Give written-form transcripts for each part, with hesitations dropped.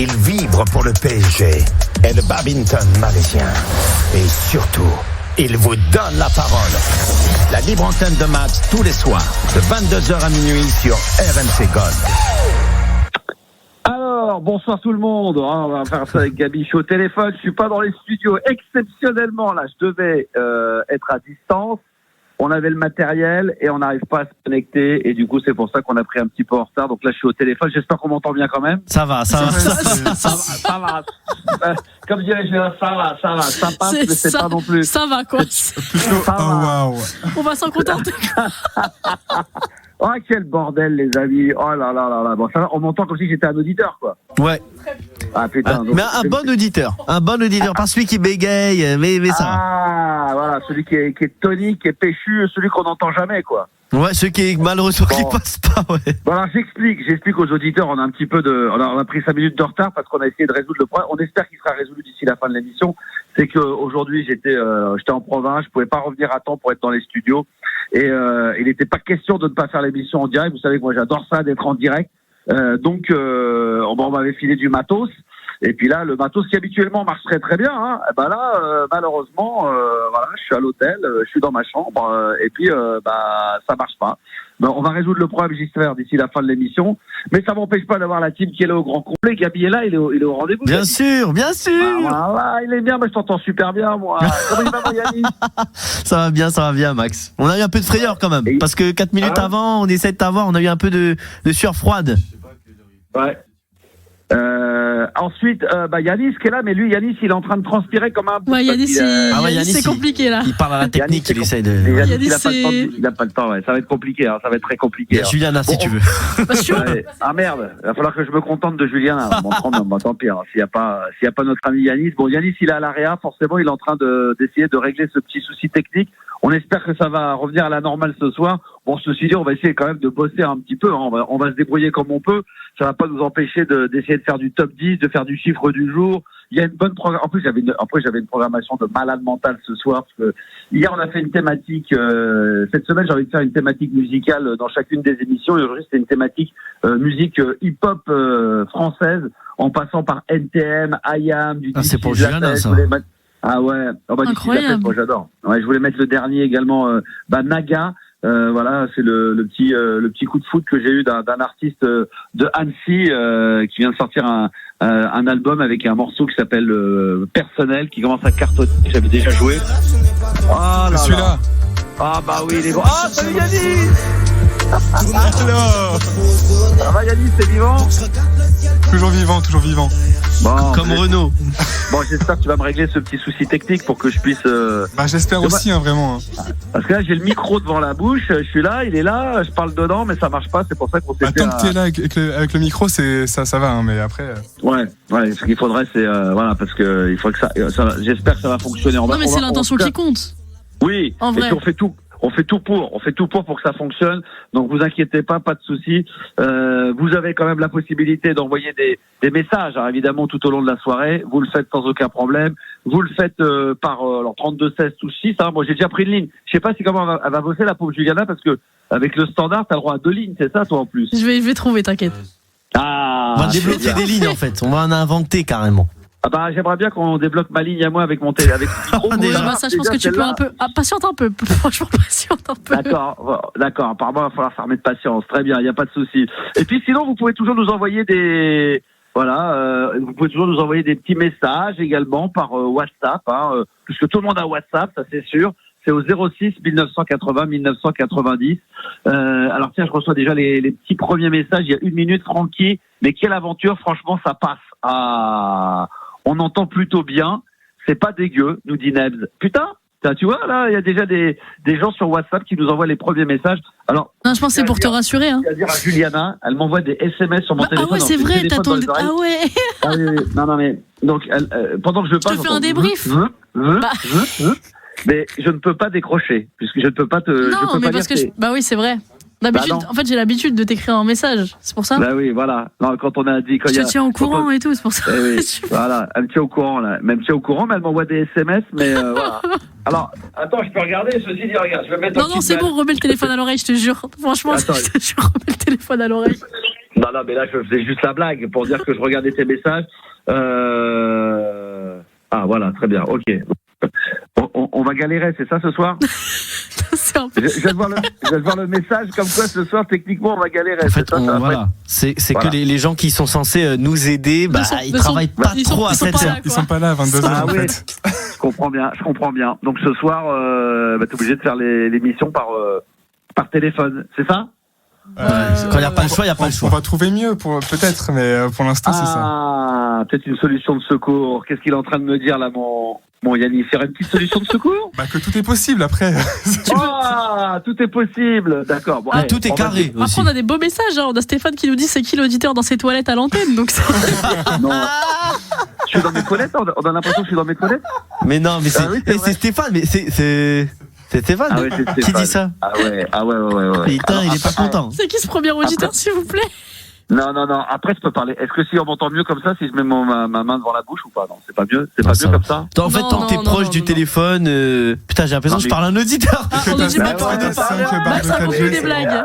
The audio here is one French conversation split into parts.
Il vibre pour le PSG et le badminton malaisien. Et surtout, il vous donne la parole. La libre antenne de Max tous les soirs, de 22h à minuit sur RMC Gold. Alors, bonsoir tout le monde. On va faire ça avec Gabi. Je suis au téléphone. Je suis pas dans les studios. Exceptionnellement, là, je devais être à distance. On avait le matériel et on n'arrive pas à se connecter. Et du coup, c'est pour ça qu'on a pris un petit peu en retard. Donc là, je suis au téléphone. J'espère qu'on m'entend bien quand même. Ça va. Ça va. Comme dirait Julien, ça va. Ça passe, mais c'est pas non plus. Ça va, quoi. Ça va. Wow. On va s'en contenter. Oh, quel bordel, les amis. Oh là là. Bon, ça va, on m'entend comme si j'étais un auditeur, quoi. Ouais. Ah, putain. Mais un bon auditeur. Pas celui qui bégaye, mais ça. Ah, voilà, celui qui est tonique, qui est péchu, celui qu'on n'entend jamais, quoi. Ouais, celui qui est malheureusement qui passe pas, ouais. Bon, alors j'explique aux auditeurs, on a un petit peu on a pris 5 minutes de retard parce qu'on a essayé de résoudre le problème. On espère qu'il sera résolu d'ici la fin de l'émission. C'est que aujourd'hui j'étais en province, je pouvais pas revenir à temps pour être dans les studios et il n'était pas question de ne pas faire l'émission en direct. Vous savez que moi j'adore ça d'être en direct. Donc on m'avait filé du matos. Et puis là, le matos qui habituellement marche très très bien, hein, ben là, malheureusement, voilà, je suis à l'hôtel, je suis dans ma chambre, et puis ça marche pas. Ben, on va résoudre le problème, j'espère, d'ici la fin de l'émission. Mais ça m'empêche pas d'avoir la team qui est là au grand complet. Gabi est là, il est au rendez-vous. Bien sûr. Ah, il est bien, moi je t'entends super bien, moi. Comment il va, mon Yannick ? Ça va bien, Max. On a eu un peu de frayeur quand même, parce que 4 minutes avant, on essaie de t'avoir, on a eu un peu de sueur froide. Ouais. Ensuite, Yanis qui est là, mais lui, Yanis, il est en train de transpirer comme un. Ouais, Yanis, c'est compliqué là. Il parle à la technique, il essaie de. Yanis, il n'a pas le temps, ouais. Ça va être compliqué, hein. Ça va être très compliqué. Il y a Juliana, si tu veux. Ouais. Ah merde, il va falloir que je me contente de Juliana. Bon, tant pis, hein. S'il y a pas notre ami Yanis. Bon, Yanis, il est à l'AREA, forcément, il est en train d'essayer de régler ce petit souci technique. On espère que ça va revenir à la normale ce soir. Bon, ceci dit, on va essayer quand même de bosser un petit peu, hein. On va se débrouiller comme on peut. Ça va pas nous empêcher d'essayer de faire du top 10, de faire du chiffre du jour. Il y a une bonne programmation. En plus, j'avais une programmation de malade mental ce soir, parce que hier, on a fait une thématique, cette semaine, j'ai envie de faire une thématique musicale dans chacune des émissions, et aujourd'hui, c'était une thématique, musique hip-hop, française, en passant par NTM, IAM, du c'est pour Juliana, ça. Ah ouais, incroyable. Moi j'adore. Ouais, je voulais mettre le dernier également, Naga. Voilà, c'est le petit coup de foot que j'ai eu d'un artiste de Annecy qui vient de sortir un album avec un morceau qui s'appelle Personnel, qui commence à cartonner. J'avais déjà joué. Ah là celui-là. Ah bah oui, il est bon. Ah, salut Yannis. Alors, Ça va Yannis, c'est vivant? toujours vivant. Bon, Comme Renaud. Bon, j'espère que tu vas me régler ce petit souci technique pour que je puisse. J'espère aussi, hein, vraiment. Parce que là, j'ai le micro devant la bouche, je suis là, il est là, je parle dedans, mais ça marche pas. C'est pour ça qu'on s'est fait. Tant que t'es là avec le micro, ça va, hein, mais après. Ouais. Ce qu'il faudrait, c'est voilà, parce que il faut que ça j'espère que ça va fonctionner. Non, mais c'est l'intention qui compte. Oui. En vrai. Et puis on fait tout pour que ça fonctionne. Donc vous inquiétez pas de souci. Vous avez quand même la possibilité d'envoyer des messages, hein, évidemment, tout au long de la soirée. Vous le faites sans aucun problème. Vous le faites par 32 16 touche 6. Hein. Moi, j'ai déjà pris une ligne. Je sais pas si comment elle va bosser la pauvre Juliana, parce que avec le standard, t'as le droit à 2 lignes, c'est ça, toi en plus. Je vais trouver, t'inquiète. Ah. On va débloquer des lignes en fait. On va en inventer carrément. Ah bah j'aimerais bien qu'on débloque ma ligne à moi avec mon télé, avec le micro. Déjà, ça, je pense que tu peux un peu. patiente un peu. Franchement, patiente un peu. D'accord. Apparemment, il va falloir s'armer de patience. Très bien, il n'y a pas de souci. Et puis sinon, vous pouvez toujours nous envoyer vous pouvez toujours nous envoyer des petits messages également par WhatsApp, hein, puisque tout le monde a WhatsApp, ça c'est sûr. C'est au 06 1980 1990. Alors tiens, je reçois déjà les petits premiers messages. Il y a 1 minute, Francky. Mais quelle aventure, franchement, ça passe. On entend plutôt bien. C'est pas dégueu, nous dit Nebs. Putain, tu vois, là, il y a déjà des gens sur WhatsApp qui nous envoient les premiers messages. Alors, non, je pense que c'est pour te rassurer. Hein. Je vais dire à Juliana, elle m'envoie des SMS sur mon téléphone. Ah ouais, c'est vrai, t'as ton. Ah ouais. Ah oui. Non, mais donc, pendant que je parle. Je te fais un débrief. Mais je ne peux pas décrocher, puisque je ne peux pas te. Non, mais parce que. Bah oui, c'est vrai. D'habitude, en fait, j'ai l'habitude de t'écrire un message, c'est pour ça. Bah oui, voilà. Non, quand on a dit. Je te tiens au courant et tout, c'est pour ça. Oui, voilà, elle me tient au courant, là. Elle me tient au courant, mais elle m'envoie des SMS, mais voilà. Alors, attends, je peux regarder, ceci dit, regarde, je vais mettre. Non, c'est bon, remets le téléphone à l'oreille, je te jure. Franchement, je te jure, remets le téléphone à l'oreille. Non, Non, mais là, je faisais juste la blague pour dire que je regardais tes messages. Ah, voilà, très bien, ok. On va galérer, c'est ça ce soir? Je vais voir le message comme quoi ce soir, techniquement, on va galérer. En fait, c'est voilà. Que les gens qui sont censés nous aider, ils travaillent pas trop à 7h. Ils sont pas là à 22h, en fait. Je comprends bien. Donc ce soir, t'es obligé de faire l'émission par téléphone, c'est ça? Quand il n'y a pas le choix, il n'y a pas le choix. On va trouver mieux, peut-être, mais pour l'instant, c'est ça. Ah, peut-être une solution de secours. Qu'est-ce qu'il est en train de me dire là, mon Yannis? Il y aurait une petite solution de secours? Que tout est possible après. Tout est possible. D'accord. Bon, tout est carré aussi. Après, on a des beaux messages. On a Stéphane qui nous dit c'est qui l'auditeur dans ses toilettes à l'antenne. Donc non. Je suis dans mes toilettes. On a l'impression que je suis dans mes toilettes. Mais non, mais c'est Stéphane. Mais c'est Stéphane, qui dit ça? Ah ouais. Putain, il est pas content. C'est qui ce premier auditeur, s'il vous plaît? Non. Après, je peux parler. Est-ce que si on m'entend mieux comme ça, si je mets ma main devant la bouche ou pas? Non, c'est pas mieux. C'est pas mieux comme ça. En fait, tant que t'es proche du téléphone, putain, j'ai l'impression que je parle à un auditeur. On nous dit pas ça continue des blagues.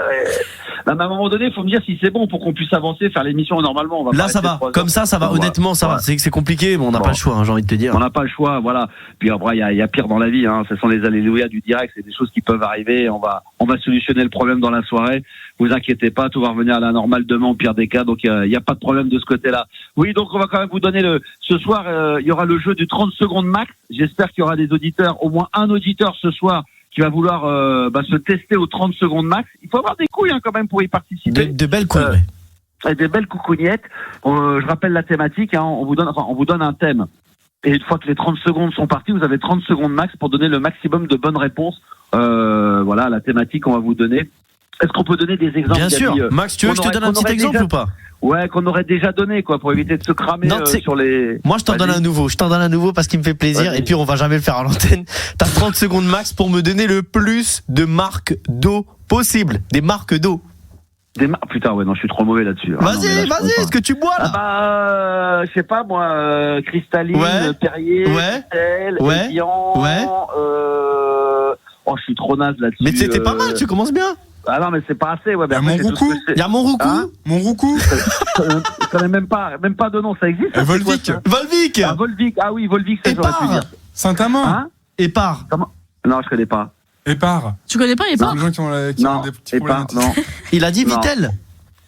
À un moment donné, il faut me dire si c'est bon pour qu'on puisse avancer, faire l'émission normalement. Là, ça va. Comme ça va. Honnêtement, ça va. C'est compliqué, mais on n'a pas le choix, j'ai envie de te dire. On n'a pas le choix, voilà. Puis après, il y a pire dans la vie. Ce sont les alléluia du direct. C'est des choses qui peuvent arriver. On va solutionner le problème dans la soirée. Vous inquiétez pas, tout va revenir à la normale demain au pire des cas. Donc il y a pas de problème de ce côté-là. Oui, donc on va quand même vous donner ce soir. Il y aura le jeu du 30 secondes max. J'espère qu'il y aura des auditeurs, au moins un auditeur ce soir, qui va vouloir se tester aux 30 secondes max. Il faut avoir des couilles quand même pour y participer. De belles couilles. Des belles coucougnettes. Je rappelle la thématique. On vous donne un thème. Et une fois que les 30 secondes sont parties, vous avez 30 secondes max pour donner le maximum de bonnes réponses. Voilà la thématique qu'on va vous donner. Est-ce qu'on peut donner des exemples? Bien sûr. Max, tu veux que je te donne un petit exemple ou pas? Ouais, qu'on aurait déjà donné, pour éviter de se cramer sur les... Moi, je t'en donne un nouveau parce qu'il me fait plaisir. Vas-y. Et puis, on va jamais le faire à l'antenne. T'as 30 secondes max pour me donner le plus de marques d'eau possible. Des marques d'eau. Putain, ouais, non, je suis trop mauvais là-dessus. Vas-y, est-ce que tu bois là? Je sais pas, moi, Cristalline, Perrier, Estelle, Evian, je suis trop naze là-dessus. Mais c'était pas mal, tu commences bien. Ah non, mais c'est pas assez, ouais. Il y a Monroucou. Monroucou. Je connais même pas de nom, ça existe? Volvic. Volvic, ah oui, Volvic, ça j'aurais pu dire. Saint-Amand. Épar. Non, je connais pas. Épar. Tu connais pas Épar? Les gens qui ont des petits problèmes. Non. Il a dit Vitel.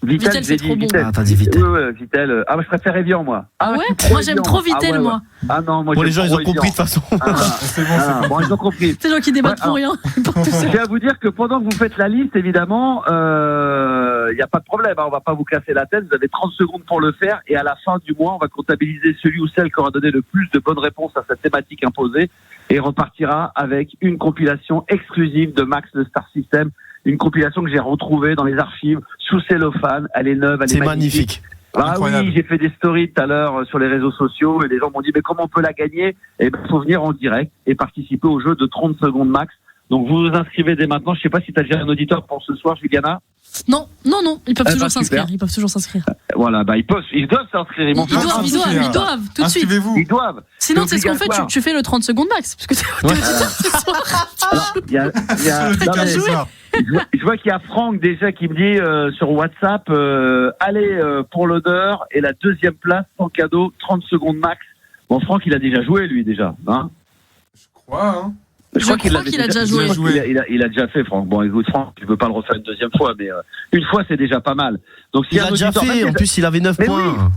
Vitel, c'est trop bon. Ah, t'as dit Vitel. Ouais, Vitel. Ah, je préfère Evian, moi. Ah ouais? Moi, j'aime trop Vitel, moi. Ah non, moi, les gens, ils ont compris de toute façon. C'est bon. Bon, ils ont compris. Ces gens qui débattent pour rien. Je vais vous dire que pendant que vous faites la liste, évidemment, il n'y a pas de problème. On va pas vous casser la tête. Vous avez 30 secondes pour le faire. Et à la fin du mois, on va comptabiliser celui ou celle qui aura donné le plus de bonnes réponses à cette thématique imposée. Et repartira avec une compilation exclusive de Max le Star System. Une compilation que j'ai retrouvée dans les archives sous cellophane. Elle est neuve, elle est magnifique. Ah oui, j'ai fait des stories tout à l'heure sur les réseaux sociaux et les gens m'ont dit mais comment on peut la gagner? Et ben faut venir en direct et participer au jeu de 30 secondes max. Donc vous vous inscrivez dès maintenant. Je sais pas si tu as déjà un auditeur pour ce soir, Juliana. Non, ils peuvent toujours s'inscrire. Ils peuvent toujours s'inscrire. Voilà, ils doivent s'inscrire. Ils doivent tout de suite. Ils doivent. Sinon, c'est ce qu'on fait. Tu fais le 30 secondes max, parce que t'es auditeur ce soir. Je vois qu'il y a Franck déjà qui me dit sur WhatsApp, allez pour l'odeur et la deuxième place sans cadeau, 30 secondes max. Bon, Franck, il a déjà joué lui déjà, hein? Je crois. Je crois qu'il a déjà joué. Il a déjà fait, Franck. Bon, écoute, Franck, tu peux pas le refaire une deuxième fois, mais une fois, c'est déjà pas mal. Donc, il a déjà fait. En plus, il avait 9 points.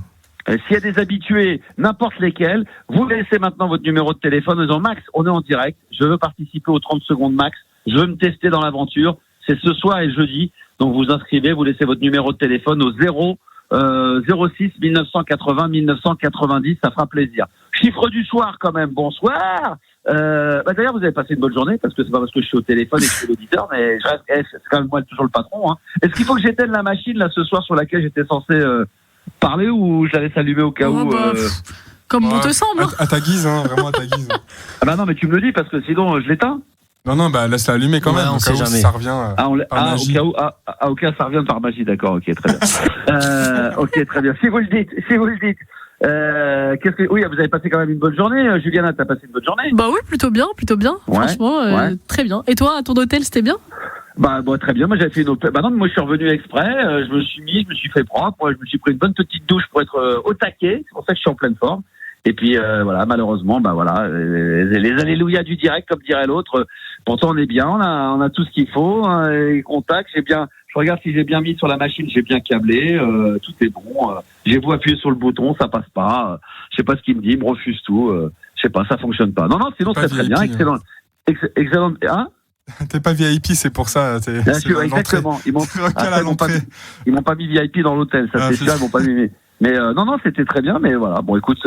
Oui. S'il y a des habitués, n'importe lesquels, vous laissez maintenant votre numéro de téléphone en disant Max, on est en direct. Je veux participer aux 30 secondes max. Je veux me tester dans l'aventure. C'est ce soir et jeudi. Donc, vous inscrivez, vous laissez votre numéro de téléphone au 06 1980 1990. Ça fera plaisir. Chiffre du soir, quand même. Bonsoir. D'ailleurs, vous avez passé une bonne journée parce que c'est pas parce que je suis au téléphone et que je suis l'auditeur, mais c'est quand même moi toujours le patron. Hein. Est-ce qu'il faut que j'éteigne la machine là ce soir sur laquelle j'étais censé parler ou je la laisse allumer au cas où Comme bon te semble. À ta guise, vraiment à ta guise. Ah bah non, mais tu me le dis parce que sinon je l'éteins. Non, laisse-la allumer quand même. On sait jamais. Ça revient. Au cas où ça revient par magie, d'accord. Ok, très bien. Ok, très bien. Si vous le dites. Oui, vous avez passé quand même une bonne journée. Juliana, t'as passé une bonne journée? Bah oui, plutôt bien. Ouais, Franchement, très bien. Et toi, à ton hôtel, c'était bien? Bah, très bien. Moi, j'avais fait une opération. Bah non, moi, je suis revenu exprès. Je me suis fait propre. Je me suis pris une bonne petite douche pour être au taquet. C'est pour ça que je suis en pleine forme. Et puis, voilà, malheureusement, les alléluia du direct, comme dirait l'autre. Pourtant, on est bien. On a tout ce qu'il faut. Hein, les contacts, je regarde si j'ai bien mis sur la machine, j'ai bien câblé. Tout est bon. J'ai beau appuyer sur le bouton, ça passe pas. Je sais pas ce qu'il me dit, il me refuse tout. Je sais pas, ça fonctionne pas. Non, sinon, c'est très bien. Excellent. Excellent. Hein? T'es pas VIP, c'est pour ça. Exactement. Ils m'ont pas mis VIP dans l'hôtel, ça c'est sûr, ils m'ont pas mis. Mais non, c'était très bien. Mais voilà, bon, écoute,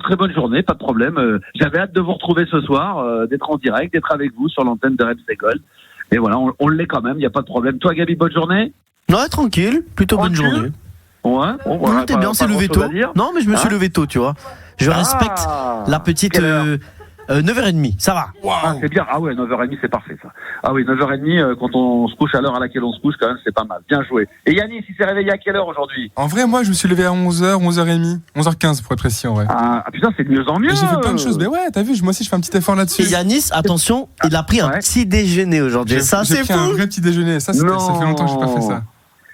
très bonne journée, pas de problème. J'avais hâte de vous retrouver ce soir, d'être en direct, d'être avec vous sur l'antenne de RMC Gold. Et voilà, on l'est quand même, il y a pas de problème. Toi, Gabi, bonne journée. Ouais, tranquille, plutôt bonne journée. Ouais. Bon, voilà, t'es bien, c'est levé tôt. Non, mais je me suis levé tôt, tu vois. Je respecte la petite. 9h30, ça va. Wow. C'est bien. Ah ouais, 9h30, c'est parfait ça. Ah oui, 9h30, quand on se couche à l'heure à laquelle on se couche, quand même, c'est pas mal. Bien joué. Et Yannis, il s'est réveillé à quelle heure aujourd'hui? En vrai, moi, je me suis levé à 11h, 11h30. 11h15 pour être précis, en vrai. Ah putain, c'est de mieux en mieux. J'ai fait plein de choses. Mais ouais, t'as vu, moi aussi, je fais un petit effort là-dessus. Et Yannis, attention, il a pris un petit déjeuner aujourd'hui. J'ai pris un vrai petit déjeuner. Ça fait longtemps que j'ai pas fait ça.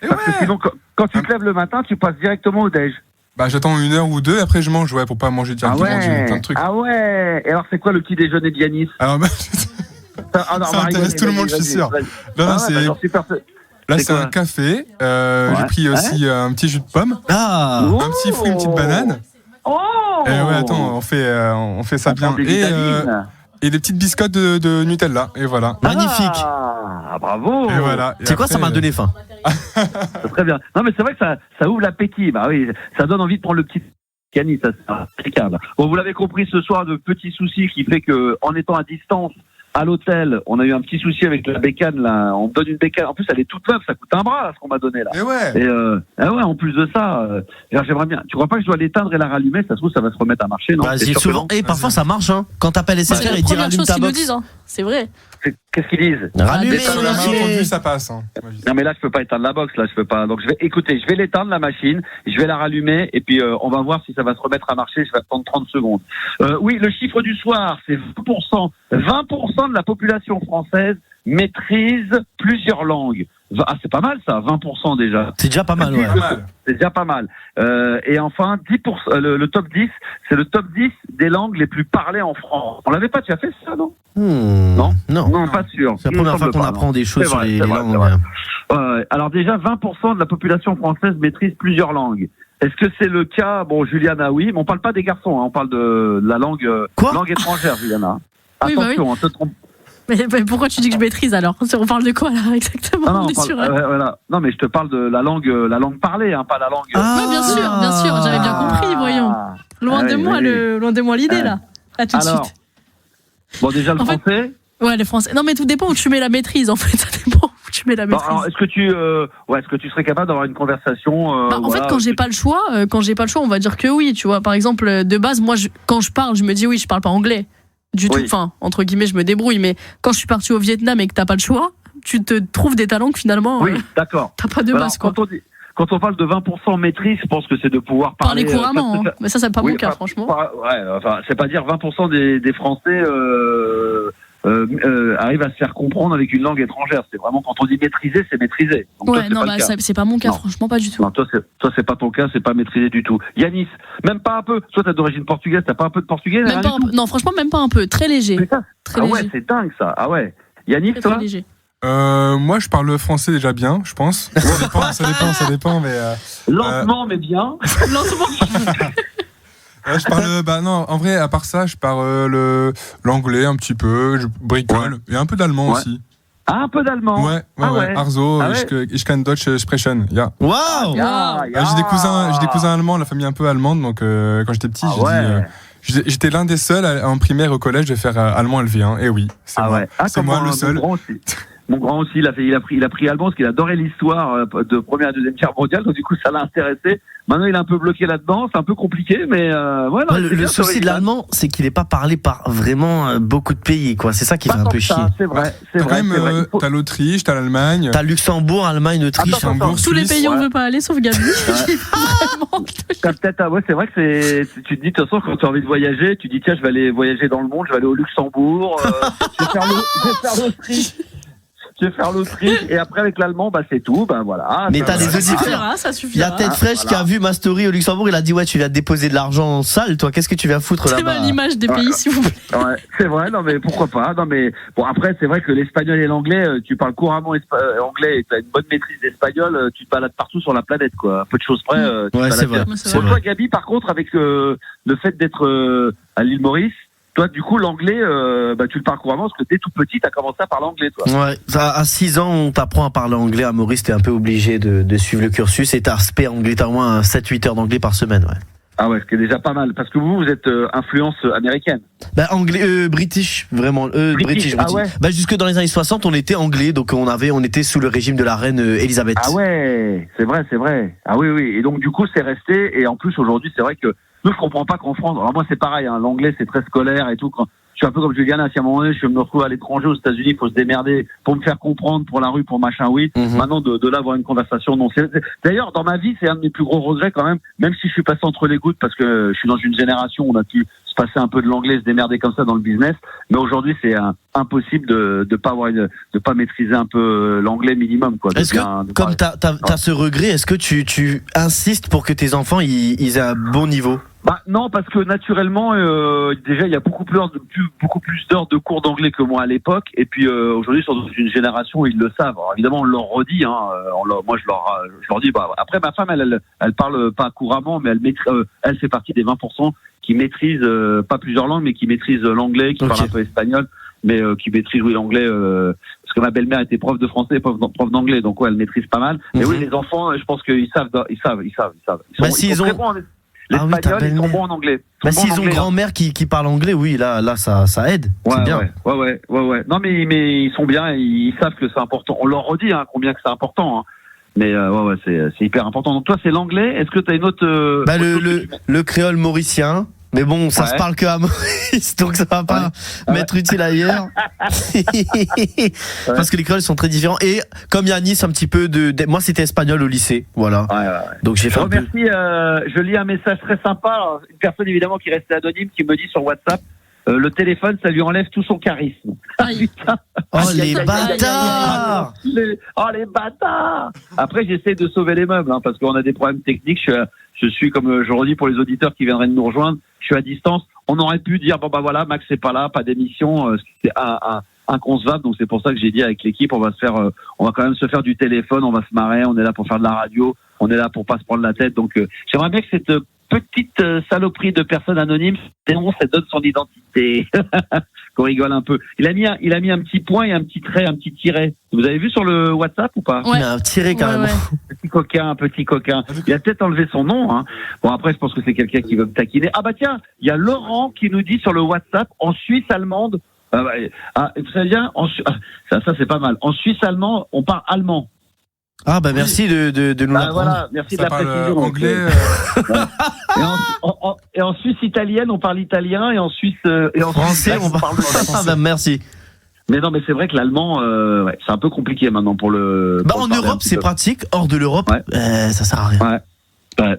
Parce que sinon, quand tu te lèves le matin, tu passes directement au déj. Bah, j'attends 1 heure ou 2, après je mange, pour pas manger directement plein de trucs. Ah ouais. Et alors, c'est quoi le petit déjeuner de Yannis? Alors, ça intéresse tout le monde, je suis sûr. Là, c'est un café. J'ai pris aussi un petit jus de pomme. Un petit fruit, une petite banane. Et ouais, attends, on fait ça bien. Et des petites biscottes de Nutella. Et voilà. Magnifique. Ah, bravo. Et voilà. C'est quoi, ça m'a donné faim. C'est très bien. Non, mais c'est vrai que ça ouvre l'appétit. Bah oui, ça donne envie de prendre le petit Yannis, ça c'est impeccable. Bon, vous l'avez compris ce soir, de petits soucis qui fait que, en étant à distance, à l'hôtel, on a eu un petit souci avec la bécane, là. On me donne une bécane. En plus, elle est toute neuve, ça coûte un bras, là, ce qu'on m'a donné, là. Et ouais. En plus de ça, j'aimerais bien. Tu crois pas que je dois l'éteindre et la rallumer? Ça se trouve, ça va se remettre à marcher, non? Vas-y, souvent. Et parfois, ça marche, hein. Quand t'appelles SFR et dire allume ta box. Disent, hein. C'est vrai. Qu'est-ce qu'ils disent? Rallumer la main tendue, ça passe. Hein. Non, mais là, je peux pas éteindre la box, là, je peux pas. Donc, je vais l'éteindre, la machine, je vais la rallumer, et puis, on va voir si ça va se remettre à marcher, je vais attendre 30 secondes. Oui, le chiffre du soir, c'est 20%. 20% de la population française maîtrise plusieurs langues. Ah, c'est pas mal, ça, 20% déjà. C'est déjà pas mal, ouais. C'est déjà pas mal. Et enfin, 10%, le top 10, c'est le top 10 des langues les plus parlées en France. On l'avait pas déjà fait, ça, non? Non, pas sûr. C'est la première fois qu'on apprend des choses sur les langues. Alors déjà, 20% de la population française maîtrise plusieurs langues. Est-ce que c'est le cas? Bon, Juliana, oui, mais on parle pas des garçons, hein, on parle de la langue étrangère, Juliana. Attention, te trompe. Mais pourquoi tu dis que je maîtrise alors? On parle de quoi là exactement? Non, mais je te parle de la langue parlée, hein, pas la langue. Oui, bien sûr, j'avais bien compris, voyons. Loin de moi l'idée là. À tout de suite. Bon, déjà le français. Ouais, le français. Non, mais tout dépend où tu mets la maîtrise, en fait. Ça dépend où tu mets la maîtrise. Alors, est-ce que tu serais capable d'avoir une conversation en fait, quand j'ai pas le choix, on va dire que oui, tu vois. Par exemple, de base, moi, quand je parle, je me dis oui, je parle pas anglais du tout. Enfin, entre guillemets, je me débrouille. Mais quand je suis parti au Vietnam et que t'as pas le choix, tu te trouves des talents que finalement, d'accord. T'as pas de base, quoi. Quand on parle de 20% maîtrise, je pense que c'est de pouvoir parler couramment. Mais ça, c'est pas mon cas, franchement. C'est pas dire 20% des Français arrivent à se faire comprendre avec une langue étrangère. C'est vraiment, quand on dit maîtriser, c'est maîtriser. Donc c'est pas mon cas, franchement, pas du tout. Non, toi, c'est pas ton cas, c'est pas maîtriser du tout. Yannis, même pas un peu. Toi, t'as d'origine portugaise, t'as pas un peu de portugais? Non, franchement, même pas un peu. Très léger. Très léger. Ouais, c'est dingue, ça. Ah ouais. Yannis, toi? Très léger. Moi, je parle français déjà bien, je pense. Ça dépend, mais. Lentement, mais bien. Lentement. Je parle, en vrai, à part ça, je parle l'anglais un petit peu, je bricole, et un peu d'allemand aussi. Ah, un peu d'allemand. Ouais. Arzo, ich kann Deutsch sprechen. Ja. Waouh. J'ai des cousins allemands, la famille un peu allemande, donc quand j'étais petit, j'étais l'un des seuls en primaire au collège de faire allemand LV1. Et oui, c'est moi le seul. Mon grand aussi, il a pris allemand parce qu'il adorait l'histoire de Première et Deuxième Guerre mondiale, donc du coup ça l'a intéressé. Maintenant il est un peu bloqué là-dedans, c'est un peu compliqué, mais le souci de l'allemand, c'est qu'il n'est pas parlé par vraiment beaucoup de pays, quoi. C'est ça qui fait un peu chier. C'est vrai. T'as l'Autriche, t'as l'Allemagne, t'as Luxembourg, Allemagne, Autriche, Hambourg, tous les pays où on veut pas aller, sauf Gabi. C'est vrai que tu te dis de toute façon quand tu as envie de voyager, tu dis tiens je vais aller voyager dans le monde, je vais aller au Luxembourg, je vais faire l'Autriche. je vais faire l'Autriche et après avec l'allemand, c'est tout. Voilà. Mais t'as des auditeurs. Ça suffira. Il y a Tête Fraîche qui a vu ma story au Luxembourg. Il a dit ouais, tu viens déposer de l'argent sale, toi. Qu'est-ce que tu viens foutre là-bas? C'est l'image des pays, s'il vous plaît. Ouais, c'est vrai. Non, mais pourquoi pas? Non, mais bon, après, c'est vrai que l'espagnol et l'anglais, tu parles couramment anglais et t'as une bonne maîtrise d'espagnol, tu te balades partout sur la planète, quoi. Un peu de choses près. Ouais, c'est vrai. Pour toi, Gabi, par contre, avec le fait d'être à l'île Maurice. Toi, du coup, l'anglais, tu le parles couramment parce que dès tout petit, t'as commencé à parler anglais, toi. Ouais, à 6 ans, on t'apprend à parler anglais. À Maurice, t'es un peu obligé de suivre le cursus et t'as respect anglais. T'as au moins 7-8 heures d'anglais par semaine, ouais. Ah ouais, ce qui est déjà pas mal. Parce que vous êtes influence américaine. Anglais, british, vraiment. British. Ah ouais. Jusque dans les années 60, on était anglais, donc on était sous le régime de la reine Elisabeth. Ah ouais, c'est vrai. Ah oui. Et donc, du coup, c'est resté. Et en plus, aujourd'hui, c'est vrai que nous, je comprends pas qu'en France, alors moi, c'est pareil, hein, l'anglais, c'est très scolaire et tout. Je suis un peu comme Juliana, si à un moment donné, je me retrouve à l'étranger, aux États-Unis, il faut se démerder pour me faire comprendre, pour la rue, pour machin, oui. Maintenant, de là, avoir une conversation, non. D'ailleurs, dans ma vie, c'est un de mes plus gros regrets quand même si je suis passé entre les gouttes, parce que je suis dans une génération où on a pu se passer un peu de l'anglais, se démerder comme ça dans le business. Mais aujourd'hui, c'est impossible de pas maîtriser un peu l'anglais minimum, quoi. Est-ce que, comme t'as ce regret, est-ce que tu insistes pour que tes enfants, ils aient un bon niveau? Non, parce que naturellement, déjà, il y a beaucoup plus d'heures de cours d'anglais que moi à l'époque. Et puis aujourd'hui, sur une génération, ils le savent. Alors, évidemment, on leur redit. Moi, je leur dis. Après, ma femme, elle parle pas couramment, mais elle fait partie des 20% qui maîtrisent pas plusieurs langues, mais qui maîtrisent l'anglais, qui parlent un peu espagnol, mais qui maîtrisent l'anglais. Parce que ma belle-mère était prof de français, prof d'anglais, donc ouais, elle maîtrise pas mal. Mais oui, les enfants, je pense qu'ils savent. Ils sont très bons. L'espagnol, ils sont bons en anglais. S'ils ont grand-mère qui parle anglais, oui, là, ça aide. C'est bien. Ouais. Non, mais ils sont bien, ils savent que c'est important. On leur redit, combien que c'est important, Mais c'est hyper important. Donc toi, c'est l'anglais. Est-ce que tu as une autre le créole mauricien. Mais bon, ça se parle que à Maurice, donc ça va pas m'être utile ailleurs. Parce que les créoles sont très différents. Et comme Yanis, un petit peu moi, c'était espagnol au lycée, voilà. Donc j'ai fait je lis un message très sympa. Une personne évidemment qui restait anonyme, qui me dit sur WhatsApp. Le téléphone, ça lui enlève tout son charisme. Oh, les bâtards! Les bâtards! Après, j'essaie de sauver les meubles, parce qu'on a des problèmes techniques. Je suis, comme je redis pour les auditeurs qui viendraient de nous rejoindre, je suis à distance. On aurait pu dire, voilà, Max c'est pas là, pas d'émission, c'est inconcevable. Donc c'est pour ça que j'ai dit avec l'équipe, on va quand même se faire du téléphone, on va se marrer, on est là pour faire de la radio, on est là pour pas se prendre la tête. Donc j'aimerais bien que cette petite saloperie de personne anonyme, ça donne son identité. Qu'on rigole un peu. Il a mis un petit point et un petit trait, un petit tiret. Vous avez vu sur le WhatsApp ou pas? Il a un tiret carrément. Ouais. Petit coquin. Il a peut-être enlevé son nom. Bon, après, je pense que c'est quelqu'un qui veut me taquiner. Tiens, il y a Laurent qui nous dit sur le WhatsApp, en Suisse allemande, vous savez bien, ça c'est pas mal. En Suisse allemande, on parle allemand. Merci de nous l'apprendre. Voilà, merci de la précision. Anglais. Et en Suisse italienne, on parle italien, et en Suisse et en français, on parle français. Merci. Mais non, mais c'est vrai que l'allemand, c'est un peu compliqué maintenant pour le. En Europe, c'est pratique. Hors de l'Europe, ça sert à rien. Ouais.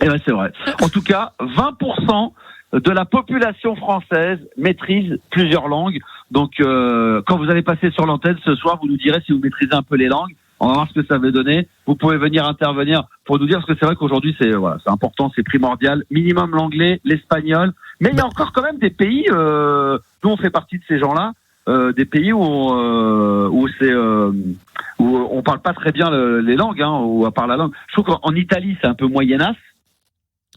Et c'est vrai. En tout cas, 20% de la population française maîtrise plusieurs langues. Donc, quand vous allez passer sur l'antenne ce soir, vous nous direz si vous maîtrisez un peu les langues. On va voir ce que ça va donner. Vous pouvez venir intervenir pour nous dire, parce que c'est vrai qu'aujourd'hui, c'est important, c'est primordial. Minimum l'anglais, l'espagnol. Mais il y a encore quand même des pays, nous on fait partie de ces gens-là, des pays où on parle pas très bien les langues, ou à part la langue. Je trouve qu'en Italie, c'est un peu moyennasse.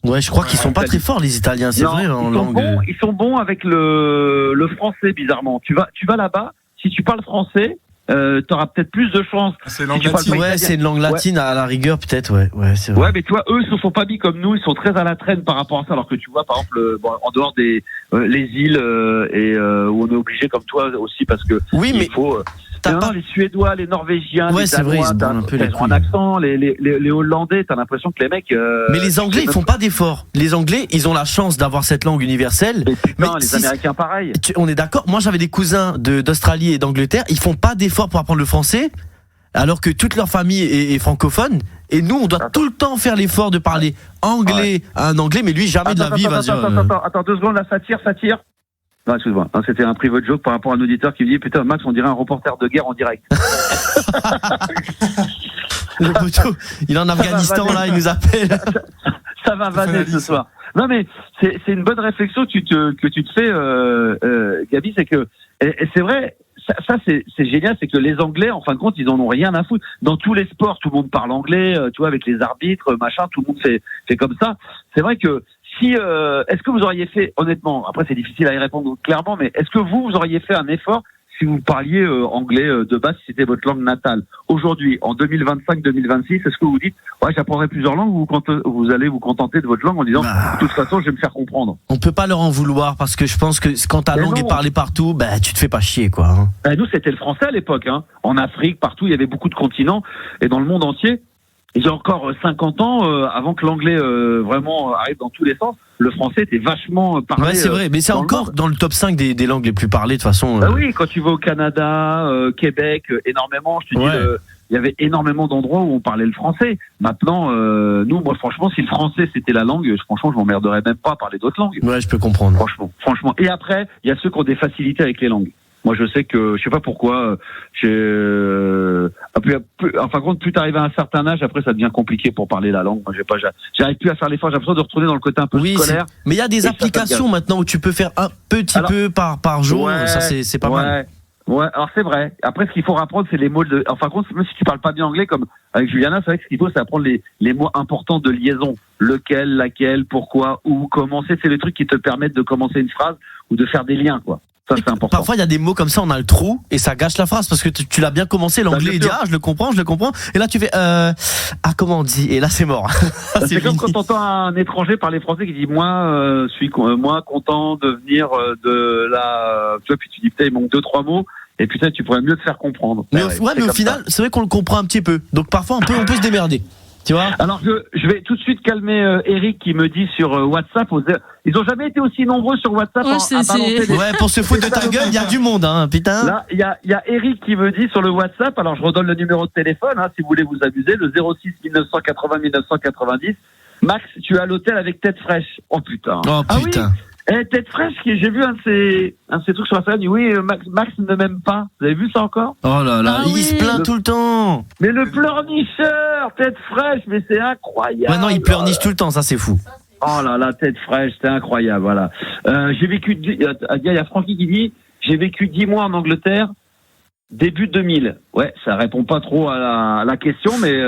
Ouais, je crois qu'ils sont pas très forts, les Italiens, c'est vrai, en langue. Ils sont bons avec le français, bizarrement. Tu vas là-bas, si tu parles français, t'auras peut-être plus de chance. C'est langue latine. C'est une langue latine à la rigueur, peut-être, ouais, c'est vrai. Ouais, mais tu vois, eux, ils se sont pas mis comme nous, ils sont très à la traîne par rapport à ça, alors que tu vois, par exemple, en dehors des les îles où on est obligé, comme toi aussi, parce que il faut. Les Suédois, les Norvégiens, les Danois, ils ont un accent, les Hollandais, t'as l'impression que les mecs. Mais les Anglais, ils font pas d'efforts. Les Anglais, ils ont la chance d'avoir cette langue universelle. Mais les Américains, pareil. On est d'accord. Moi, j'avais des cousins d'Australie et d'Angleterre. Ils font pas d'efforts pour apprendre le français, alors que toute leur famille est francophone. Et nous, on doit tout le temps faire l'effort de parler anglais à un Anglais, mais lui, jamais de la vie va dire. Attends, 2 secondes, la satire. Non, excuse-moi. Non, c'était un private joke par rapport à un auditeur qui me dit putain, Max, on dirait un reporter de guerre en direct. Le poteau, il est en Afghanistan là, il nous appelle. Ça va vanner ce soir. Non mais c'est une bonne réflexion que tu te fais, Gabi, c'est que et c'est vrai. Ça c'est génial, c'est que les Anglais, en fin de compte, ils en ont rien à foutre. Dans tous les sports, tout le monde parle anglais, tu vois, avec les arbitres, machin, tout le monde fait comme ça. C'est vrai que si, est-ce que vous auriez fait, honnêtement, après c'est difficile à y répondre clairement, mais est-ce que vous auriez fait un effort si vous parliez anglais de base, si c'était votre langue natale? Aujourd'hui, en 2025-2026, est-ce que vous dites, ouais, j'apprendrai plusieurs langues, ou vous allez vous contenter de votre langue en disant, de toute façon, je vais me faire comprendre? On peut pas leur en vouloir parce que je pense que quand ta langue est parlée partout, bah, tu te fais pas chier, quoi. Hein. Nous, c'était le français à l'époque, hein. En Afrique, partout, il y avait beaucoup de continents, et dans le monde entier. Il y a encore 50 ans, avant que l'anglais vraiment arrive dans tous les sens, le français était vachement parlé. Ouais, c'est vrai, mais c'est encore dans le top 5 des langues les plus parlées de toute façon. Bah oui, quand tu vas au Canada, Québec, énormément, je te dis, il y avait énormément d'endroits où on parlait le français. Maintenant, moi, franchement, si le français c'était la langue, franchement, je m'emmerderais même pas à parler d'autres langues. Ouais, je peux comprendre. Franchement. Et après, il y a ceux qui ont des facilités avec les langues. Moi, je sais que, je sais pas pourquoi, en fin de compte, plus t'arrives à un certain âge, après, ça devient compliqué pour parler la langue. Moi, j'arrive plus à faire l'effort, j'ai l'impression de retourner dans le côté un peu scolaire. Mais il y a des applications maintenant où tu peux faire un petit peu par jour, ouais, ça c'est pas mal. Ouais, alors c'est vrai. Après, ce qu'il faut apprendre, c'est les mots en fin de compte, même si tu parles pas bien anglais, comme avec Juliana, c'est vrai que ce qu'il faut, c'est apprendre les mots importants de liaison. Lequel, laquelle, pourquoi, où, comment. C'est les trucs qui te permettent de commencer une phrase ou de faire des liens, quoi. Ça, c'est important. Parfois, il y a des mots comme ça, on a le trou, et ça gâche la phrase, parce que tu l'as bien commencé, l'anglais, il dit, je le comprends. Et là, tu fais, comment on dit? Et là, c'est mort. C'est comme quand t'entends un étranger parler français qui dit, moi, suis moins content de venir de la, tu vois, puis tu dis, putain, il manque 2-3 mots. Et putain, tu pourrais mieux te faire comprendre. Mais au final, c'est vrai qu'on le comprend un petit peu. Donc, parfois, on peut se démerder. Tu vois? Alors je vais tout de suite calmer Eric qui me dit sur WhatsApp, ils ont jamais été aussi nombreux sur WhatsApp. Ouais, pour se foutre de ta gueule, il y a du monde, hein, putain. Là, il y a Eric qui me dit sur le WhatsApp, alors je redonne le numéro de téléphone, hein, si vous voulez vous amuser, le 06 1980 1990. Max, tu es à l'hôtel avec tête fraîche. Oh putain. Oh putain. Tête fraîche, j'ai vu un de ces trucs sur la scène, oui, Max ne m'aime pas. Vous avez vu ça encore? Oh là là, il se plaint tout le temps. Mais le pleurnicheur, tête fraîche, mais c'est incroyable. Ouais, non, il pleurniche tout le temps, ça c'est fou. Oh là là, tête fraîche, c'est incroyable, voilà. J'ai vécu, il y a Francky qui dit, j'ai vécu 10 mois en Angleterre, début 2000. Ouais, ça répond pas trop à la question, mais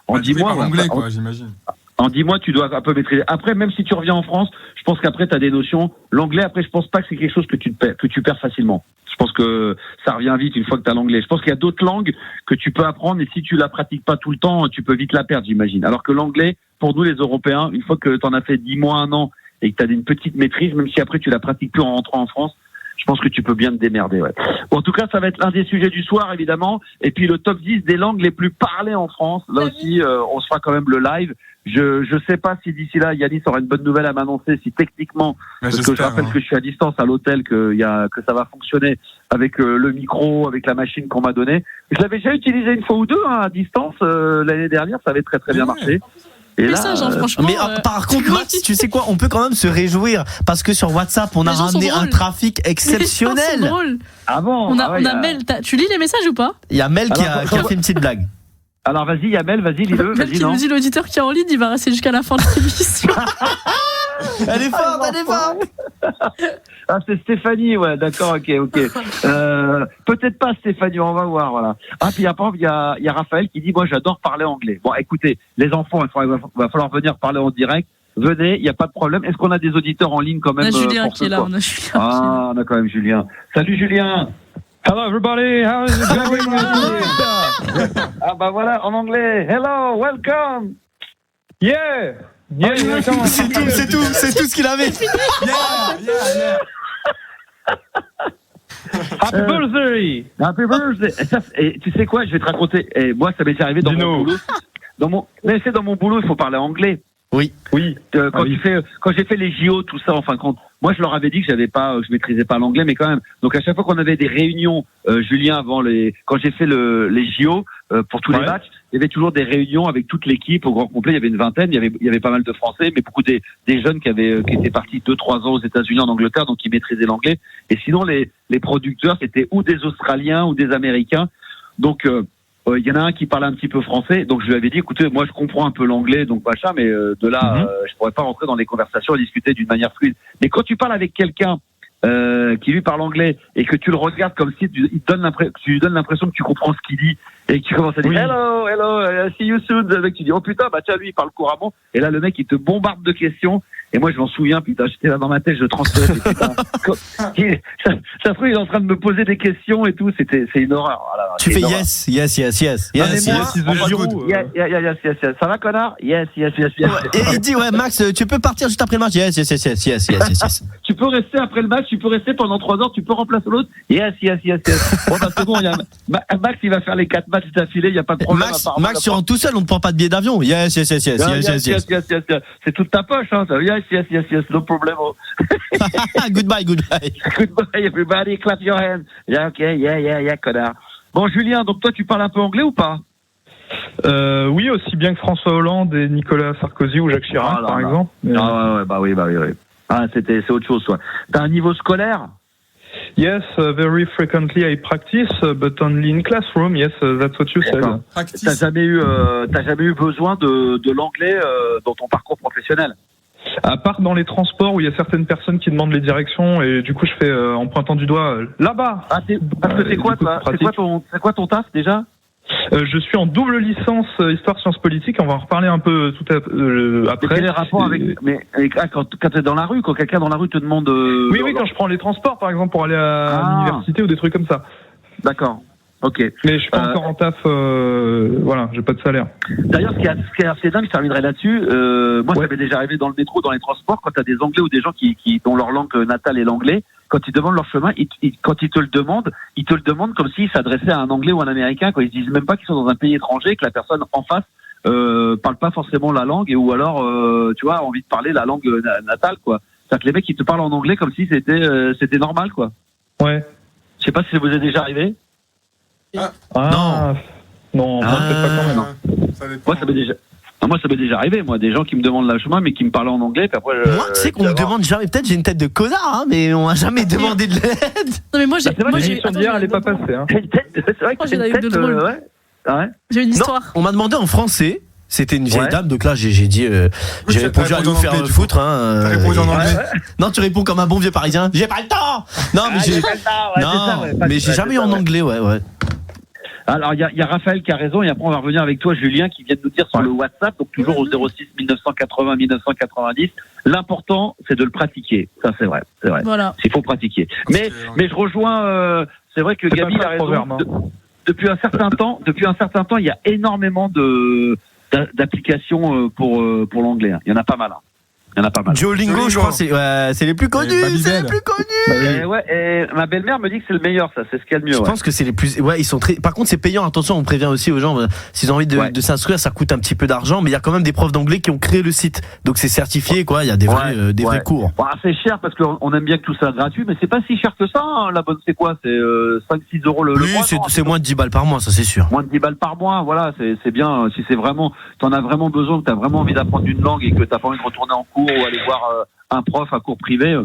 en 10 mois. En anglais, quoi, j'imagine. En 10 mois, tu dois un peu maîtriser. Après, même si tu reviens en France, je pense qu'après, tu as des notions. L'anglais, après, je pense pas que c'est quelque chose que tu perds facilement. Je pense que ça revient vite une fois que tu as l'anglais. Je pense qu'il y a d'autres langues que tu peux apprendre et si tu la pratiques pas tout le temps, tu peux vite la perdre, j'imagine. Alors que l'anglais, pour nous les Européens, une fois que tu en as fait 10 mois, 1 an et que tu as une petite maîtrise, même si après tu la pratiques plus en rentrant en France, je pense que tu peux bien te démerder, ouais. Bon, en tout cas, ça va être l'un des sujets du soir, évidemment. Et puis, le top 10 des langues les plus parlées en France. Là aussi, on se fera quand même le live. Je sais pas si d'ici là, Yanis aura une bonne nouvelle à m'annoncer, si techniquement, parce que je rappelle que je suis à distance à l'hôtel, que ça va fonctionner avec le micro, avec la machine qu'on m'a donnée. Je l'avais déjà utilisé une fois ou deux, à distance, l'année dernière. Ça avait très très bien marché. Et là, franchement, mais par contre, Max, tu sais quoi, on peut quand même se réuir parce que sur WhatsApp, on a ramené un trafic exceptionnel. Ah bon? On a Mel. Tu lis les messages ou pas? Il y a Mel qui a fait une petite blague. Alors vas-y, Yamel, vas-y, lis-le. Mel qui nous dit l'auditeur qui est en ligne, il va rester jusqu'à la fin de l'émission. Elle est forte. Ah, c'est Stéphanie, ouais, d'accord, ok. Peut-être pas Stéphanie, on va voir, voilà. Ah, puis après, il y a Raphaël qui dit, moi, j'adore parler anglais. Bon, écoutez, les enfants, il va falloir venir parler en direct. Venez, il n'y a pas de problème. Est-ce qu'on a des auditeurs en ligne quand même? On a Julien qui est là, on a quand même Julien. Salut Julien. Hello everybody, how is it going? Ah bah voilà, en anglais. Hello, welcome. Yeah. C'est tout ce qu'il avait. Yeah. Happy birthday. Happy birthday. Et tu sais quoi, je vais te raconter. Et moi, ça m'est arrivé dans mon boulot. Dans mon boulot, il faut parler anglais. Oui. Quand j'ai fait les JO, tout ça, en fin de compte, moi je leur avais dit que je maîtrisais pas l'anglais, mais quand même. Donc à chaque fois qu'on avait des réunions, Julien, quand j'ai fait les JO pour tous les matchs, il y avait toujours des réunions avec toute l'équipe au grand complet. Il y avait une vingtaine, il y avait pas mal de Français, mais beaucoup des jeunes qui étaient partis 2-3 ans aux États-Unis, en Angleterre, donc qui maîtrisaient l'anglais. Et sinon les producteurs c'était ou des Australiens ou des Américains. Donc il y en a un qui parlait un petit peu français, donc je lui avais dit, écoutez, moi je comprends un peu l'anglais, donc machin, mais de là, je pourrais pas rentrer dans les conversations et discuter d'une manière fluide. Mais quand tu parles avec quelqu'un qui lui parle anglais et que tu le regardes comme si tu lui donnes l'impression que tu comprends ce qu'il dit et que tu commences à dire hello, see you soon, le mec tu dis oh putain bah tiens lui il parle couramment et là le mec il te bombarde de questions et moi je m'en souviens putain j'étais là dans ma tête je transférais ça se trouve il est en train de me poser des questions et tout c'est une horreur voilà, tu fais yes ça va connard yes. Et il dit ouais Max tu peux partir juste après le match yes. Tu peux rester après le match, tu peux rester pendant 3 heures, tu peux remplacer l'autre. Yes. Bon, bah, c'est bon, Max, il va faire les 4 matchs d'affilée, il n'y a pas de problème. Max, tu rentres tout seul, on ne te prend pas de billet d'avion. Yes. C'est toute ta poche, hein. Yes, no problem. Goodbye. Goodbye, everybody, clap your hands. Yeah, ok, yeah, connard. Bon, Julien, donc toi, tu parles un peu anglais ou pas? Oui, aussi bien que François Hollande et Nicolas Sarkozy ou Jacques Chirac, par exemple. Bah oui. Ah, c'est autre chose, toi. T'as un niveau scolaire? Yes, very frequently I practice, but only in classroom. Yes, that's what you said. T'as jamais eu besoin de l'anglais dans ton parcours professionnel? À part dans les transports où il y a certaines personnes qui demandent les directions et du coup je fais en pointant du doigt là-bas. Ah, parce que c'est quoi ton taf déjà? Je suis en double licence histoire sciences politiques. On va en reparler un peu après. Quel est le rapport avec quand t'es dans la rue, quand quelqu'un dans la rue te demande Oui, quand je prends les transports par exemple pour aller à l'université ou des trucs comme ça. D'accord. Ok. Mais je suis pas encore en taf. Voilà, j'ai pas de salaire. D'ailleurs, ce qui est assez dingue, je terminerai là-dessus. Moi, ça m'est déjà arrivé dans le métro, dans les transports, quand t'as des Anglais ou des gens dont leur langue natale est l'anglais. Quand ils demandent leur chemin, quand ils te le demandent comme s'ils s'adressaient à un Anglais ou un Américain, quand ils disent même pas qu'ils sont dans un pays étranger, que la personne en face parle pas forcément la langue, ou alors tu vois, a envie de parler la langue natale, quoi. C'est-à-dire que les mecs ils te parlent en anglais comme si c'était normal, quoi. Ouais. Je sais pas si ça vous est déjà arrivé. Non, peut-être pas quand même. Moi, ça m'est déjà arrivé, moi, des gens qui me demandent le chemin, mais qui me parlent en anglais. Puis après, moi, tu sais qu'on me demande jamais. Peut-être j'ai une tête de connard, hein, mais on m'a jamais demandé de l'aide. Non, mais moi, l'émission d'hier, elle est pas passée. Hein. C'est vrai que j'ai une tête drôle. Ouais. J'ai une histoire. Non, on m'a demandé en français. C'était une vieille dame, donc là j'ai dit, j'ai répondu à nous faire foutre. T'as répondu en anglais. Non, tu réponds comme un bon vieux Parisien. J'ai pas le temps. Non, mais j'ai jamais eu en anglais, ouais. Alors, il y a Raphaël qui a raison, et après on va revenir avec toi, Julien, qui vient de nous dire sur le WhatsApp, donc toujours au 06 1980 1990. L'important, c'est de le pratiquer. Ça, c'est vrai. Voilà. Il faut pratiquer. Mais je rejoins, c'est vrai que Gaby a raison. Depuis un certain temps, il y a énormément d'applications pour l'anglais. Il y en a pas mal. Duolingo, je crois, c'est les plus connus. Et ma belle-mère me dit que c'est le meilleur, ça, c'est ce qu'il y a de mieux. Je pense que c'est les plus. Ouais, ils sont très. Par contre, c'est payant. Attention, on prévient aussi aux gens, s'ils ont envie de s'inscrire, ça coûte un petit peu d'argent, mais il y a quand même des profs d'anglais qui ont créé le site. Donc c'est certifié, quoi. Il y a des vrais cours. C'est cher parce qu'on aime bien que tout ça gratuit, mais c'est pas si cher que ça. Hein. La bonne, c'est quoi? C'est 5-6 euros le mois. Oui, c'est moins de 10 balles par mois, ça c'est sûr. Moins de 10 balles par mois, voilà, c'est bien. Si c'est vraiment, t'en as vraiment besoin, que t'as vraiment envie d'apprendre une langue et que t'as pas envie de retourner en cours ou aller voir un prof à cours privé,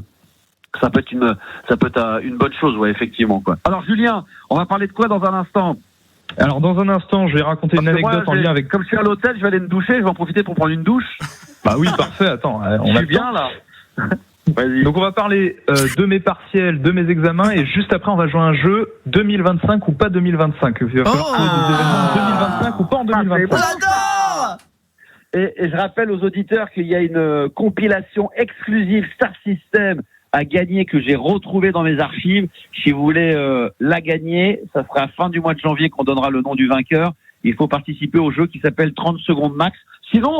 ça peut être une bonne chose, ouais, effectivement, quoi. Alors Julien, on va parler de quoi dans un instant? Alors dans un instant, je vais raconter une anecdote en lien avec. Comme je suis à l'hôtel, je vais aller me doucher, je vais en profiter pour prendre une douche. Bah oui, parfait. Attends, on va bien là. Vas-y. Donc on va parler de mes partiels, de mes examens, et juste après on va jouer à un jeu 2025 ou pas 2025. Il va falloir trouver des événements 2025 ou pas en 2025. Et je rappelle aux auditeurs qu'il y a une compilation exclusive Star System à gagner que j'ai retrouvée dans mes archives. Si vous voulez la gagner, ça sera à fin du mois de janvier qu'on donnera le nom du vainqueur. Il faut participer au jeu qui s'appelle 30 secondes max. Sinon,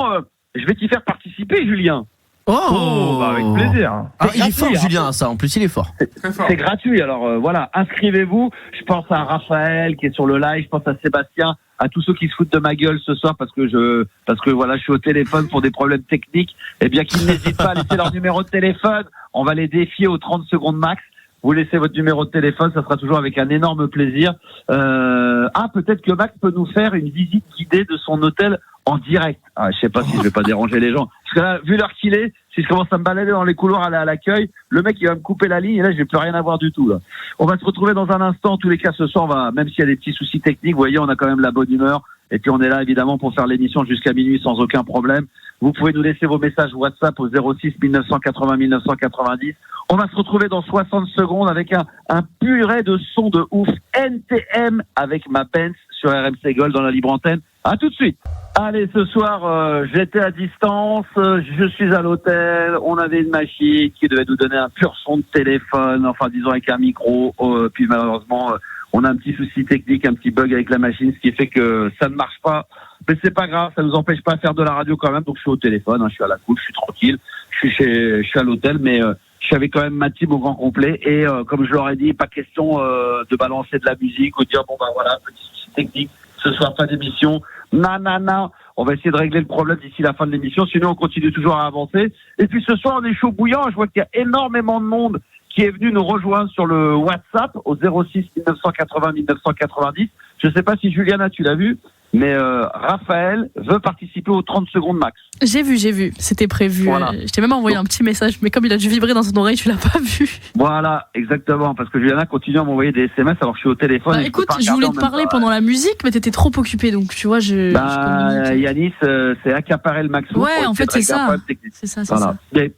je vais t'y faire participer, Julien. Avec plaisir. Il est fort, Julien, ça. En plus, il est fort. C'est gratuit. Alors voilà, inscrivez-vous. Je pense à Raphaël qui est sur le live. Je pense à Sébastien, à tous ceux qui se foutent de ma gueule ce soir parce que voilà, je suis au téléphone pour des problèmes techniques, eh bien qu'ils n'hésitent pas à laisser leur numéro de téléphone. On va les défier aux 30 secondes max. Vous laissez votre numéro de téléphone, ça sera toujours avec un énorme plaisir. Peut-être que Max peut nous faire une visite guidée de son hôtel en direct. Je sais pas si je vais pas déranger les gens. Parce que là, vu l'heure qu'il est, si je commence à me balader dans les couloirs, aller à l'accueil, le mec il va me couper la ligne et là je vais plus rien avoir du tout. Là. On va se retrouver dans un instant. En tous les cas, ce soir, même s'il y a des petits soucis techniques, vous voyez, on a quand même la bonne humeur. Et puis on est là évidemment pour faire l'émission jusqu'à minuit sans aucun problème. Vous pouvez nous laisser vos messages WhatsApp au 06 1980 1990. On va se retrouver dans 60 secondes avec un purée de son de ouf NTM avec ma Benz sur RMC Gold dans la libre antenne. À tout de suite. Allez, ce soir, j'étais à distance, je suis à l'hôtel, on avait une machine qui devait nous donner un pur son de téléphone, enfin disons avec un micro, puis malheureusement, on a un petit souci technique, un petit bug avec la machine, ce qui fait que ça ne marche pas. Mais c'est pas grave, ça nous empêche pas de faire de la radio quand même, donc je suis au téléphone, je suis à la cool, je suis tranquille, je suis à l'hôtel, mais je suis avec quand même ma team au grand complet, et comme je leur ai dit, pas question de balancer de la musique ou de dire bon bah voilà, petit souci technique, ce soir pas d'émission. Non. On va essayer de régler le problème d'ici la fin de l'émission. Sinon, on continue toujours à avancer. Et puis ce soir, on est chaud bouillant. Je vois qu'il y a énormément de monde qui est venu nous rejoindre sur le WhatsApp au 06 1980 1990. Je ne sais pas si Juliana, tu l'as vu, mais Raphaël veut participer aux 30 secondes max. J'ai vu. C'était prévu. Voilà. Je t'ai même envoyé un petit message, mais comme il a dû vibrer dans son oreille, tu l'as pas vu. Voilà, exactement. Parce que Juliana continue à m'envoyer des SMS alors que je suis au téléphone. Écoute, je voulais te parler pendant la musique, mais t'étais trop occupé, donc tu vois, Yanis, c'est accaparer le max. Ouais, en fait, c'est ça. C'est ça. Mais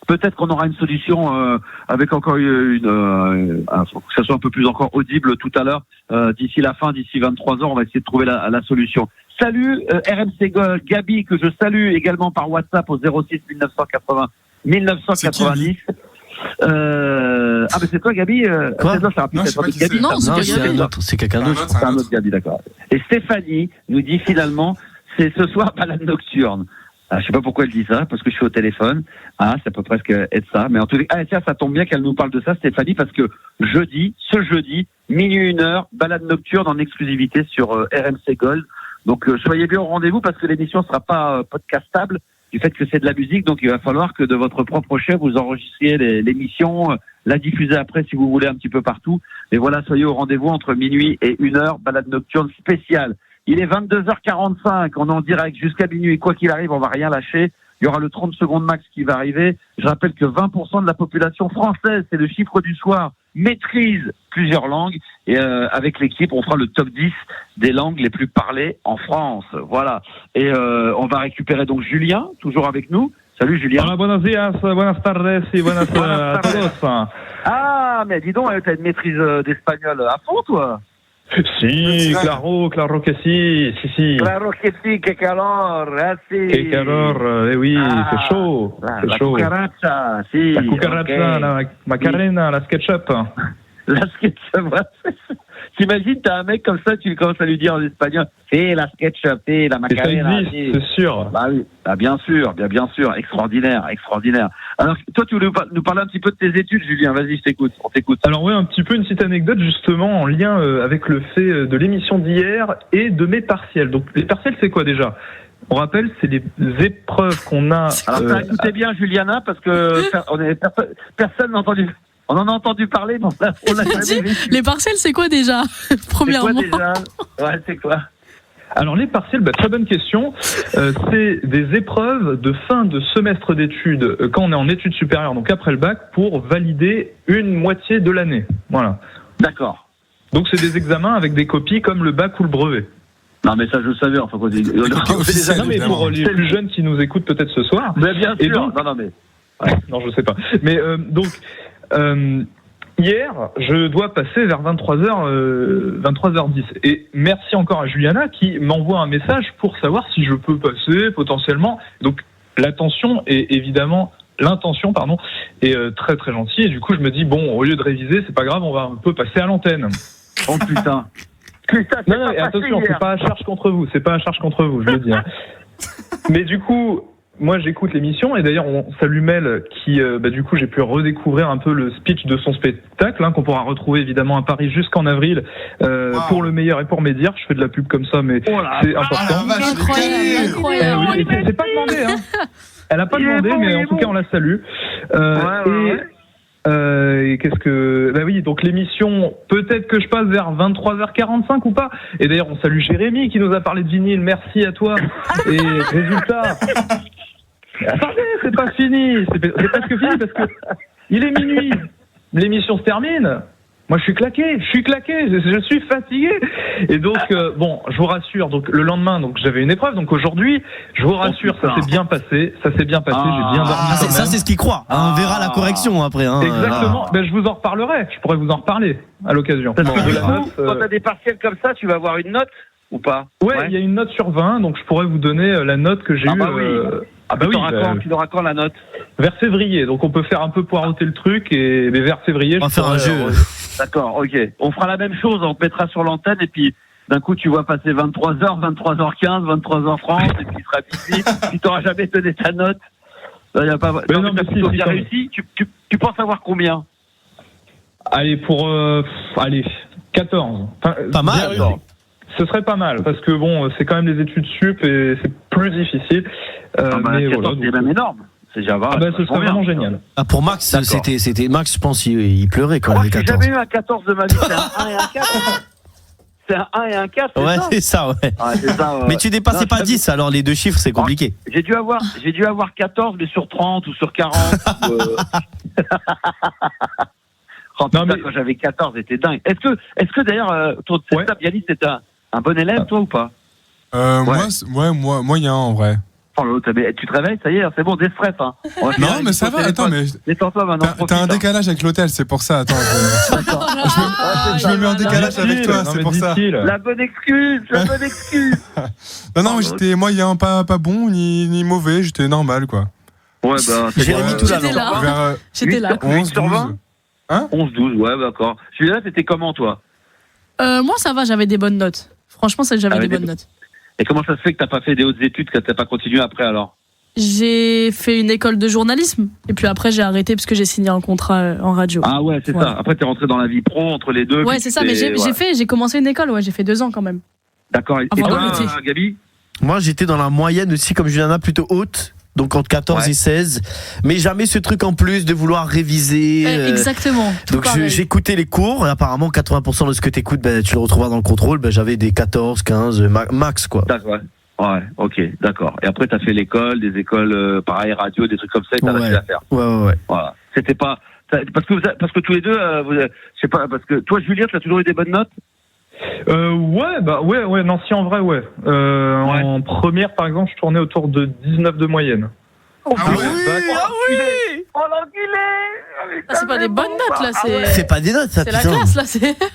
peut-être qu'on aura une solution avec encore que ça soit un peu plus encore audible tout à l'heure. D'ici 23h, on va essayer de trouver la solution. Salut RMC Gold, Gabi, que je salue également par WhatsApp au 06 1980 1990. Mais c'est toi Gabi Quoi? C'est quelqu'un d'autre. C'est un autre Gabi, d'accord. Et Stéphanie nous dit finalement, c'est ce soir balade nocturne. Je sais pas pourquoi elle dit ça, parce que je suis au téléphone. Ça peut presque être ça. Mais en tout cas, tiens, ça tombe bien qu'elle nous parle de ça, Stéphanie, parce que ce jeudi, minuit 1h, balade nocturne en exclusivité sur RMC Gold. Donc, soyez bien au rendez-vous parce que l'émission sera pas podcastable du fait que c'est de la musique. Donc, il va falloir que de votre propre chef, vous enregistriez l'émission, la diffuser après si vous voulez un petit peu partout. Mais voilà, soyez au rendez-vous entre minuit et 1h, balade nocturne spéciale. Il est 22h45, on est en direct jusqu'à minuit. Quoi qu'il arrive, on va rien lâcher. Il y aura le 30 secondes max qui va arriver. Je rappelle que 20% de la population française, c'est le chiffre du soir, maîtrise plusieurs langues. Et avec l'équipe, on fera le top 10 des langues les plus parlées en France. Voilà. Et on va récupérer donc Julien, toujours avec nous. Salut Julien. Hola, buenos días, buenas tardes y buenas a todos. Mais dis donc, t'as une maîtrise d'espagnol à fond, toi? Sí, claro que sí. Claro que sí, que calor, sí. Que calor, oui, c'est chaud. La cucaracha, si. La cucaracha, okay. La macarena, la SketchUp. La SketchUp, t'imagines, t'as un mec comme ça, tu commences à lui dire en espagnol, c'est la SketchUp, c'est la macarena. Ça existe, c'est sûr. Bah oui, bien sûr, extraordinaire. Alors, toi, tu voulais nous parler un petit peu de tes études, Julien, vas-y, on t'écoute. Alors oui, un petit peu une petite anecdote, justement, en lien avec le fait de l'émission d'hier et de mes partiels. Donc, les partiels, c'est quoi déjà ? On rappelle, c'est les épreuves qu'on a... Alors, écoutez bien, Juliana, parce que personne n'a entendu... On en a entendu parler, mais on a jamais vu. Les partiels, c'est quoi déjà? Premièrement. C'est quoi déjà? Ouais, c'est quoi? Alors les partiels, très bonne question. C'est des épreuves de fin de semestre d'études quand on est en études supérieures, donc après le bac, pour valider une moitié de l'année. Voilà. D'accord. Donc c'est des examens avec des copies comme le bac ou le brevet. Non mais ça je le savais. Enfin, non mais pour les plus jeunes qui nous écoutent peut-être ce soir. Mais bien sûr. Donc, non je sais pas. Mais hier, je dois passer vers 23h10. Et merci encore à Juliana qui m'envoie un message pour savoir si je peux passer potentiellement. Donc l'intention est très très gentille. Et du coup, je me dis, bon, au lieu de réviser, c'est pas grave, on va un peu passer à l'antenne. Oh putain. Non, attention, c'est pas à charge contre vous, je le dis. Mais du coup, moi j'écoute l'émission et d'ailleurs on salue Mel qui du coup j'ai pu redécouvrir un peu le speech de son spectacle qu'on pourra retrouver évidemment à Paris jusqu'en avril pour le meilleur et pour Médire. Je fais de la pub comme ça mais c'est important. Incroyable. C'est pas demandé Elle a pas demandé mais en tout cas on la salue. Et qu'est-ce que oui, donc l'émission, peut-être que je passe vers 23h45 ou pas. Et d'ailleurs on salue Jérémy qui nous a parlé de vinyle, merci à toi. Et résultat, attendez, c'est pas fini, c'est presque fini parce que il est minuit, l'émission se termine. Moi, je suis claqué, je suis fatigué. Et donc, je vous rassure. Donc, le lendemain, j'avais une épreuve. Donc, aujourd'hui, je vous rassure, ça s'est bien passé. J'ai bien dormi. Ça, c'est ce qu'il croit. On verra la correction après. Exactement. Je vous en reparlerai. Je pourrais vous en reparler à l'occasion. Parce que du coup, quand t'as des partiels comme ça, tu vas avoir une note ou pas? Ouais, il y a une note sur 20. Donc, je pourrais vous donner la note que j'ai eue. Tu l'auras quand la note? Vers février, donc on peut faire un peu poireauter le truc mais vers février. On va faire un jeu. D'accord, ok. On fera la même chose, on te mettra sur l'antenne et puis d'un coup tu vois passer 23h, 23h15, 23h30 et puis il sera busy, puis t'auras jamais donné ta note. Là, y a pas... Non, mais t'as plutôt bien réussi. Tu penses avoir combien? Allez, 14. Pas mal. Ce serait pas mal parce que c'est quand même des études sup et c'est plus difficile. Mais 14, c'est même énorme. C'est déjà ce serait vraiment génial. Pour Max, c'était Max, je pense, il pleurait quand il avait 14. J'ai jamais eu un 14 de ma vie, c'est un 1 et un 4. C'est un 1 et un 4, c'est ça, ouais. C'est ça, ouais. Mais tu dépassais pas 10, alors les deux chiffres, c'est compliqué. J'ai dû avoir 14, mais sur 30 ou sur 40. Quand j'avais 14, c'était dingue. Est-ce que d'ailleurs, ton Yanis, c'était un bon élève, toi, ou pas? Moi, moyen, en vrai. Tu te réveilles, ça y est, c'est bon, déstress. Non, mais ça va, attends, mais. Détends-toi maintenant. T'as un décalage avec l'hôtel, c'est pour ça, attends. Je me mets en décalage avec toi, c'est pour ça. La bonne excuse. Non, j'étais moyen, pas bon, ni mauvais, j'étais normal, quoi. Ouais, Jérémy, tout là. J'étais là. 11 sur 20 11-12, ouais, d'accord. Celui-là, t'étais comment, toi? Moi, ça va, j'avais des bonnes notes. Franchement, j'avais des bonnes notes. Et comment ça se fait que t'as pas fait des hautes études, que t'as pas continué après alors? J'ai fait une école de journalisme et puis après j'ai arrêté parce que j'ai signé un contrat en radio. Ah ouais, c'est ça. Après t'es rentré dans la vie pro entre les deux. Ouais, c'est ça. Mais j'ai commencé une école. Ouais, j'ai fait 2 ans quand même. D'accord. Et toi, Gabi? Moi, j'étais dans la moyenne aussi, comme Juliana, plutôt haute. Donc entre 14 et 16, mais jamais ce truc en plus de vouloir réviser. Exactement. Donc j'écoutais les cours et apparemment 80% de ce que t'écoutes, tu le retrouveras dans le contrôle. J'avais des 14, 15 max quoi. Ouais, ok, d'accord. Et après t'as fait des écoles pareil radio, des trucs comme ça et t'as réussi à faire. Ouais. Voilà. C'était pas parce que tous les deux, je sais pas, parce que toi Julien, t'as toujours eu des bonnes notes. Non, si en vrai, ouais. En première, par exemple, je tournais autour de 19 de moyenne. Oh l'enculé! C'est pas des bonnes notes, là, c'est pas des notes, ça, c'est la classe, là,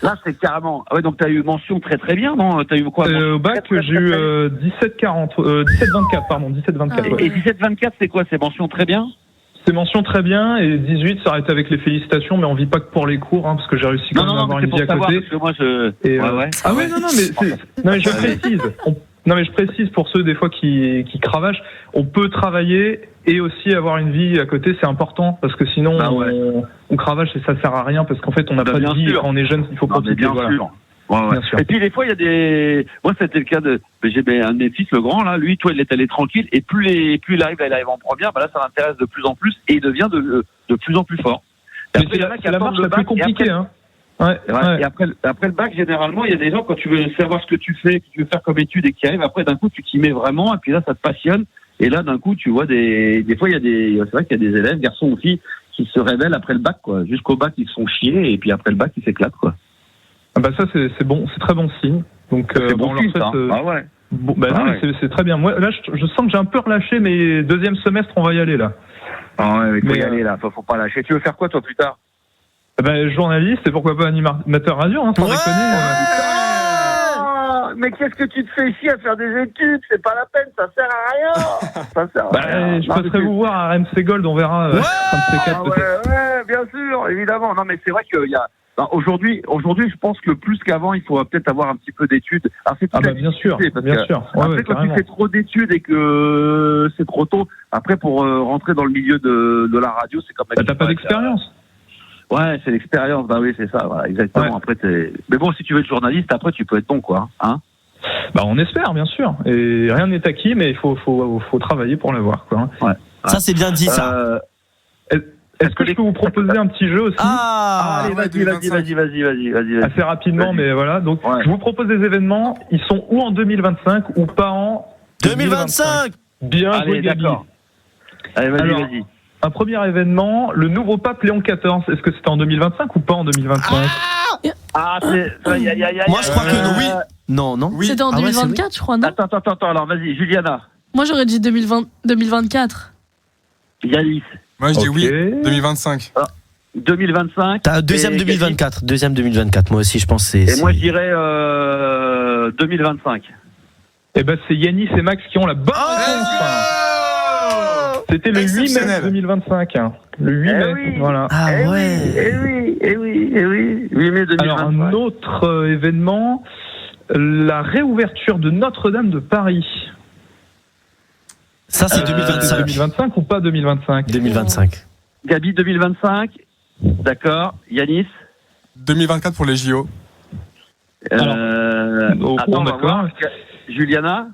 Là, c'est carrément. Ah ouais, donc t'as eu mention très très bien, non? T'as eu quoi? Au bac, j'ai eu 17-24, pardon, 17-24. Et 17-24, c'est quoi? C'est mention très bien? C'est mention très bien, et 18, ça arrête avec les félicitations, mais on vit pas que pour les cours, parce que j'ai réussi quand même à avoir une vie à côté. Parce que moi, Ah ouais, mais je précise. Je précise pour ceux des fois qui cravachent, on peut travailler et aussi avoir une vie à côté, c'est important, parce que sinon on cravache et ça sert à rien, parce qu'en fait on n'a pas de vie, quand on est jeune, il faut profiter. Bien sûr. Bien sûr. Et puis des fois il y a des. Moi c'était le cas j'ai un de mes fils, le grand là, lui, toi il est allé tranquille et plus il arrive en première, là ça l'intéresse de plus en plus et il devient de plus en plus fort. Mais c'est la marche la plus compliquée, Et après le bac, généralement, il y a des gens, quand tu veux savoir ce que tu fais, que tu veux faire comme étude et qui arrivent, après, d'un coup, tu t'y mets vraiment, et puis là, ça te passionne. Et là, d'un coup, tu vois des fois, c'est vrai qu'il y a des élèves, garçons ou filles, qui se révèlent après le bac, quoi. Jusqu'au bac, ils se font chier, et puis après le bac, ils s'éclatent, quoi. Ça, c'est bon, c'est très bon signe. Donc, c'est bon signe, ça. Ouais. C'est très bien. Moi, là, je sens que j'ai un peu relâché, mais deuxième semestre, on va y aller, là. Ah ouais, il faut y aller, là. Faut pas lâcher. Tu veux faire quoi, toi, plus tard? Journaliste et pourquoi pas animateur radio, sans déconner. Mais qu'est-ce que tu te fais chier à faire des études? C'est pas la peine, ça sert à rien. Je passerai vous voir à RMC Gold, on verra. Ouais, bien sûr, évidemment. Non, mais c'est vrai qu'il y a Aujourd'hui, je pense que plus qu'avant, il faut peut-être avoir un petit peu d'études. Alors, c'est bien sûr. Ouais, après, quand tu fais trop d'études et que c'est trop tôt, après, pour rentrer dans le milieu de la radio, c'est comme... t'as pas d'expérience. Ouais, c'est l'expérience. Bah oui, c'est ça. Voilà, exactement. Ouais. Après, mais bon, si tu veux être journaliste, après, tu peux être bon, quoi. Hein? On espère, bien sûr. Et rien n'est acquis, mais il faut travailler pour l'avoir, quoi. Ouais. Ça, c'est bien dit, ça. Est-ce que je peux vous proposer un petit jeu aussi? Allez, vas-y. Assez rapidement, mais voilà. Donc, je vous propose des événements. Ils sont ou en 2025 ou pas en 2025. Bien joué, Gabi. D'accord. Allez, vas-y. Un premier événement, le nouveau pape Léon XIV. Est-ce que c'était en 2025 ou pas en 2025? Moi, je crois que non. Oui. Non. Oui. C'était en 2024, je crois, non? Attends, alors vas-y, Juliana. Moi, j'aurais dit 2024. Yanis. Moi, je dis oui, 2025. 2025. T'as deuxième 2024. Deuxième 2024, moi aussi, je pense. Et moi, je dirais 2025. Eh ben, c'est Yanis et Max qui ont la bonne réponse. C'était le 8 mai 2025. Le 8 mai, voilà. Ah ouais. Eh oui. 8 mai 2025. Alors, un autre événement, la réouverture de Notre-Dame de Paris. Ça, c'est 2025. 2025 ou pas 2025? 2025. Gabi, 2025. D'accord. Yanis. 2024 pour les JO. Attends, d'accord. Juliana.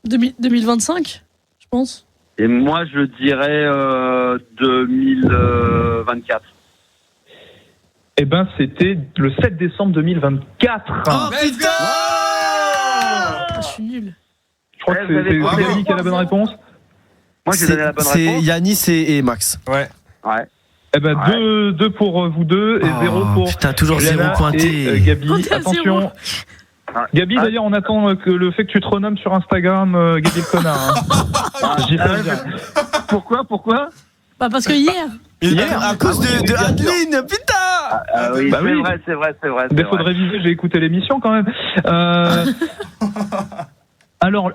2025, je pense. Et moi, je dirais 2024. Eh ben, c'était le 7 décembre 2024. Oh putain! Je suis nul. Je crois que c'est Gabi qui a la bonne réponse. Moi, j'ai donné la bonne réponse. C'est Yanis et Max. Ouais. Eh ben, 2 pour vous deux et 0 pour. Putain, toujours Juliana 0 pointé. et Gabi. On est à Attention. 0. Gabi, d'ailleurs, on attend que le fait que tu te renommes sur Instagram, Gabi le connard. J'y fais bien. Pourquoi Parce que hier. À cause de Adeline, putain! Oui, Bah oui. c'est vrai. Défaut de réviser, j'ai écouté l'émission quand même. Alors,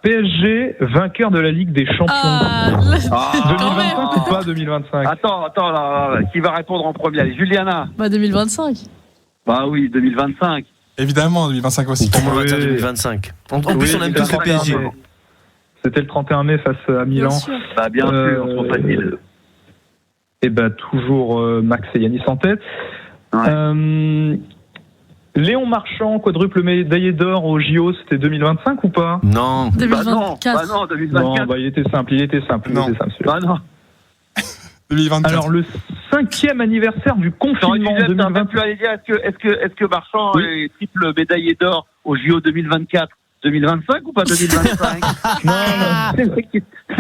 PSG, vainqueur de la Ligue des Champions. 2025 ou pas 2025? Attends, qui va répondre en premier? Allez, Juliana. 2025. Bah oui, 2025. Évidemment, 2025 aussi. Pour moi, on va dire 2025. En plus, on aime tous le PSG. C'était le 31 mai face à Milan. Bien sûr. Bah bien sûr, trop facile. Et bah toujours Max et Yanis en tête. Ouais. Léon Marchand, quadruple médaillé d'or au JO, c'était 2025 ou pas? Non. 2024. Bah non, 2024. Non, il était simple. Non. Bah non. 2024. Alors le 5e anniversaire du confinement 2020. Tu allais dire, est-ce que Marchand est triple médaillé d'or au JO 2024? 2025 ou pas 2025? Non. C'est vrai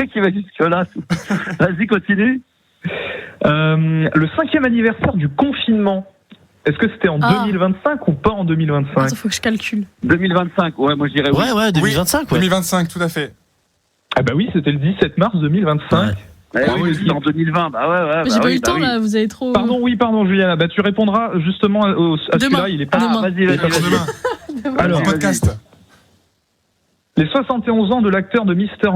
qu'il va jusque là. Vas-y, continue. Le 5e anniversaire du confinement. Est-ce que c'était en 2025 ou pas en 2025? Il faut que je calcule. 2025, ouais, moi je dirais oui. Ouais, 2025, ouais. 2025, tout à fait. Ah bah oui, c'était le 17 mars 2025. Oui, en 2020, bah ouais. Mais j'ai pas eu le temps là, vous avez trop. Pardon, Juliana, bah tu répondras justement à celui-là, il est pas... Demain. Vas-y. Demain. Alors, Podcast. les 71 ans de l'acteur de Mr.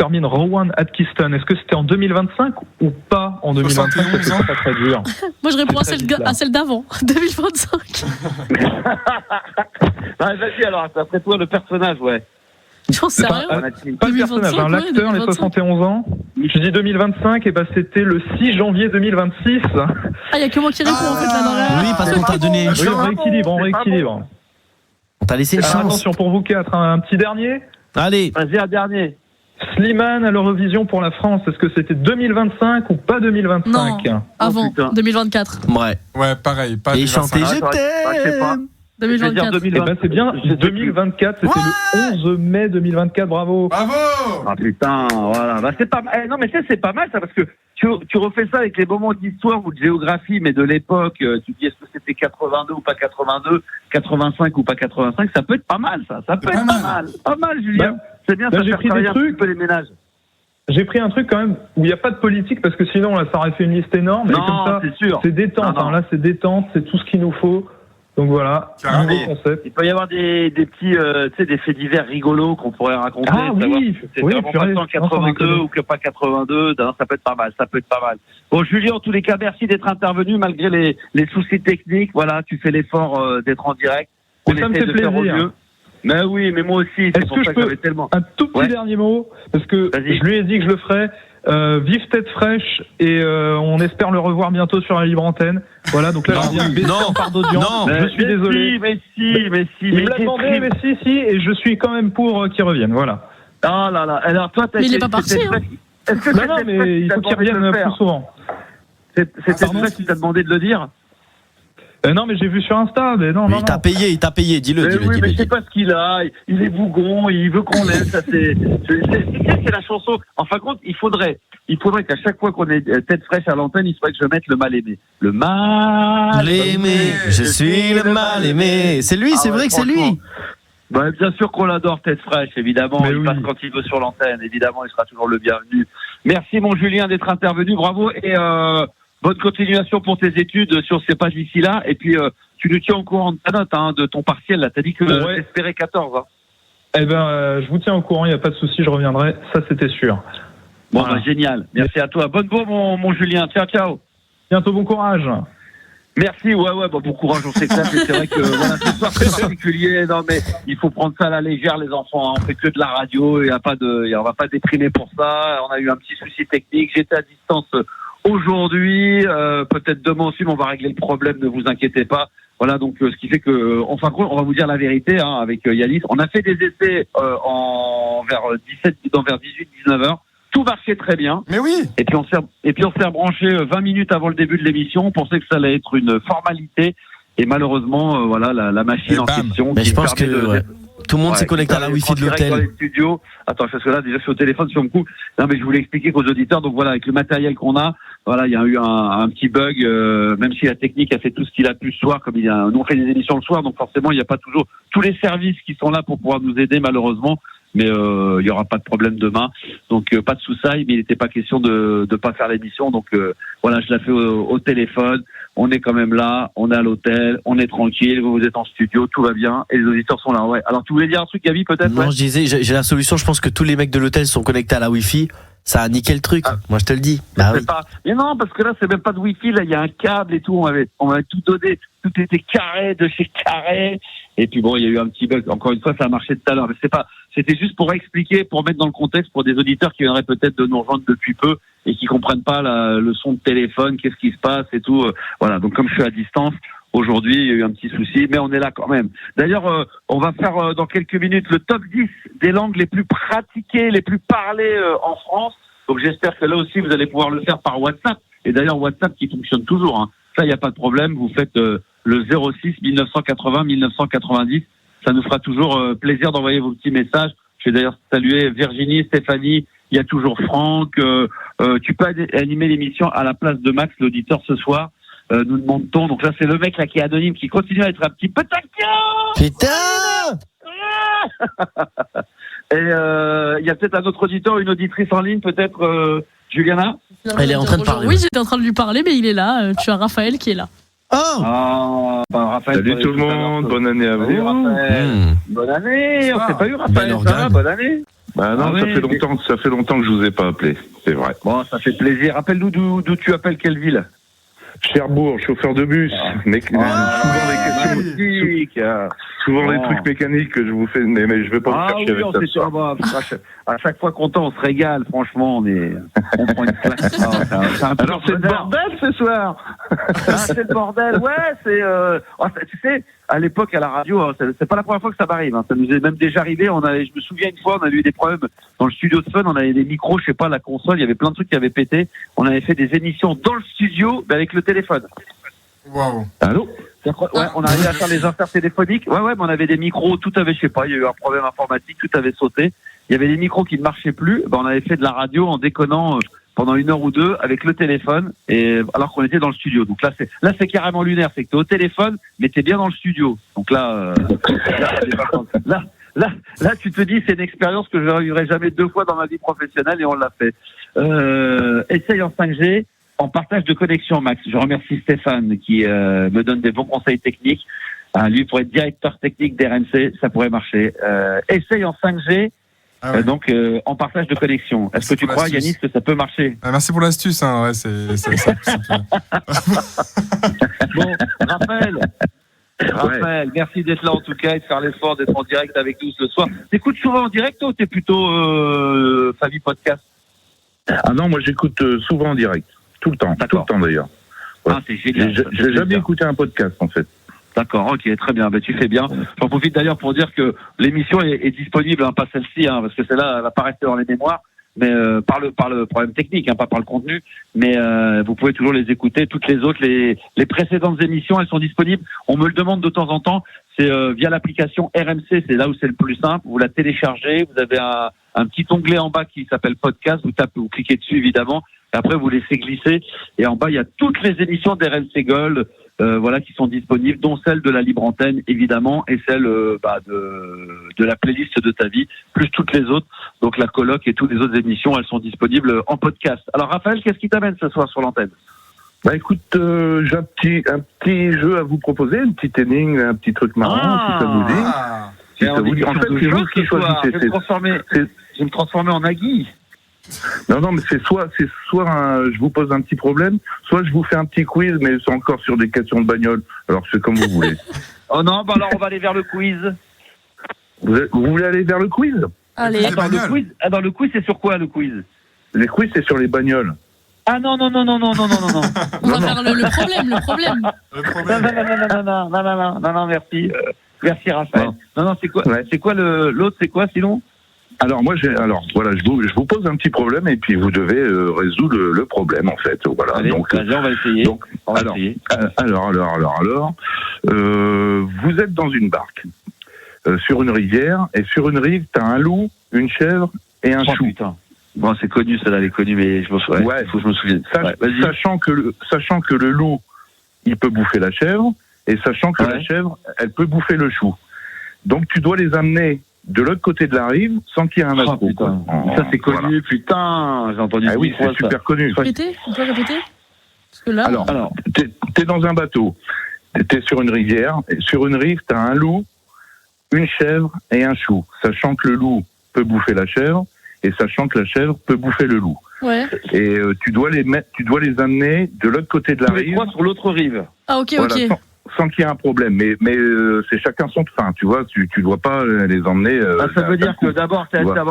Bean, Rowan Atkinson, est-ce que c'était en 2025 ou pas en 2025? 71 C'est ans. très dur. Moi je réponds C'est très à celle d'avant, 2025. Vas-y alors, après toi le personnage, ouais. J'en sais rien. Pas le personnage, 2025, l'acteur, les 71 ans. Je dis 2025, et bah c'était le 6 janvier 2026. Il y a que moi qui réponds en fait là dans la. Oui, parce qu'on t'a donné une Oui, chance. on rééquilibre. On t'a laissé une chance. Attention pour vous quatre, un petit dernier. Allez. Vas-y, un dernier. Slimane à l'Eurovision pour la France, est-ce que c'était 2025 ou pas 2025? Non, avant, putain. 2024. Ouais, pareil, pas Et 2025. chanter je je sais pas. t'aime. 2024. Eh ben c'est bien, 2024, c'était le 11 mai 2024, bravo. Bravo. Ah putain, voilà. Bah c'est pas mal. Non mais c'est pas mal ça parce que tu refais ça avec les moments d'histoire ou de géographie, mais de l'époque. Tu dis est-ce que c'était 82 ou pas 82, 85 ou pas 85, ça peut être pas mal ça. Ça peut être pas mal. Pas mal, Julien. Bah, c'est bien, ça j'ai fait pris travailler des un petit trucs. peu les ménages. J'ai pris un truc quand même où il n'y a pas de politique parce que sinon là ça aurait fait une liste énorme. Non, et comme ça, c'est sûr. c'est détente. Non. Là c'est détente, c'est tout ce qu'il nous faut. Donc voilà, un beau concept. Il peut y avoir des petits, des faits divers rigolos qu'on pourrait raconter. Ah oui, c'est vraiment pas en 82 ou que pas 82. Ça peut être pas mal, Bon, Julien, en tous les cas, merci d'être intervenu malgré les soucis techniques. Voilà, tu fais l'effort d'être en direct. On ça me fait plaisir. Mais oui, mais moi aussi, c'est pour ça que j'avais tellement... Un tout petit dernier mot, parce que je lui ai dit que je le ferais. Vive Tête Fraîche et on espère le revoir bientôt sur la libre antenne. Voilà, donc là je viens de baisser en part d'audience. Je suis désolé. Mais si. Il me l'a demandé, mais si, et je suis quand même pour qu'il revienne. Voilà. Ah là là. Alors toi, mais il est pas parti. Est-ce que non, mais il faut qu'il revienne plus souvent. C'était toi qui t'a demandé de le dire. Non, mais j'ai vu sur Insta, mais non. Il t'a payé, dis-le. Oui, mais je sais pas ce qu'il a. Il est bougon, il veut qu'on l'aime. Ça, c'est la chanson. En fin de compte, il faudrait qu'à chaque fois qu'on ait Tête Fraîche à l'antenne, il faudrait que je mette le mal aimé. Le mal aimé, je suis le mal aimé. C'est lui, c'est vrai que c'est lui. Bah, bien sûr qu'on l'adore, Tête Fraîche, évidemment. Il passe quand il veut sur l'antenne. Évidemment, il sera toujours le bienvenu. Merci, mon Julien, d'être intervenu. Bravo. Et, bonne continuation pour tes études sur ces pages d'ici-là. Et puis, tu nous tiens au courant de ta note, de ton partiel. Là, t'as dit que t'espérais 14. Hein. Eh ben, je vous tiens au courant. Il n'y a pas de souci, je reviendrai. Ça, c'était sûr. Bon, voilà. Génial. Merci à toi. Bonne bourre, mon Julien. Ciao. Bientôt, bon courage. Merci. Ouais, bon courage. On s'éclate. C'est vrai que voilà, c'est pas très particulier. Non, mais il faut prendre ça à la légère, les enfants. On fait que de la radio. On va pas déprimer pour ça. On a eu un petit souci technique. J'étais à distance. Aujourd'hui, peut-être demain aussi, mais on va régler le problème, ne vous inquiétez pas. Voilà, donc ce qui fait que, enfin, on va vous dire la vérité avec Yanis. On a fait des essais vers 18-19 heures. Tout marchait très bien. Mais oui. Et puis on s'est rebranché 20 minutes avant le début de l'émission. On pensait que ça allait être une formalité. Et malheureusement, la machine en question. Mais je pense que tout le monde s'est connecté à la Wi-Fi de l'hôtel. Dans les studios. Attends, parce que là, déjà, je suis au téléphone sur mon coup. Non, mais je voulais expliquer qu'aux auditeurs, donc voilà, avec le matériel qu'on a, voilà, il y a eu un petit bug, même si la technique a fait tout ce qu'il a pu ce soir, comme nous on fait des émissions le soir, donc forcément, il n'y a pas toujours tous les services qui sont là pour pouvoir nous aider, malheureusement. Mais il y aura pas de problème demain, donc pas de soucis. Mais il n'était pas question de pas faire l'émission, donc voilà, je la fais au téléphone. On est quand même là, on est à l'hôtel, on est tranquille. Vous êtes en studio, tout va bien, et les auditeurs sont là. Ouais. Alors tu voulais dire un truc, Gabi, peut-être? Non, je disais, j'ai la solution. Je pense que tous les mecs de l'hôtel sont connectés à la Wi-Fi. Ça a niqué le truc. Moi, je te le dis. Bah, oui. Mais non, parce que là, c'est même pas de Wi-Fi. Là, il y a un câble et tout. On avait tout donné. Tout était carré de chez carré. Et puis bon, il y a eu un petit bug. Encore une fois, ça a marché tout à l'heure. Mais c'était juste pour expliquer, pour mettre dans le contexte pour des auditeurs qui viendraient peut-être de nous rejoindre depuis peu et qui comprennent pas le son de téléphone, qu'est-ce qui se passe et tout. Voilà. Donc, comme je suis à distance, aujourd'hui, il y a eu un petit souci, mais on est là quand même. D'ailleurs, on va faire dans quelques minutes le top 10 des langues les plus pratiquées, les plus parlées en France. Donc j'espère que là aussi, vous allez pouvoir le faire par WhatsApp. Et d'ailleurs, WhatsApp qui fonctionne toujours. Hein. Ça, il n'y a pas de problème. Vous faites le 06 1980 1990. Ça nous fera toujours plaisir d'envoyer vos petits messages. Je vais d'ailleurs saluer Virginie, Stéphanie. Il y a toujours Franck. Tu peux animer l'émission à la place de Max, l'auditeur, ce soir. Nous demandons. Donc là, c'est le mec là qui est anonyme, qui continue à être un petit peu taquin. Putain. Et il y a peut-être un autre auditeur, une auditrice en ligne, peut-être Juliana. Elle est en train de parler. Oui, j'étais en train de lui parler, mais il est là. Tu as Raphaël qui est là. Raphaël, salut tout le monde, bonne année à vous. Salut Raphaël. Bonne année, on s'est pas eu Raphaël, bonne année. Bah non, ça fait longtemps que je vous ai pas appelé, c'est vrai. Bon, ça fait plaisir. Rappelle-nous d'où tu appelles, quelle ville? Cherbourg, chauffeur de bus. Souvent les trucs mécaniques que je vous fais, mais je vais pas vous chercher avec ça. À chaque fois qu'on on se régale, franchement, on prend une claque. Alors c'est le bordel ce soir. C'est le bordel, ouais, tu sais, à l'époque à la radio, c'est pas la première fois que ça m'arrive, ça nous est même déjà arrivé, je me souviens une fois, on a eu des problèmes dans le studio de Fun, on avait des micros, je sais pas, la console, il y avait plein de trucs qui avaient pété, on avait fait des émissions dans le studio, mais avec le téléphone. Waouh. Allô? Ouais, on arrivait à faire les inserts téléphoniques. Ouais, mais on avait des micros, tout avait, je sais pas, il y a eu un problème informatique, tout avait sauté. Il y avait des micros qui ne marchaient plus. On avait fait de la radio en déconnant pendant 1 heure ou 2 avec le téléphone, et alors qu'on était dans le studio. Donc là, c'est carrément lunaire, c'est que t'es au téléphone, mais t'es bien dans le studio. Donc là, tu te dis, c'est une expérience que je ne vivrai jamais 2 fois dans ma vie professionnelle, et on l'a fait. Essaye en 5G. En partage de connexion, Max. Je remercie Stéphane qui me donne des bons conseils techniques. Lui, pour être directeur technique d'RMC, ça pourrait marcher. Essaye en 5G. Ah ouais. Donc en partage de connexion. Est-ce que tu crois, Yanis, que ça peut marcher? Merci pour l'astuce. Hein. Ouais, Bon, Raphaël, merci d'être là en tout cas et de faire l'effort d'être en direct avec nous ce soir. T'écoutes souvent en direct ou t'es plutôt famille podcast? Ah non, moi j'écoute souvent en direct, tout le temps d'ailleurs. Ouais. Ah, c'est génial. J'ai jamais écouté un podcast en fait. D'accord, ok, très bien. Tu fais bien. J'en profite d'ailleurs pour dire que l'émission est disponible, pas celle-ci, parce que celle-là, elle va pas rester dans les mémoires, mais par le problème technique, pas par le contenu. Mais vous pouvez toujours les écouter. Toutes les autres, les précédentes émissions, elles sont disponibles. On me le demande de temps en temps. C'est via l'application RMC, c'est là où c'est le plus simple. Vous la téléchargez, vous avez un petit onglet en bas qui s'appelle podcast. Vous cliquez dessus évidemment. Et après, vous laissez glisser. Et en bas, il y a toutes les émissions d'RMC Gold. Qui sont disponibles, dont celle de la libre antenne évidemment et celle de la playlist de ta vie, plus toutes les autres. Donc la coloc et toutes les autres émissions, elles sont disponibles en podcast. Alors Raphaël, qu'est-ce qui t'amène ce soir sur l'antenne? Bah écoute, j'ai un petit jeu à vous proposer, une petite énigme, un petit truc marrant, si ça vous dit. Si ça vous dit. En fait, c'est vous qui choisissez. Je vais me transformer en Nagui. Non, mais c'est soit je vous pose un petit problème, soit je vous fais un petit quiz, mais c'est encore sur des questions de bagnole. Alors c'est comme vous voulez. Oh non, alors on va aller vers le quiz. Vous voulez aller vers le quiz? Allez. Attends, le quiz, c'est sur quoi le quiz? Les quiz, c'est sur les bagnoles. Ah non. On va faire le problème. Non, merci. Merci Raphaël. Non, c'est quoi? C'est quoi l'autre? C'est quoi sinon? Alors je vous pose un petit problème et puis vous devez résoudre le problème en fait. Voilà. Allez, donc on va essayer. Vous êtes dans une barque sur une rivière et sur une rive t'as un loup, une chèvre et un chou. Putain. Bon, c'est connu, ça, elle est connue, mais je m'en souviens. Ouais, faut que je me souvienne. Sachant que le loup, il peut bouffer la chèvre et sachant que la chèvre, elle peut bouffer le chou. Donc tu dois les amener de l'autre côté de la rive sans qu'il y ait un accro. Ça c'est connu, putain, j'ai entendu. Ah oui, c'est super connu. On peut répéter? Parce que là... Alors, t'es dans un bateau, t'es sur une rivière, et sur une rive, t'as un loup, une chèvre et un chou. Sachant que le loup peut bouffer la chèvre et sachant que la chèvre peut bouffer le loup. Ouais. Et tu dois les amener de l'autre côté de la rive. Les trois sur l'autre rive. Ah ok. Sans qu'il y ait un problème, mais c'est chacun son train, tu vois, tu dois pas les emmener. Ça veut dire que d'abord,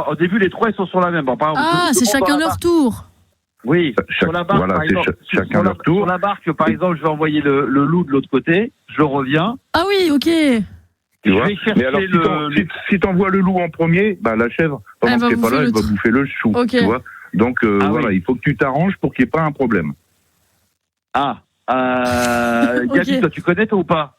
au début, les trois ils sont sur la même. Bon, par exemple, c'est chacun leur tour. Oui, sur la barque, par exemple, chacun leur tour. Sur la barque, par exemple, je vais envoyer le loup de l'autre côté, je reviens. Ah oui, ok. Tu vois. Mais alors, si t'envoies le loup en premier, la chèvre, pendant que t'es pas là, elle va bouffer le chou, tu vois. Donc il faut que tu t'arranges pour qu'il n'y ait pas un problème. Gabi, toi, tu connais toi ou pas?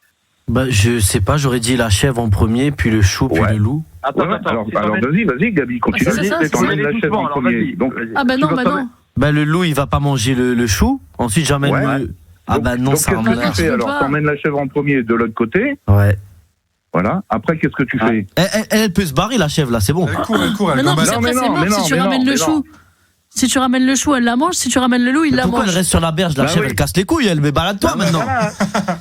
Je sais pas, j'aurais dit la chèvre en premier, puis le chou, puis le loup. Attends. Alors vas-y, Gabi, continue. T'emmènes la chèvre en premier. Donc, non. Le loup, il va pas manger le chou. Ensuite, j'emmène le... Donc, ça qu'est-ce que tu fais? Alors, t'emmènes la chèvre en premier de l'autre côté. Ouais. Voilà. Après, qu'est-ce que tu fais? Elle peut se barrer, la chèvre, là, c'est bon. Elle court. Mais non, si tu ramènes le chou. Si tu ramènes le chou, elle la mange. Si tu ramènes le loup, il la mange. Pourquoi elle reste sur la berge? La chèvre, elle casse les couilles, elle. Mais balade-toi maintenant.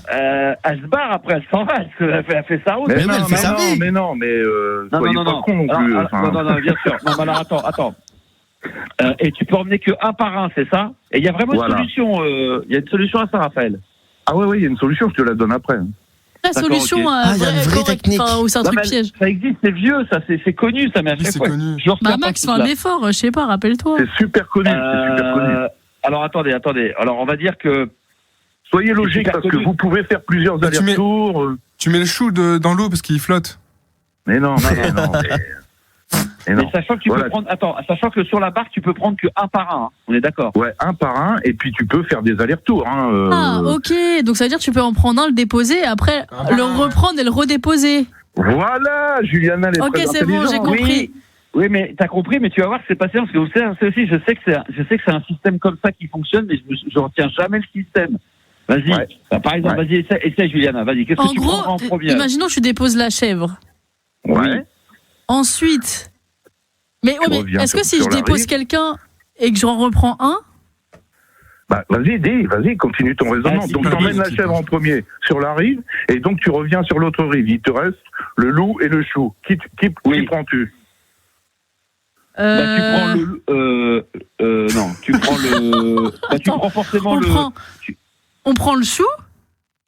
Elle se barre après, elle s'en va. Elle fait sa route. Mais non, soyez pas con non plus. Non, bien sûr. Non, alors attends. Et tu peux emmener que un par un, c'est ça? Et il y a vraiment une solution. Il y a une solution à ça, Raphaël. Ah oui, il y a une solution. Je te la donne après. La solution, il y a une vraie technique. Ou c'est un truc piège. Ça existe, c'est vieux, ça, c'est connu, ça, mais à chaque fois. Max, fais un effort, je sais pas, rappelle-toi. C'est super connu, Alors, attendez. Alors, on va dire que. Soyez logique, parce que vous pouvez faire plusieurs allers-retours. Tu mets le chou dans l'eau parce qu'il flotte. Mais non. Mais sachant que tu peux prendre. Attends, sachant que sur la barque, tu peux prendre que un par un. On est d'accord? Ouais, un par un, et puis tu peux faire des allers-retours. Ok. Donc ça veut dire que tu peux en prendre un, le déposer, et après le reprendre et le redéposer. Voilà, Juliana, elle est très c'est bon, j'ai compris. Oui, mais t'as compris, mais tu vas voir que c'est passé parce que vous savez aussi, je sais que c'est un système comme ça qui fonctionne, mais je retiens jamais le système. Vas-y. Ouais. Par exemple, vas-y, essaie, Juliana. Vas-y. Qu'est-ce que tu prends en premier? Imaginons que tu déposes la chèvre. Ouais. Ensuite. Mais est-ce que si je dépose quelqu'un et que j'en reprends un, Bah, vas-y, continue ton raisonnement. Donc, t'emmènes la chèvre en premier sur la rive, et donc tu reviens sur l'autre rive. Il te reste le loup et le chou. Qui prends-tu? Tu prends non, tu prends le. Tu prends forcément On prend le chou.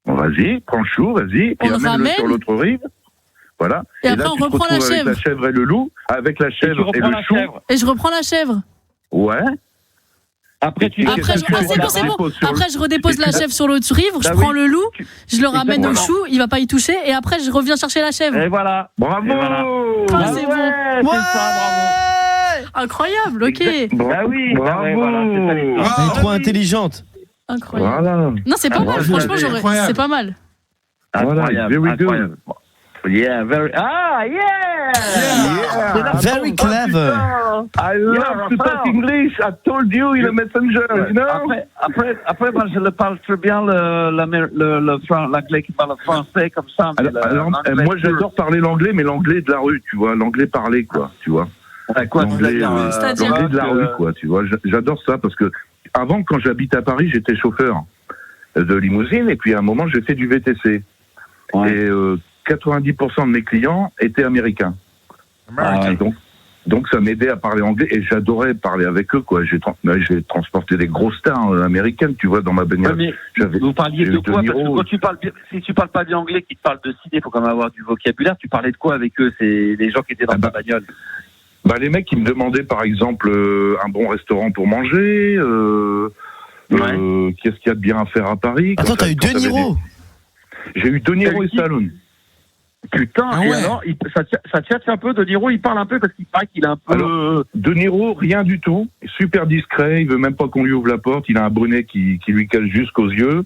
Bon, vas-y, prends le chou, vas-y, puis amène-le sur l'autre rive. Voilà. Et après, on reprend la chèvre. Avec la chèvre et le loup, avec la chèvre et le chou. Et je reprends la chèvre. Ouais. Après, c'est bon. Après, je redépose la chèvre sur l'autre rive, je prends le loup, je le ramène au chou, il va pas y toucher, et après, je reviens chercher la chèvre. Et voilà. Bravo. Ah, c'est bon. Ouais, c'est ça, bravo. Incroyable, ok. Bah oui, bravo. Voilà, c'est ça l'histoire. Elle est trop intelligente. Incroyable. Voilà. Non, c'est pas mal, franchement, c'est pas mal. Incroyable. Yeah, very. Very clever. I love to talk English. I told you in a messenger. You know. Après, moi, je le parle très bien l'anglais qui parle français comme ça. Alors, moi, j'adore parler l'anglais, mais l'anglais de la rue, tu vois, l'anglais parlé, quoi, tu vois. L'anglais de la rue, quoi, tu vois. J'adore ça parce que avant, quand j'habite à Paris, j'étais chauffeur de limousine, et puis à un moment, j'ai fait du VTC. Ouais. Et 90% de mes clients étaient américains. Donc ça m'aidait à parler anglais, et j'adorais parler avec eux, quoi. J'ai transporté des grosses stars américaines, tu vois, dans ma bagnole. Ouais, vous parliez de quoi? Parce que quand si tu parles pas bien anglais, qui te parle de ciné, il faut quand même avoir du vocabulaire. Tu parlais de quoi avec eux? C'est les gens qui étaient dans ta bagnole. Les mecs qui me demandaient, par exemple, un bon restaurant pour manger, qu'est-ce qu'il y a de bien à faire à Paris. Attends, t'as eu De Niro? J'ai eu De Niro et Stallone. Putain, et alors, ça tchatche un peu, De Niro, il parle un peu parce qu'il paraît qu'il est un peu... Alors, De Niro, rien du tout, super discret, il veut même pas qu'on lui ouvre la porte, il a un bonnet qui lui cale jusqu'aux yeux.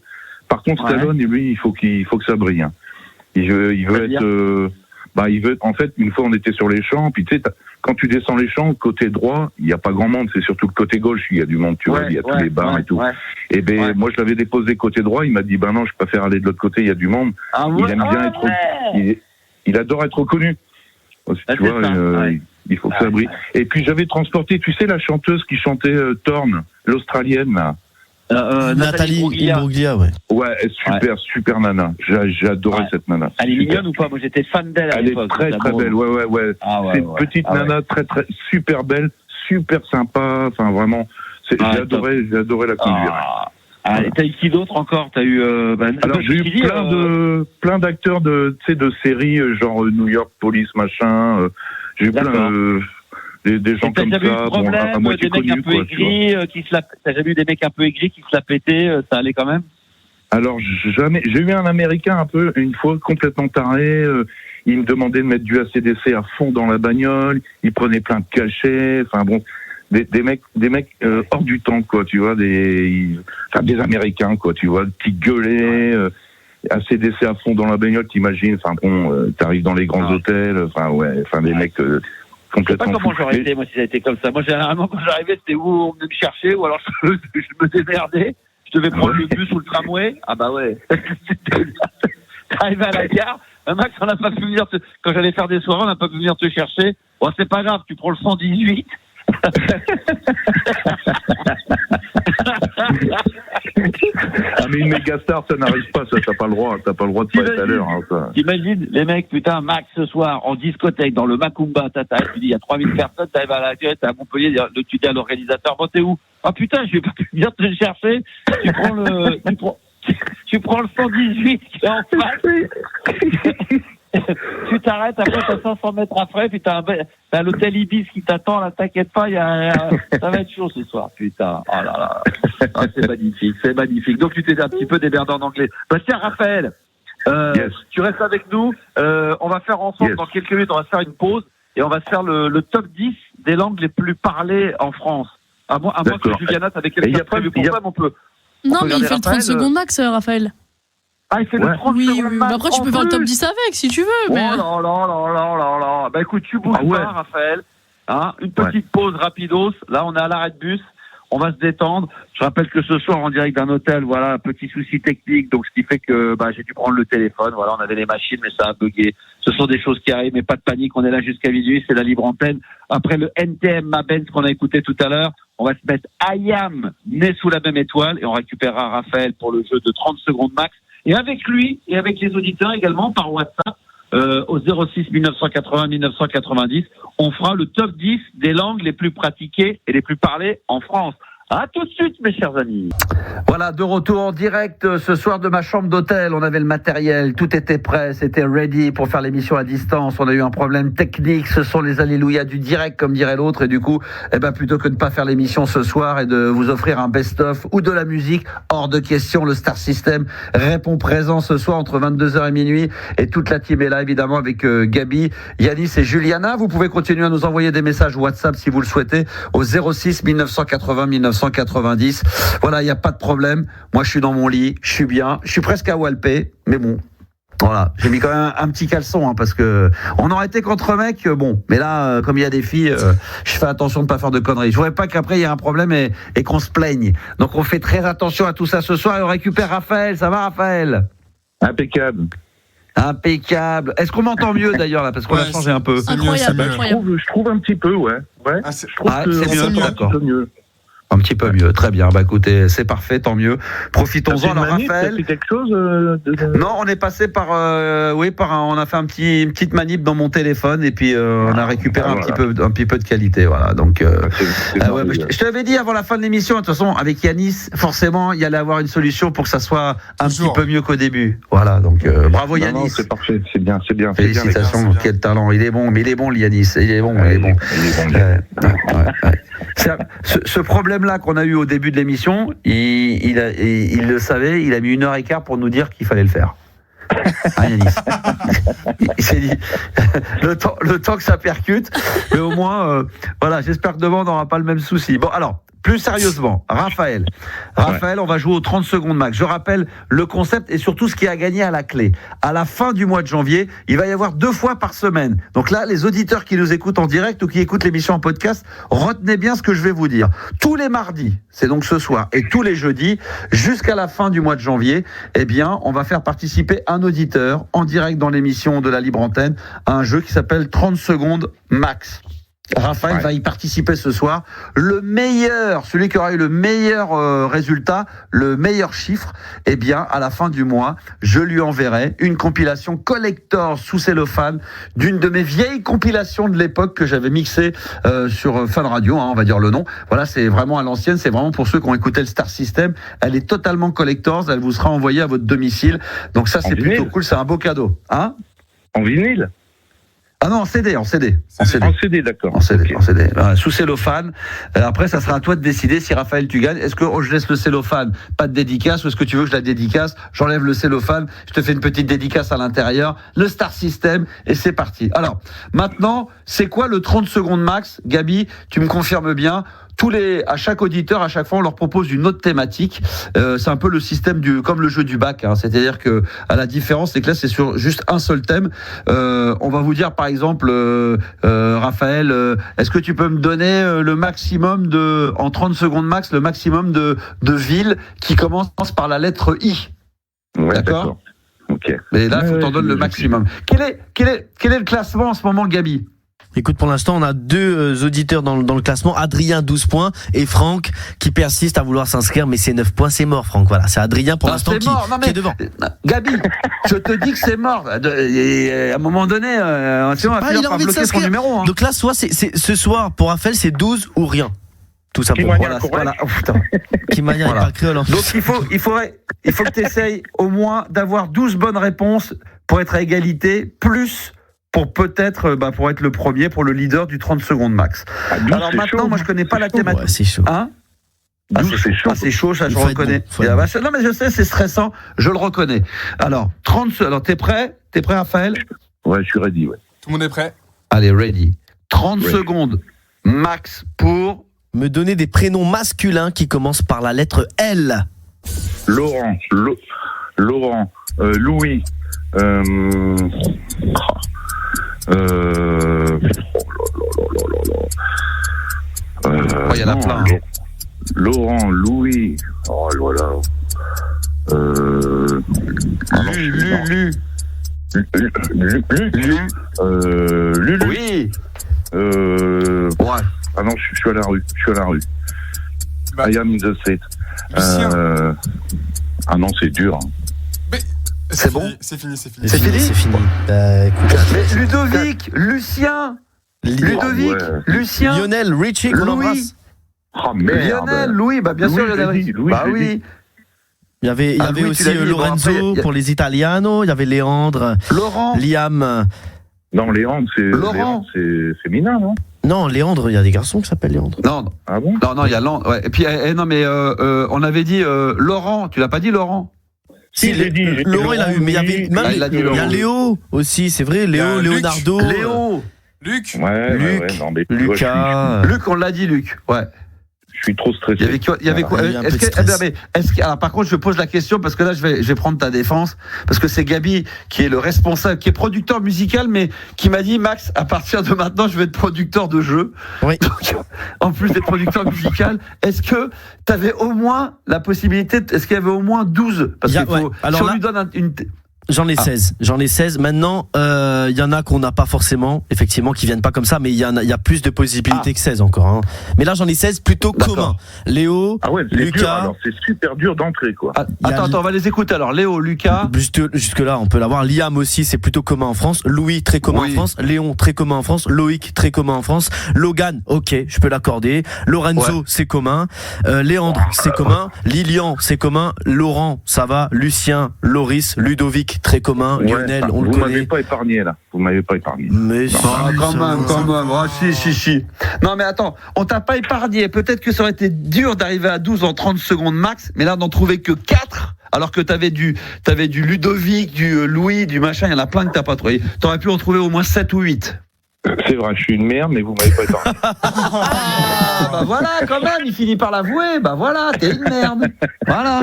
Par contre, Stallone, lui, il faut que ça brille. Hein. Il veut être, en fait, une fois on était sur les champs, puis tu sais, quand tu descends les champs, côté droit, il n'y a pas grand monde, c'est surtout le côté gauche, il y a du monde, tu vois, il y a tous les bars et tout. Ouais. Et moi je l'avais déposé côté droit, il m'a dit, non, je préfère aller de l'autre côté, il y a du monde. Il aime bien être, il adore être reconnu. Tu vois, il faut que ça brille. Et puis j'avais transporté, tu sais, la chanteuse qui chantait Thorn, l'Australienne, là. Nathalie Imbruglia, ouais, super nana. J'adorais cette nana. Elle est mignonne ou pas? Moi, j'étais fan d'elle. Elle est très belle. Ouais. C'est une petite nana très super belle, super sympa. Enfin, vraiment, j'adorais la conduire. T'as eu qui d'autre encore? T'as eu. Alors j'ai eu plein d'acteurs de séries genre New York Police machin. J'ai eu plein des gens comme ça, à moitié connus, quoi. T'as jamais eu des mecs un peu aigris qui se la pétaient, ça allait quand même? Alors, jamais. J'ai eu un Américain une fois complètement taré. Il me demandait de mettre du AC/DC à fond dans la bagnole. Il prenait plein de cachets. Enfin bon, des mecs hors du temps, quoi. Tu vois, des Américains, quoi. Tu vois, qui gueulaient. AC/DC à fond dans la bagnole, t'imagines. Enfin bon, t'arrives dans les grands hôtels. Des mecs. Je sais pas comment j'aurais été, moi, si ça a été comme ça. Moi, généralement, quand j'arrivais, c'était où on venait me chercher, ou alors je me démerdais. Je devais prendre le bus ou le tramway. Ah bah ouais. J'arrivais à la gare. Max, on n'a pas pu venir quand j'allais faire des soirées, on n'a pas pu venir te chercher. Bon, c'est pas grave, tu prends le 118. Mais une méga star, ça n'arrive pas, ça, t'as pas le droit de pas être à l'heure. T'imagines, les mecs, putain, Max, ce soir, en discothèque, dans le Macumba, tu dis, il y a 3000 personnes, t'arrives à la gueule, t'es à Montpellier, tu dis à l'organisateur, bon, t'es où? Ah putain, je vais pas venir te chercher, tu prends le 118 qui est en face. Tu t'arrêtes, après t'as 500 mètres après, puis t'as l'hôtel Ibis qui t'attend, là, t'inquiète pas, ça va être chaud ce soir, putain. Oh là là. Ah, c'est magnifique. Donc tu t'es un petit peu déberdé en anglais. Tiens, Raphaël, tu restes avec nous, on va faire ensemble, dans quelques minutes, on va faire une pause, et on va se faire le top 10 des langues les plus parlées en France. À moins que Juliana, t'avais quelque chose prévu pour ça, mais on peut. Non, mais il fait le 30 secondes max, Raphaël. Ah, il fait le 30 secondes max. Après, tu peux faire le top 10 avec, si tu veux. Mais... Oh là. Bah écoute, tu bouges pas, Raphaël. Hein, une petite pause rapidos. Là, on est à l'arrêt de bus. On va se détendre. Je rappelle que ce soir, en direct d'un hôtel, voilà, petit souci technique. Donc, ce qui fait que j'ai dû prendre le téléphone. Voilà, on avait les machines, mais ça a bugué. Ce sont des choses qui arrivent, mais pas de panique. On est là jusqu'à minuit. C'est la libre antenne. Après le NTM Mabens qu'on a écouté tout à l'heure, On va se mettre Ayam, né sous la même étoile, et on récupérera Raphaël pour le jeu de 30 secondes max. Et avec lui, et avec les auditeurs également, par WhatsApp, au 06 1980 1990, on fera le top 10 des langues les plus pratiquées et les plus parlées en France. À tout de suite, mes chers amis. Voilà, de retour en direct ce soir de ma chambre d'hôtel. On avait le matériel, tout était prêt, c'était ready pour faire l'émission à distance. On a eu un problème technique, ce sont les alléluia du direct, comme dirait l'autre. Et du coup, plutôt que de ne pas faire l'émission ce soir et de vous offrir un best-of ou de la musique, hors de question, le Star System répond présent ce soir entre 22h et minuit. Et toute la team est là, évidemment, avec Gabi, Yanis et Juliana. Vous pouvez continuer à nous envoyer des messages WhatsApp si vous le souhaitez au 06 1980 1990. Voilà, il n'y a pas de problème. Moi, je suis dans mon lit, je suis bien, je suis presque à Walpé, mais bon. Voilà, j'ai mis quand même un petit caleçon parce que on aurait été contre mecs, bon. Mais là, comme il y a des filles, je fais attention de pas faire de conneries. Je voudrais pas qu'après il y ait un problème et qu'on se plaigne. Donc on fait très attention à tout ça ce soir et on récupère Raphaël. Ça va, Raphaël? Impeccable. Impeccable. Est-ce qu'on m'entend mieux d'ailleurs là parce qu'on a changé un peu? Incroyable. Je trouve un petit peu, ouais. C'est mieux, d'accord. Un petit peu mieux, très bien. Écoutez, c'est parfait, tant mieux. Profitons-en. Alors, Raphaël. T'as fait quelque chose Non, on est passé par, on a fait une petite manip dans mon téléphone et puis on a récupéré un petit peu de qualité, voilà. Donc, je te l'avais dit avant la fin de l'émission. De toute façon, avec Yanis, forcément, il y allait avoir une solution pour que ça soit un petit peu mieux qu'au début. Voilà. Donc, bravo Yanis. Non, c'est parfait, c'est bien. Félicitations, quel talent. Il est bon, Yanis. Il est bon. Ce problème-là qu'on a eu au début de l'émission, il le savait, il a mis 1h15 pour nous dire qu'il fallait le faire. Yanis. Il s'est dit, le temps que ça percute, mais au moins, j'espère que demain on n'aura pas le même souci. Bon, alors, plus sérieusement, Raphaël, on va jouer aux 30 secondes max. Je rappelle le concept et surtout ce qui a gagné à la clé. À la fin du mois de janvier, il va y avoir 2 fois par semaine. Donc là, les auditeurs qui nous écoutent en direct ou qui écoutent l'émission en podcast, retenez bien ce que je vais vous dire. Tous les mardis, c'est donc ce soir, et tous les jeudis, jusqu'à la fin du mois de janvier, on va faire participer un auditeur en direct dans l'émission de la Libre Antenne à un jeu qui s'appelle 30 secondes max. Raphaël va y participer ce soir. Le meilleur, celui qui aura eu le meilleur résultat, le meilleur chiffre, à la fin du mois, je lui enverrai une compilation collector sous cellophane d'une de mes vieilles compilations de l'époque que j'avais mixée sur Fun Radio, on va dire le nom. Voilà, c'est vraiment à l'ancienne, c'est vraiment pour ceux qui ont écouté le Star System. Elle est totalement collector, elle vous sera envoyée à votre domicile. Donc ça, c'est plutôt cool, c'est un beau cadeau. Hein ? En vinyle ? Ah non, en CD. En CD, d'accord. En CD. Sous cellophane. Après, ça sera à toi de décider si Raphaël tu gagnes. Est-ce que je laisse le cellophane, pas de dédicace, ou est-ce que tu veux que je la dédicace? J'enlève le cellophane, je te fais une petite dédicace à l'intérieur, le Star System, et c'est parti. Alors, maintenant, c'est quoi le 30 secondes max? Gabi, tu me confirmes bien? À chaque auditeur, à chaque fois, on leur propose une autre thématique. C'est un peu le système comme le jeu du bac. C'est-à-dire que, à la différence, c'est que là, c'est sur juste un seul thème. On va vous dire, par exemple, Raphaël, est-ce que tu peux me donner le maximum en 30 secondes max, le maximum de villes qui commencent par la lettre I? Ouais, d'accord. Ok. Mais là, il faut que t'en donnes le maximum. Quel est le classement en ce moment, Gabi? Écoute, pour l'instant, on a 2 auditeurs dans le classement. Adrien, 12 points, et Franck, qui persiste à vouloir s'inscrire, mais c'est 9 points, c'est mort, Franck. Voilà, c'est Adrien pour l'instant qui est devant. Gabi, je te dis que c'est mort. Et à un moment donné, on va finir par bloquer son numéro. Donc là, ce soir, pour Raphaël, c'est 12 ou rien. Tout simplement. Voilà. Oh, putain. Qui est pas créole. Donc il faut que tu essayes au moins d'avoir 12 bonnes réponses pour être à égalité, plus pour peut-être pour être le premier, pour le leader du 30 secondes max. Alors maintenant, moi je connais pas la thématique. Ouais, c'est chaud. Hein? C'est chaud, ça je reconnais. Bon. Non mais je sais, c'est stressant, je le reconnais. Alors, t'es prêt? T'es prêt, Raphaël? Ouais, je suis ready, ouais. Tout le monde est prêt? Allez, ready. 30 secondes max pour me donner des prénoms masculins qui commencent par la lettre L. Laurent, Louis, il y en a plein. Laurent, Louis, oh voilà. Oui. Ah non, je suis à la rue. I am in the street. Ah non, c'est dur. Mais c'est bon. C'est fini. C'est fini. Écoute, mais Ludovic, Lucien, Lucien, Lionel, Richie, qu'on embrasse. Oh merde. Lionel, Louis, bien sûr, Lionel. Oui. Il y avait Louis, aussi dit, Lorenzo bon, après, pour les Italianos, il y avait Léandre, Laurent, Liam. Non, Léandre, c'est Mina, non? Non, Léandre, il y a des garçons qui s'appellent Léandre. Non. Ah bon? Non, il y a Léandre. Ouais. Et puis, non, mais on avait dit Laurent. Tu l'as pas dit Laurent? Si, j'ai dit. Laurent, il a eu, mais il y avait même, il y a Léo aussi, c'est vrai, Leonardo. Luc. Ouais, non, mais Lucas. Luc, on l'a dit, Luc. Ouais. Je suis trop stressé. Il y avait quoi alors, par contre, je pose la question parce que là, je vais prendre ta défense parce que c'est Gabi qui est le responsable, qui est producteur musical, mais qui m'a dit Max, à partir de maintenant, je vais être producteur de jeux. Oui. Donc, en plus d'être producteur musical, est-ce que tu avais au moins la possibilité, est-ce qu'il y avait au moins 12 parce qu'il faut, alors si on là, lui donne une. J'en ai 16. Maintenant, il y en a qu'on n'a pas forcément, effectivement, qui viennent pas comme ça, mais il y a plus de possibilités que 16 encore. Hein. Mais là, j'en ai 16 plutôt communs. Léo, Lucas. Dur, alors c'est super dur d'entrée, quoi. Attends, on va les écouter. Alors, Léo, Lucas. Jusque là, on peut l'avoir. Liam aussi, c'est plutôt commun en France. Louis, très commun en France. Léon, très commun en France. Loïc, très commun en France. Logan, ok, je peux l'accorder. Lorenzo, c'est commun. Léandre, c'est commun. Lilian, c'est commun. Laurent, ça va. Lucien, Loris, Ludovic, très commun. Lionel, on le connaît. Vous m'avez pas épargné, là. Mais quand même. Oh, si. Non, mais attends, on t'a pas épargné. Peut-être que ça aurait été dur d'arriver à 12 en 30 secondes max, mais là, d'en trouver que 4, alors que t'avais du Ludovic, du Louis, du machin, il y en a plein que t'as pas trouvé. T'aurais pu en trouver au moins 7 ou 8. C'est vrai, je suis une merde, mais vous m'avez pas épargné. Bah voilà, quand même, il finit par l'avouer. Bah voilà, t'es une merde. Voilà.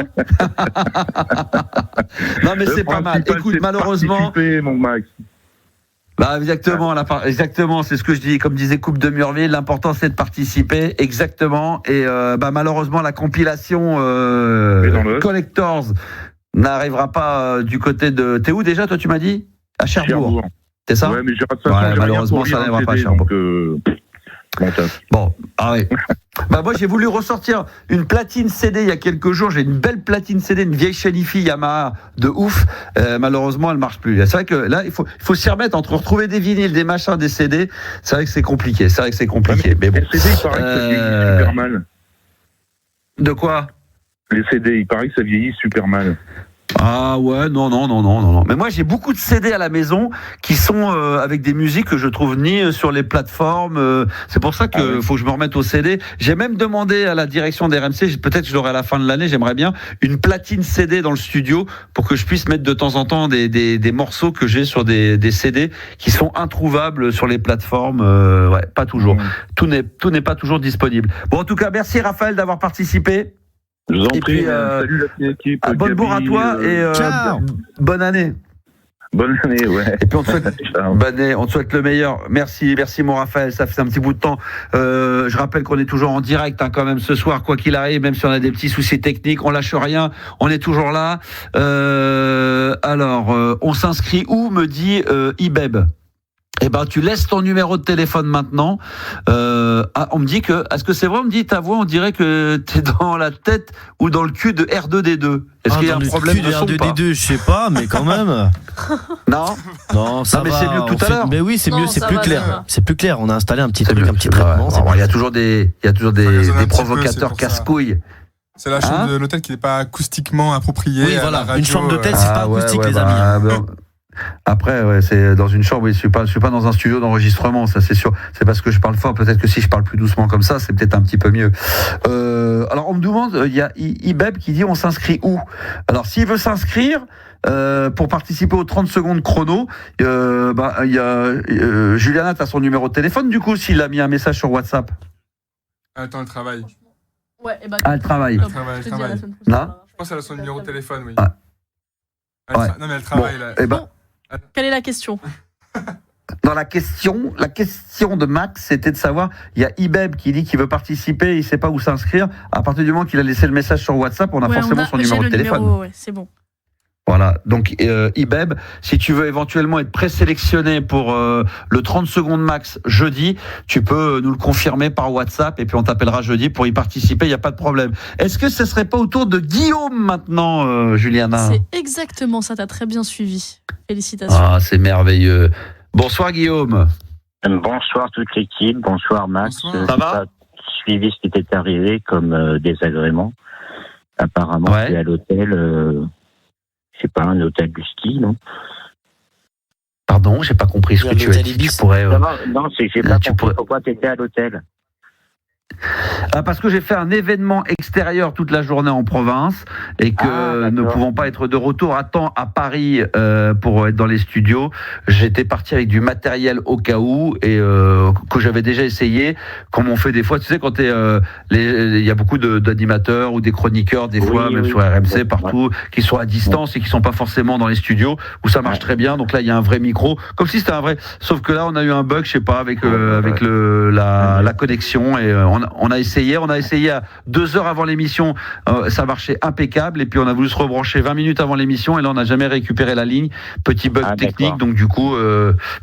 Non, mais c'est pas mal. Écoute, malheureusement. Mon Max. Bah exactement, c'est ce que je dis. Comme disait Coupe de Murville, l'important c'est de participer, exactement. Et malheureusement, la compilation Collectors n'arrivera pas du côté de. T'es où déjà, toi, tu m'as dit? À Cherbourg. C'est ça? Ouais, mais malheureusement, ça n'arrivera pas à Cherbourg. Bon, bah moi j'ai voulu ressortir une platine CD il y a quelques jours. J'ai une belle platine CD, une vieille Shanifi Yamaha de ouf. Malheureusement, elle marche plus. C'est vrai que là, il faut s'y remettre entre retrouver des vinyles, des machins, des CD. C'est vrai que c'est compliqué. Mais bon. Les CD, il paraît que ça vieillit super mal. De quoi? Les CD, il paraît que ça vieillit super mal. Ah ouais, non. Mais moi, j'ai beaucoup de CD à la maison qui sont avec des musiques que je trouve ni sur les plateformes. C'est pour ça que faut que je me remette au CD. J'ai même demandé à la direction d'RMC, peut-être que je l'aurai à la fin de l'année, j'aimerais bien une platine CD dans le studio pour que je puisse mettre de temps en temps des morceaux que j'ai sur des CD qui sont introuvables sur les plateformes. Ouais, pas toujours. Tout n'est pas toujours disponible. Bon, en tout cas, merci Raphaël d'avoir participé. Je vous en prie, salut la petite équipe. Bonne bourre à toi et bonne année. Bonne année, ouais. Et puis on te souhaite le meilleur. Merci mon Raphaël, ça fait un petit bout de temps. Je rappelle qu'on est toujours en direct quand même ce soir, quoi qu'il arrive, même si on a des petits soucis techniques, on lâche rien, on est toujours là. Alors, on s'inscrit où, me dit Ibeb. Eh ben, tu laisses ton numéro de téléphone maintenant. On me dit que, est-ce que c'est vrai? On me dit ta voix, on dirait que t'es dans la tête ou dans le cul de R2D2. Est-ce qu'il y a un problème de son ou pas? R2D2, je sais pas, mais quand même. Non, ça mais va. c'est mieux que tout à l'heure. Mais oui, c'est mieux, c'est plus clair. C'est plus clair. On a installé un petit truc, un petit traitement. Il y a toujours des provocateurs casse-couilles. C'est la chambre de l'hôtel qui n'est pas acoustiquement appropriée. Oui, voilà. Une chambre d'hôtel, c'est pas acoustique, les amis. Après, ouais, c'est dans une chambre. Oui, je suis pas dans un studio d'enregistrement, ça c'est sûr. C'est parce que je parle fort. Peut-être que si je parle plus doucement comme ça, c'est peut-être un petit peu mieux. Alors, on me demande, il y a Ibeb qui dit on s'inscrit où? Alors, s'il veut s'inscrire pour participer aux 30 secondes chrono, il y a Juliana, t'as son numéro de téléphone. Du coup, s'il a mis un message sur WhatsApp. Attends, elle travaille. Ouais, et elle travaille. Non. Je pense qu'elle a son numéro de téléphone, oui. Non, mais elle travaille là. Quelle est la question? Dans la question de Max, c'était de savoir, il y a Ibeb qui dit qu'il veut participer, il sait pas où s'inscrire. À partir du moment qu'il a laissé le message sur WhatsApp, on a forcément son numéro de téléphone. Ouais, c'est bon. Voilà. Voilà. Donc, Ibeb, si tu veux éventuellement être présélectionné pour le 30 secondes max jeudi, tu peux nous le confirmer par WhatsApp et puis on t'appellera jeudi pour y participer. Il n'y a pas de problème. Est-ce que ce serait pas au tour de Guillaume maintenant, Juliana? C'est exactement ça. T'as très bien suivi. Félicitations. Ah, c'est merveilleux. Bonsoir Guillaume. Bonsoir toute l'équipe. Bonsoir Max. Bonsoir. Ça va? Suivi ce qui était arrivé comme désagrément. Apparemment, c'est à l'hôtel. Je sais pas, un hôtel du ski, non? Pardon, j'ai pas compris ce que tu as dit. Tu pourrais. Non, j'ai pas compris pourquoi tu étais à l'hôtel. Parce que j'ai fait un événement extérieur toute la journée en province et que ne pouvant pas être de retour à temps à Paris pour être dans les studios, j'étais parti avec du matériel au cas où et que j'avais déjà essayé, comme on fait des fois. Tu sais, quand il y a beaucoup d'animateurs ou des chroniqueurs des fois, même sur RMC partout, qui sont à distance et qui sont pas forcément dans les studios où ça marche très bien. Donc là, il y a un vrai micro, comme si c'était un vrai. Sauf que là, on a eu un bug, je sais pas, avec la connexion et on a essayé à 2 heures avant l'émission, ça marchait impeccable et puis on a voulu se rebrancher 20 minutes avant l'émission et là on n'a jamais récupéré la ligne, petit bug technique, donc du coup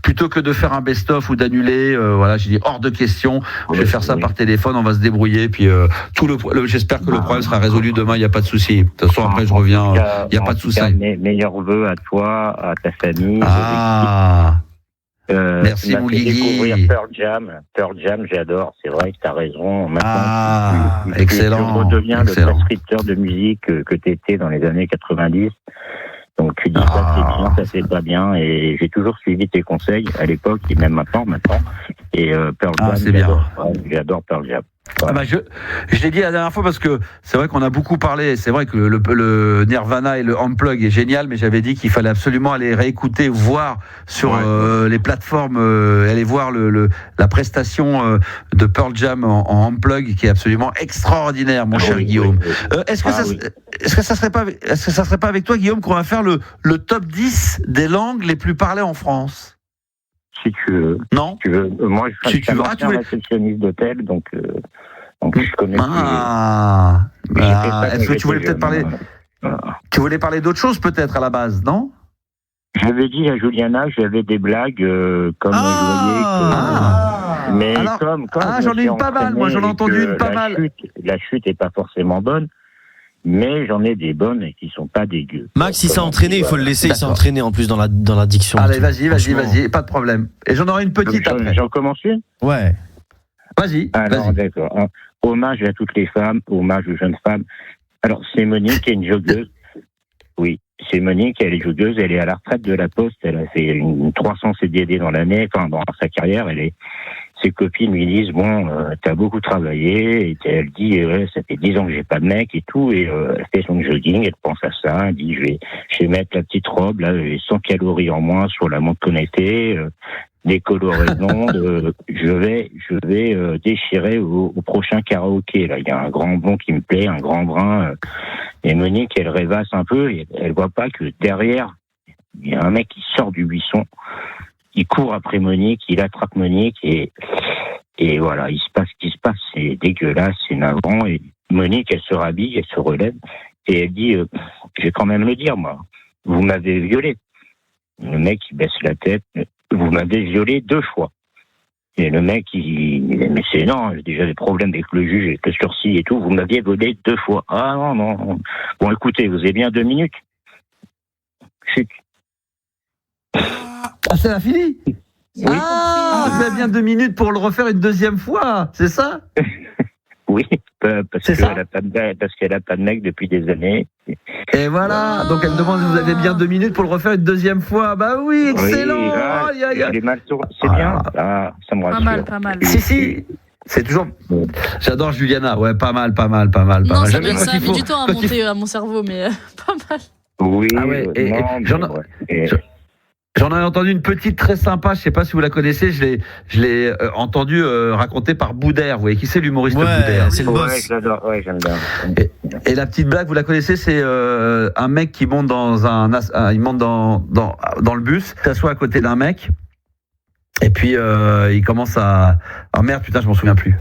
plutôt que de faire un best-of ou d'annuler, voilà, j'ai dit hors de question, je vais faire ça par téléphone, on va se débrouiller puis j'espère que le problème sera résolu demain, il n'y a pas de souci. De toute façon après je reviens, il n'y a pas de souci. Meilleurs vœux à toi, à ta famille. Merci mon Guigui. Découvrir Pearl Jam, j'adore. C'est vrai que tu as raison. Excellent. Tu redeviens le prescripteur de musique que tu étais dans les années 90. Donc tu dis ça c'est bien, ça c'est pas bien. Et j'ai toujours suivi tes conseils à l'époque et même maintenant. Et Pearl Jam, j'adore Pearl Jam. Voilà. Je l'ai dit la dernière fois parce que c'est vrai qu'on a beaucoup parlé, c'est vrai que le Nirvana et le Unplug est génial, mais j'avais dit qu'il fallait absolument aller réécouter, voir sur les plateformes, aller voir la prestation de Pearl Jam en Unplug qui est absolument extraordinaire, mon cher Guillaume. Est-ce que ça serait pas avec toi, Guillaume, qu'on va faire le top 10 des langues les plus parlées en France? Si tu veux. Non. Tu veux. Moi, je suis un réceptionniste d'hôtel, donc je connais. Est-ce que tu voulais peut-être parler Tu voulais parler d'autre chose peut-être à la base, non? J'avais dit à Juliana, j'avais des blagues comme vous voyez. Mais alors, comme j'en ai une pas mal. Moi, j'en ai entendu une pas mal. La chute est pas forcément bonne. Mais j'en ai des bonnes et qui sont pas dégueu. Max, il s'est entraîné, il faut le laisser, il s'est entraîné en plus dans la diction. Allez, vas-y, pas de problème. Et j'en aurai une petite après. J'en commence une? Ouais. Vas-y. Alors, d'accord. Hommage à toutes les femmes, hommage aux jeunes femmes. Alors, c'est Monique, qui est une joggeuse. Oui, c'est Monique, elle est joggeuse, elle est à la retraite de la Poste, elle a fait 300 CDD dans l'année, enfin, dans sa carrière, ses copines lui disent t'as beaucoup travaillé, et elle dit ça fait 10 ans que j'ai pas de mec et tout, et elle fait son jogging, elle pense à ça, elle dit je vais mettre la petite robe là, j'ai 100 calories en moins sur la montre connectée, des coloraisons, je vais déchirer au prochain karaoké là, il y a un grand blond qui me plaît, un grand brun, et Monique elle rêvasse un peu et elle voit pas que derrière il y a un mec qui sort du buisson. Il court après Monique, il attrape Monique et voilà, il se passe ce qui se passe, c'est dégueulasse, c'est navrant. Et Monique, elle se rhabille, elle se relève et elle dit, je vais quand même le dire moi, vous m'avez violé. Le mec, il baisse la tête, vous m'avez violé 2 fois. Et le mec, mais c'est non, j'ai déjà des problèmes avec le juge, avec le sursis et tout, vous m'aviez violé 2 fois. Ah non. Bon, écoutez, vous avez bien 2 minutes. Chut. C'est la fini? Oui. Vous avez bien 2 minutes pour le refaire une deuxième fois, c'est ça? Oui, parce qu'elle a pas de mec depuis des années. Et voilà, donc elle me demande si vous avez bien 2 minutes pour le refaire une deuxième fois. Bah oui, excellent. C'est bien, ça me rassure. Pas mal. Si. C'est toujours. J'adore Juliana, ouais, pas mal. Non, ça a mis du temps à monter à mon cerveau, mais pas mal. Oui, j'en ai entendu une petite très sympa, je sais pas si vous la connaissez, je l'ai entendu raconter par Boudère. Vous voyez qui c'est, l'humoriste Boudère? C'est le boss. J'aime bien. Et la petite blague, vous la connaissez, c'est un mec qui monte il monte dans le bus, s'assoit à côté d'un mec. Et puis il commence à... Oh merde, putain, je m'en souviens plus.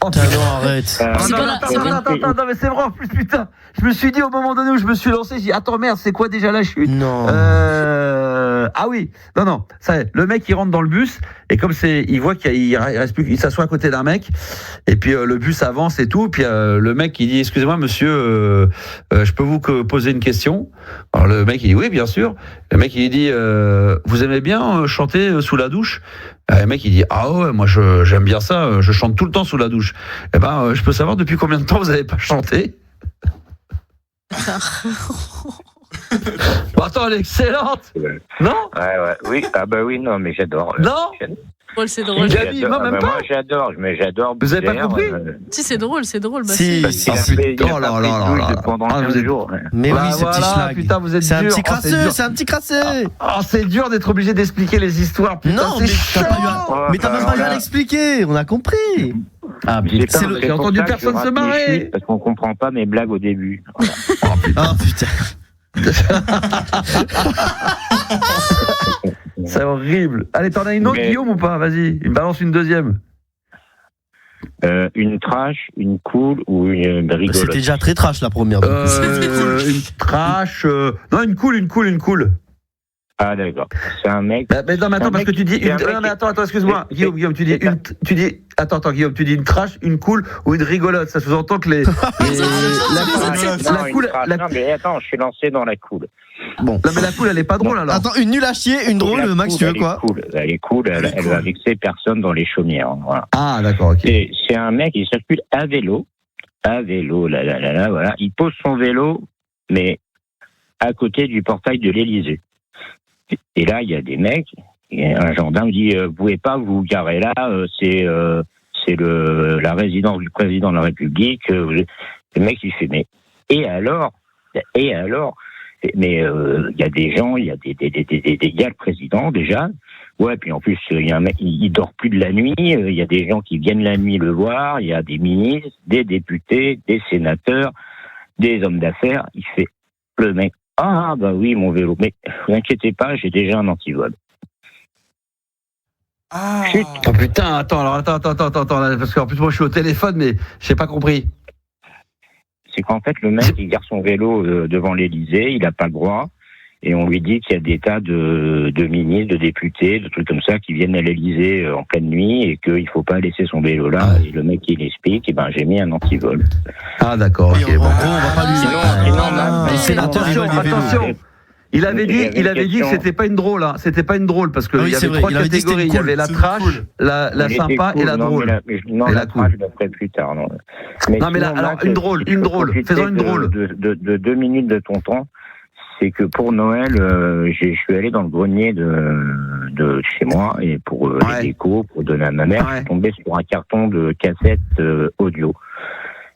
Oh putain, non, arrête. Non, mais c'est vrai, en plus, putain. Je me suis dit au moment donné où je me suis lancé, j'ai dit, attends, merde, c'est quoi déjà la chute? Non. Ah oui, non, ça y est, le mec il rentre dans le bus et comme il voit qu'il reste plus, il s'assoit à côté d'un mec et puis le bus avance et tout, puis le mec il dit excusez-moi monsieur, je peux vous poser une question? Alors le mec il dit oui bien sûr. Le mec il dit vous aimez bien chanter sous la douche? Le mec il dit ah ouais moi j'aime bien ça, je chante tout le temps sous la douche. Eh ben je peux savoir depuis combien de temps vous avez pas chanté? Bon, attends, elle est excellente. Non? Ouais. Oui, oui, non, mais j'adore. Non? C'est drôle. Moi, j'adore. Vous avez pas compris? Si, c'est drôle. Bah, si. Oh là là. Pendant 15 jours. Mais oui, c'est petit schlag. Putain, vous êtes dur. C'est un petit crasseux. Oh, c'est dur d'être obligé d'expliquer les histoires. Putain, non, mais t'as même pas eu à l'expliquer. On a compris. Ah, j'ai entendu personne se marrer. Parce qu'on comprend pas mes blagues au début. Voilà. Oh putain. C'est horrible. Allez, t'en as une autre, Guillaume, ou pas? Vas-y, il balance une deuxième. Une trash, une cool ou une rigolote? C'était déjà très trash la première. Une trash. Non, une cool. Ah d'accord. C'est un mec. Mais non, mais attends, parce que tu dis. Non, mais attends, excuse-moi. Guillaume, tu dis Attends, Guillaume, tu dis une trash, une cool ou une rigolote. Ça sous-entend que la cool. Non, mais attends, je suis lancé dans la cool. Bon. Non, mais la cool, elle est pas drôle alors. Attends, une nulle à chier, une drôle, Max, tu veux quoi? Elle est cool, elle va vexer personne dans les chaumières. Voilà. Ah, d'accord, ok. C'est un mec, il circule à vélo, voilà. Il pose son vélo, mais à côté du portail de l'Élysée. Et là, il y a des mecs, et un gendarme dit vous pouvez pas vous garer là, c'est la résidence du président de la République. Le mec il fait mais et alors mais il y a des gens, il y a il y a le président déjà. Ouais, puis en plus il y a un mec, il dort plus de la nuit, il y a des gens qui viennent la nuit le voir, il y a des ministres, des députés, des sénateurs, des hommes d'affaires, il fait le mec ah bah oui mon vélo, mais vous inquiétez pas, j'ai déjà un antivol. Ah oh, putain, attends, parce qu'en plus moi je suis au téléphone mais j'ai pas compris. C'est qu'en fait le mec il gare son vélo devant l'Élysée, il a pas le droit, et on lui dit qu'il y a des tas de ministres, de députés, de trucs comme ça qui viennent à l'Élysée en pleine nuit et qu'il faut pas laisser son vélo là. Et le mec il explique, et ben j'ai mis un antivol. Ah d'accord. Okay, bon. En gros, on va pas lui. Les sénateurs, attention. Il avait dit que c'était pas une drôle, hein. C'était pas une drôle parce que il y avait trois catégories. Il y avait la trash, la sympa et la drôle. Non, la trash, je la ferai plus tard. Non, mais là, alors une drôle. Faisons une drôle. De 2 minutes de ton temps. C'est que pour Noël, je suis allé dans le grenier de chez moi et pour les décos, pour donner à ma mère, je suis tombé sur un carton de cassettes audio.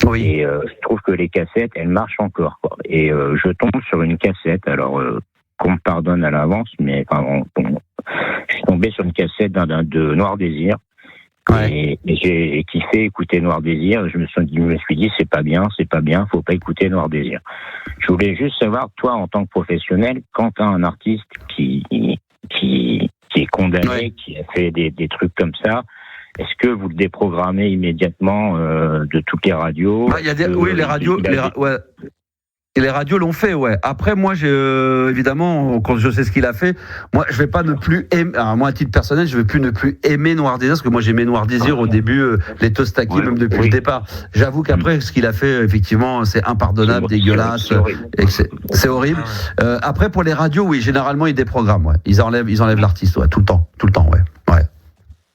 Oui. Et je trouve que les cassettes, elles marchent encore, quoi. Et je tombe sur une cassette, alors qu'on me pardonne à l'avance, mais je suis tombé sur une cassette de Noir Désir. Et j'ai kiffé écouter Noir Désir. Je me suis dit c'est pas bien, faut pas écouter Noir Désir. Je voulais juste savoir, toi en tant que professionnel, quand t'as un artiste qui est condamné, qui a fait des trucs comme ça, est-ce que vous le déprogrammez immédiatement de toutes les radios? Il y a les radios. Et les radios l'ont fait, ouais. Après, moi, évidemment, quand je sais ce qu'il a fait, moi, je vais pas ne plus aimer. Alors, moi, à titre personnel, je vais plus ne plus aimer Noir Désir, parce que moi, j'aimais Noir Désir au début, les Tostaki, même depuis le départ. J'avoue qu'après, ce qu'il a fait, effectivement, c'est impardonnable, dégueulasse, c'est horrible. Après, pour les radios, oui, généralement, ils déprogramment, ouais. Ils enlèvent l'artiste, ouais, tout le temps, ouais.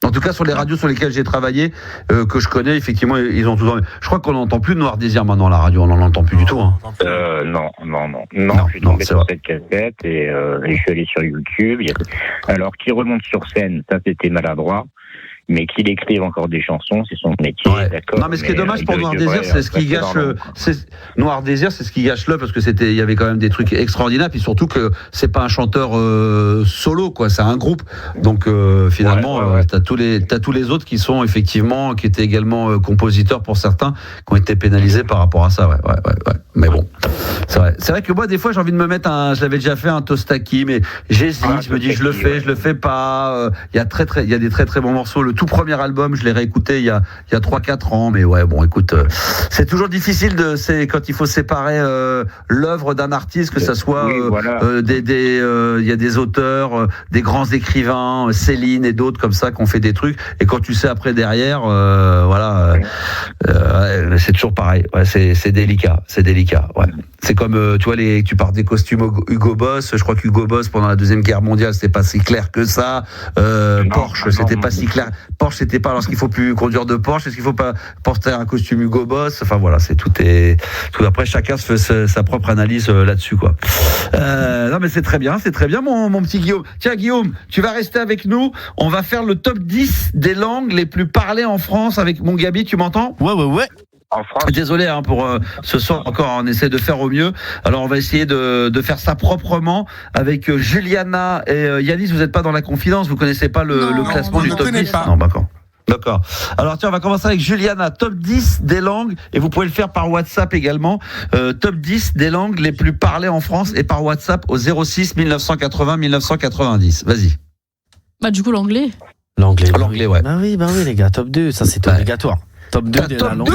En tout cas, sur les radios sur lesquelles j'ai travaillé, que je connais, effectivement, ils ont tout enlevé. Je crois qu'on n'entend plus de Noir Désir maintenant à la radio, on n'en entend plus du tout. Hein. Non, je suis tombé sur cette cassette et je suis allé sur YouTube. Alors, qui remonte sur scène, ça c'était maladroit. Mais qu'il écrive encore des chansons, c'est son métier, d'accord. Non, mais ce qui est dommage pour Noir Désir, c'est ce qui gâche. Noir Désir, c'est ce qui gâche parce que il y avait quand même des trucs extraordinaires, puis surtout que c'est pas un chanteur solo, quoi. C'est un groupe. Donc finalement, t'as tous les autres qui sont effectivement, qui étaient également compositeurs pour certains, qui ont été pénalisés par rapport à ça. Ouais. Mais bon, c'est vrai. C'est vrai que moi, des fois, j'ai envie de me mettre je l'avais déjà fait un Tostaki, mais j'hésite. Je me dis, je le fais pas. Il y a des très très bons morceaux. Le tout premier album, je l'ai réécouté il y a 3-4 ans, mais ouais, bon, écoute, c'est toujours difficile quand il faut séparer l'œuvre d'un artiste, que ça soit il y a des auteurs, des grands écrivains, Céline et d'autres comme ça qui ont fait des trucs, et quand tu sais après derrière, c'est toujours pareil. Ouais, c'est délicat, ouais. C'est comme tu vois tu parles des costumes Hugo Boss. Je crois qu'Hugo Boss pendant la Deuxième Guerre mondiale, c'était pas si clair que ça. Porsche, c'était pas si clair. Porsche, c'était pas lorsqu'il faut plus conduire de Porsche. Est-ce qu'il faut pas porter un costume Hugo Boss? Enfin voilà, tout. Après, chacun se fait sa propre analyse là-dessus, quoi. Non, mais c'est très bien, mon petit Guillaume. Tiens, Guillaume, tu vas rester avec nous. On va faire le top 10 des langues les plus parlées en France avec mon Gabi. Tu m'entends? Ouais. En France. Désolé pour ce soir encore, on essaie de faire au mieux. Alors on va essayer de faire ça proprement avec Juliana et Yanis. Vous n'êtes pas dans la confidence, vous connaissez pas le classement du top 10. Non, d'accord. Alors tiens, on va commencer avec Juliana, top 10 des langues, et vous pouvez le faire par WhatsApp également. Top 10 des langues les plus parlées en France, et par WhatsApp au 06 1980 1990. Vas-y. Bah du coup l'anglais. L'anglais, ouais. Bah oui les gars, top 2, ça c'est obligatoire. Top 2 de la langue.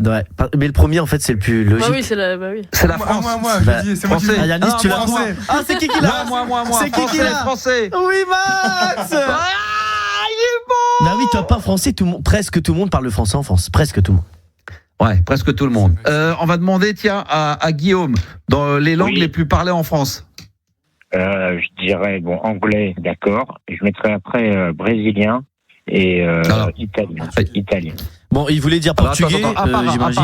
Ouais, mais le premier en fait c'est le plus logique. Bah oui, c'est la France. Moi, je dis, c'est moi qui dis. Yanis, tu l'as français. Ah, c'est qui l'a? Moi. C'est qui l'a? Français. Oui, Max. Il est bon. Bah oui, toi pas français, presque tout le monde parle le français en France, presque tout le monde. Ouais, presque tout le monde. On va demander à Guillaume dans les langues les plus parlées en France. Je dirais anglais, d'accord. Je mettrais après brésilien et italien. Bon, il voulait dire portugais, j'imagine.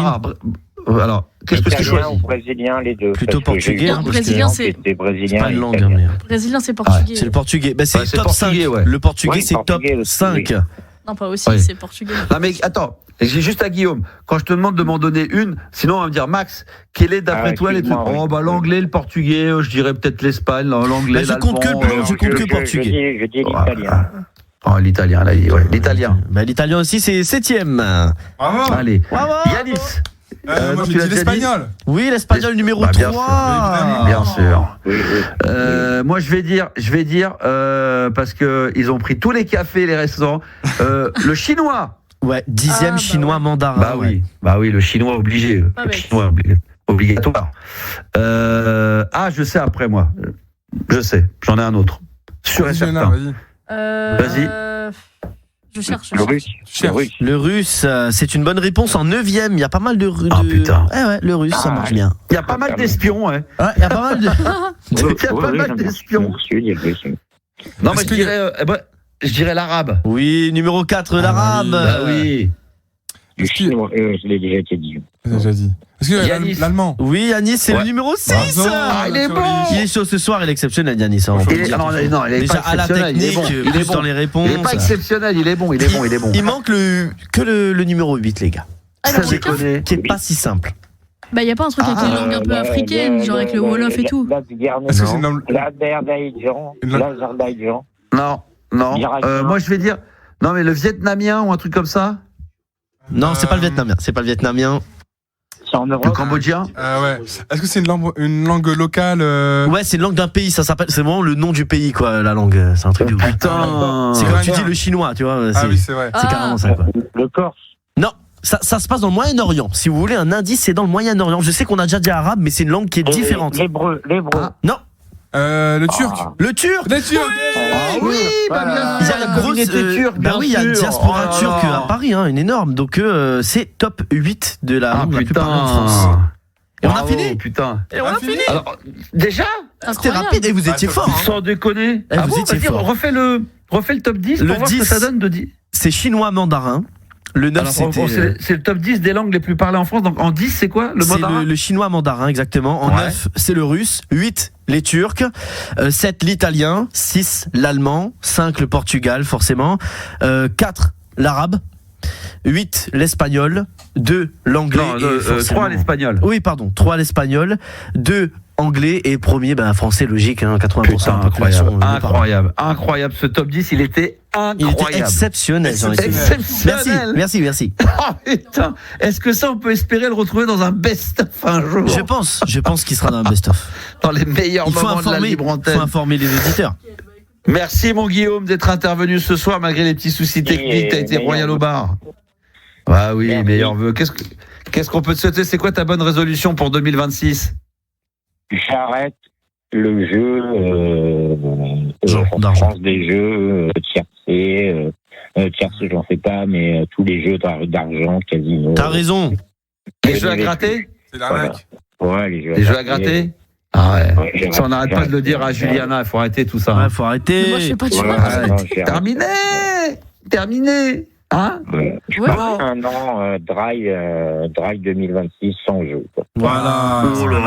Alors, qu'est-ce que tu choisis? Ou brésilien, les deux. Plutôt portugais. Brésilien, c'est pas une langue. Brésilien, c'est portugais. C'est le portugais. Bah, c'est top 5. Le portugais, c'est top 5. Non, pas aussi, c'est portugais. Non, mais attends. J'ai juste à Guillaume. Quand je te demande de m'en donner une, sinon on va me dire Max, quel est d'après toi les trucs? L'anglais, le portugais, je dirais peut-être l'Espagne, l'anglais, l'allemand. Je compte que portugais. Je dis l'italien. Oh, l'italien, là, l'italien. Bah, l'italien aussi, c'est 7e. Bravo. Allez. Bravo. Yanis. Moi, je dis l'espagnol. Oui, l'espagnol numéro 3. Bien sûr. Moi, je vais dire, parce que ils ont pris tous les cafés et les restaurants, le chinois. Ouais, 10e chinois mandarin. Bah oui, le chinois obligé. Le chinois obligatoire. Je sais après, moi. Je sais, j'en ai un autre. Sûr et certain. Vas-y. Je cherche. Le russe, c'est une bonne réponse en 9e. Il y a pas mal de Russes. Ah putain. Ouais, le russe, ça marche bien. Il y a pas mal d'espions, ouais. Il y a pas mal de. Il y a pas mal d'espions. Non, mais je dirais l'arabe. Oui, numéro 4, l'arabe. Bah oui. Je l'ai déjà dit. Est-ce que l'allemand? Oui, Yanis, c'est le numéro 6. Il est bon. Il est chaud ce soir, il est exceptionnel, Yanis. Non, il est déjà pas à la technique, il est dans les réponses. Il est pas exceptionnel, il est bon. Il manque que le numéro 8, les gars. Qui est pas si simple. Bah, il n'y a pas un truc avec les langues un peu africaines, genre avec le Wolof et tout. Est-ce que c'est l'Azerbaïdjan? Non. Moi, je vais dire. Non, mais le vietnamien ou un truc comme ça? Non, c'est pas le vietnamien. C'est en Europe. Le cambodgien? Ouais. Est-ce que c'est une langue locale? Ouais, c'est une langue d'un pays, c'est vraiment le nom du pays, quoi, la langue. C'est un truc de ouf. Putain. C'est comme tu dis le chinois, tu vois. Oui, c'est vrai. C'est carrément ça, quoi. Le Corse? Non. Ça se passe dans le Moyen-Orient. Si vous voulez un indice, c'est dans le Moyen-Orient. Je sais qu'on a déjà dit arabe, mais c'est une langue qui est différente. L'hébreu. Non. Le turc. Le turc. Les Turcs. Oui, bien il y a une grosse turque. Il y a une diaspora turque à Paris, une énorme. Donc c'est top 8 de la langue la plus parlée en France. Et on a fini. Putain. Et on a fini. Alors, déjà, c'était rapide et vous étiez fort. Sans déconner. Vous étiez fort. Refais le top 10 pour voir ce que ça donne de 10. C'est chinois mandarin, Le 9, c'était. C'est le top 10 des langues les plus parlées en France. Donc en 10, c'est quoi le mandarin? C'est le chinois mandarin, exactement. En 9, c'est le russe. 8, les Turcs. 7, l'italien. 6, l'allemand. 5, le Portugal, forcément. 4, l'arabe. 8, l'espagnol. 2, l'anglais. 3, l'espagnol. Oui, pardon. 3, l'espagnol. 2, anglais. Et premier, français, logique, 80%. Putain, incroyable. Ce top 10, il était incroyable. Il était exceptionnel. Exceptionnel. Merci. Oh putain. Est-ce que ça, on peut espérer le retrouver dans un best-of un jour? Je pense qu'il sera dans un best-of. Dans les meilleurs moments de la libre antenne. Il faut informer les éditeurs. Merci mon Guillaume d'être intervenu ce soir malgré les petits soucis techniques. T'as été royal au bar. Ah oui, meilleur vœu. Qu'est-ce qu'on peut te souhaiter? C'est quoi ta bonne résolution pour 2026? J'arrête le jeu France des jeux tiercé. Tiercé, j'en sais pas, mais tous les jeux d'argent, casino. T'as raison. Les jeux à gratter? C'est l'arnaque. Ouais, les jeux à gratter. Ah ouais. Ça, on n'arrête pas de le dire à Juliana, il faut arrêter tout ça. Ouais, faut arrêter. Moi, je sais pas du Terminé. Hein? Un an, dry 2026 sans jeu. Quoi. Voilà. Oh là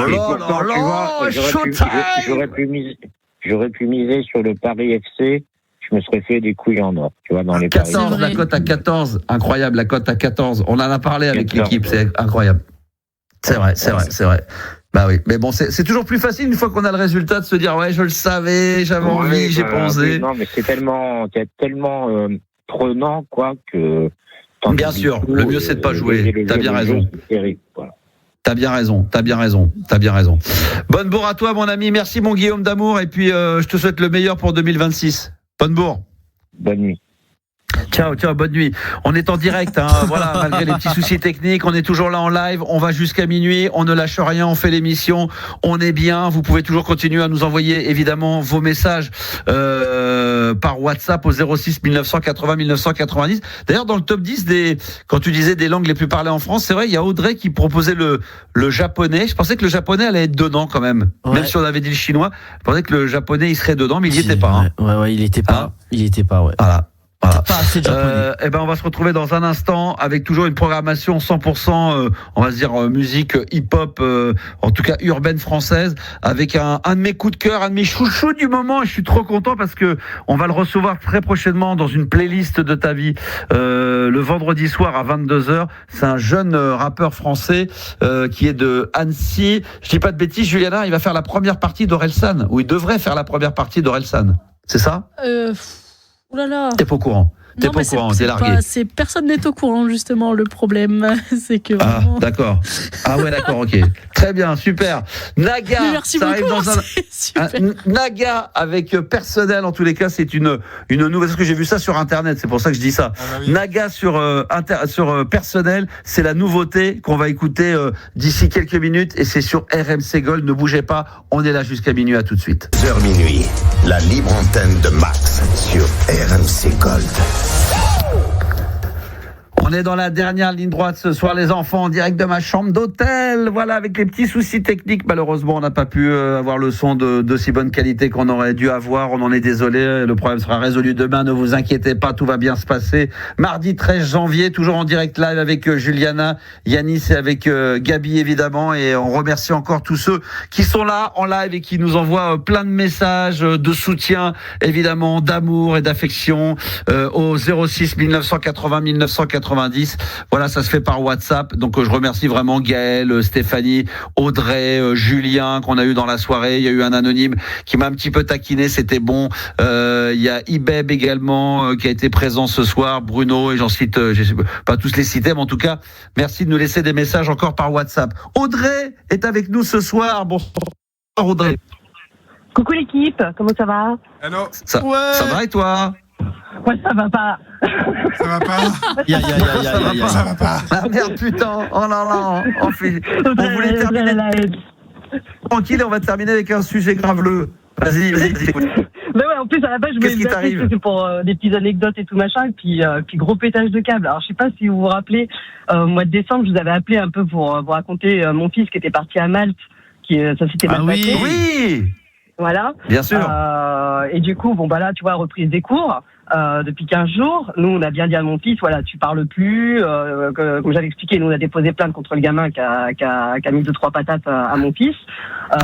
là, j'aurais pu miser sur le Paris FC. Je me serais fait des couilles en or, tu vois, dans les 14, paris. la cote à 14. Incroyable, la cote à 14. On en a parlé avec l'équipe, c'est incroyable. C'est vrai. Bah oui, mais bon, c'est toujours plus facile une fois qu'on a le résultat de se dire ouais, je le savais, j'avais envie, j'ai pensé. Non, mais c'est tellement prenant quoi que. Bien sûr, le mieux c'est de pas jouer. T'as bien raison. T'as bien raison. Bonne bourre à toi, mon ami. Merci, mon Guillaume d'amour. Et puis, je te souhaite le meilleur pour 2026. Bonne bourre. Bonne nuit. Ciao, bonne nuit. On est en direct, voilà, malgré les petits soucis techniques, on est toujours là en live, on va jusqu'à minuit, on ne lâche rien, on fait l'émission, on est bien. Vous pouvez toujours continuer à nous envoyer évidemment vos messages par WhatsApp au 06 1980 1990. D'ailleurs, dans le top 10 quand tu disais des langues les plus parlées en France, c'est vrai, il y a Audrey qui proposait le japonais. Je pensais que le japonais allait être dedans quand même. Ouais. Même si on avait dit le chinois, je pensais que le japonais il serait dedans, mais il n'y était pas. Ouais, il était pas. Il était pas, ouais. Voilà. Pas assez de japonais. On va se retrouver dans un instant avec toujours une programmation 100%, on va se dire musique hip-hop, en tout cas urbaine française, avec un de mes coups de cœur, un de mes chouchous du moment. Et je suis trop content parce que on va le recevoir très prochainement dans une playlist de ta vie, le vendredi soir à 22h. C'est un jeune rappeur français qui est de Annecy. Je dis pas de bêtises, Juliana, il va faire la première partie d'Orelsan, ou il devrait faire la première partie d'Orelsan. C'est ça? Ouh là là. T'es pas au courant. T'es largué. Personne n'est au courant, justement. Le problème, c'est que vraiment... Ah, d'accord. Ah ouais, d'accord, ok. Très bien, super. Naga, merci ça beaucoup, arrive dans Naga avec personnel, en tous les cas, c'est une nouvelle. Parce que j'ai vu ça sur Internet, c'est pour ça que je dis ça. Oui. Naga sur personnel, c'est la nouveauté qu'on va écouter d'ici quelques minutes et c'est sur RMC Gold. Ne bougez pas, on est là jusqu'à minuit. À tout de suite. 10h minuit, la libre antenne de Max sur RMC Gold. On est dans la dernière ligne droite ce soir, les enfants, en direct de ma chambre d'hôtel. Voilà, avec les petits soucis techniques. Malheureusement, on n'a pas pu avoir le son de si bonne qualité qu'on aurait dû avoir. On en est désolé. Le problème sera résolu demain. Ne vous inquiétez pas, tout va bien se passer. Mardi 13 janvier, toujours en direct live avec Juliana, Yanis et avec Gabi, évidemment. Et on remercie encore tous ceux qui sont là en live et qui nous envoient plein de messages de soutien, évidemment, d'amour et d'affection au 06 1980 1990. Voilà, ça se fait par WhatsApp. Donc je remercie vraiment Gaël, Stéphanie, Audrey, Julien qu'on a eu dans la soirée. Il y a eu un anonyme qui m'a un petit peu taquiné, c'était bon. Il y a Ibeb également qui a été présent ce soir, Bruno, et j'en cite, je sais pas tous les citer, mais en tout cas, merci de nous laisser des messages encore par WhatsApp. Audrey est avec nous ce soir. Bonsoir Audrey. Coucou l'équipe, comment ça va? Hello. Ça va et toi? Ouais, ça va pas. Ça va pas. Ça va pas. Ah merde, putain. Oh là là. On voulait terminer tranquille et on va terminer avec un sujet graveleux. Vas-y. Mais ouais, en plus, à la base, je Qu'est-ce qui t'arrive? C'est pour des petites anecdotes et tout machin, et puis gros pétage de câble. Alors, je sais pas si vous vous rappelez, au mois de décembre, je vous avais appelé un peu pour vous raconter mon fils qui était parti à Malte, ça s'était mal passé. Oui. Voilà. Bien sûr. Et du coup, bon, bah là, tu vois, reprise des cours. Depuis 15 jours, nous, on a bien dit à mon fils, voilà, tu parles plus. Comme j'avais expliqué, nous, on a déposé plainte contre le gamin qui a mis 2-3 patates à mon fils.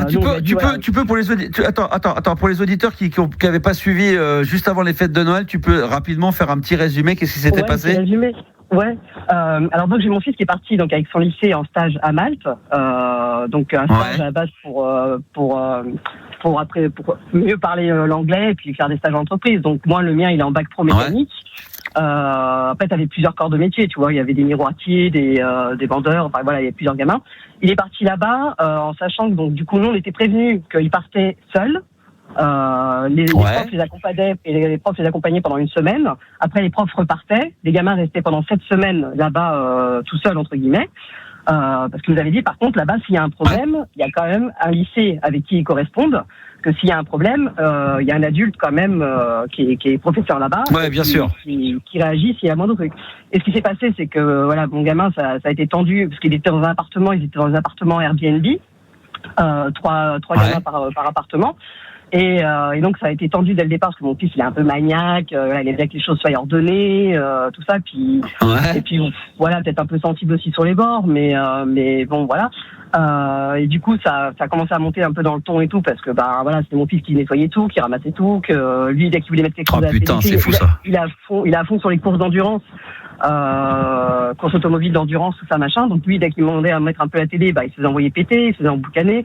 Tu peux pour les auditeurs. Attends, pour les auditeurs qui n'avaient pas suivi juste avant les fêtes de Noël, tu peux rapidement faire un petit résumé. Qu'est-ce qui s'était passé? Un résumé. Ouais. Alors donc j'ai mon fils qui est parti donc avec son lycée en stage à Malte. Donc un stage à la base pour mieux parler l'anglais et puis faire des stages en entreprise. Donc moi le mien il est en bac pro mécanique. Après t'avais plusieurs corps de métier, tu vois, il y avait des miroitiers, des vendeurs, enfin voilà, il y avait plusieurs gamins. Il est parti là-bas en sachant que donc du coup nous on était prévenus qu'il partait seul. Les profs les accompagnaient pendant une semaine. Après les profs repartaient, les gamins restaient pendant 7 semaines là-bas tout seuls entre guillemets. Parce que vous avez dit par contre là-bas s'il y a un problème, il y a quand même un lycée avec qui ils correspondent. Que s'il y a un problème, il y a un adulte quand même qui est professeur là-bas. Ouais, bien sûr. Qui réagit s'il y a moindre truc. Et ce qui s'est passé, c'est que voilà, mon gamin, ça a été tendu parce qu'il était dans un appartement, ils étaient dans un appartement Airbnb, trois gamins par appartement. Et donc ça a été tendu dès le départ parce que mon fils il est un peu maniaque, il aime bien que les choses soient ordonnées, tout ça. Puis et puis voilà, peut-être un peu sensible aussi sur les bords, mais bon voilà. Et du coup ça a commencé à monter un peu dans le ton et tout parce que bah voilà, c'était mon fils qui nettoyait tout, qui ramassait tout, que lui dès qu'il voulait mettre quelque chose à la télé, c'est fou ça. Il est à fond sur les courses d'endurance. Course automobile d'endurance, tout ça machin. Donc lui, dès qu'il demandait à mettre un peu la télé, bah il se faisait envoyer péter, il se faisait emboucaner.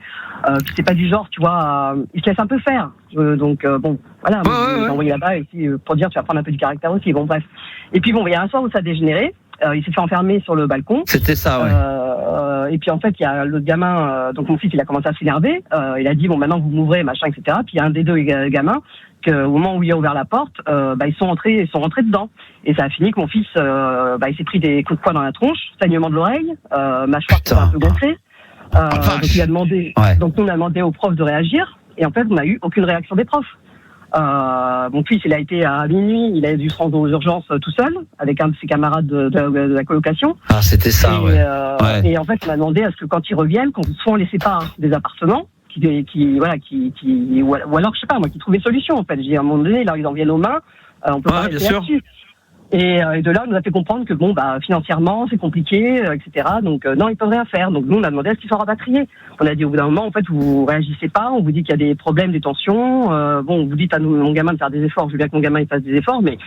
Puis c'est pas du genre, tu vois, il se laisse un peu faire. Donc bon, voilà, il s'est envoyé là-bas et pour dire tu vas prendre un peu du caractère aussi. Bon bref. Et puis bon, il y a un soir où ça a dégénéré. Il s'est fait enfermer sur le balcon. C'était ça, ouais. Et puis en fait, il y a l'autre gamin, donc mon fils, il a commencé à s'énerver. Il a dit bon, maintenant vous m'ouvrez, machin, etc. Puis il y a un des deux gamins qu'au moment où il a ouvert la porte, ils sont rentrés dedans. Et ça a fini que mon fils, il s'est pris des coups de poing dans la tronche, saignement de l'oreille, mâchoire qui était un peu gonflée. Donc il a demandé, donc nous on a demandé aux profs de réagir. Et en fait, on n'a eu aucune réaction des profs. Mon fils, il a été à minuit, il a dû se rendre aux urgences tout seul, avec un de ses camarades de la colocation. Ah, c'était ça, et en fait, on a demandé à ce que quand ils reviennent, qu'on soit on les sépare des appartements, ou alors, je sais pas, moi, qui trouvent des solutions, en fait. J'ai à un moment donné, là, ils en viennent aux mains, on peut pas rester là-dessus. Et de là, on nous a fait comprendre que bon, financièrement, c'est compliqué, etc. Donc non, ils peuvent rien faire. Donc nous, on a demandé à ce qu'ils soient rapatriés. On a dit au bout d'un moment, en fait, vous réagissez pas. On vous dit qu'il y a des problèmes, des tensions. Vous dites à mon gamin de faire des efforts. Je veux bien que mon gamin il fasse des efforts, mais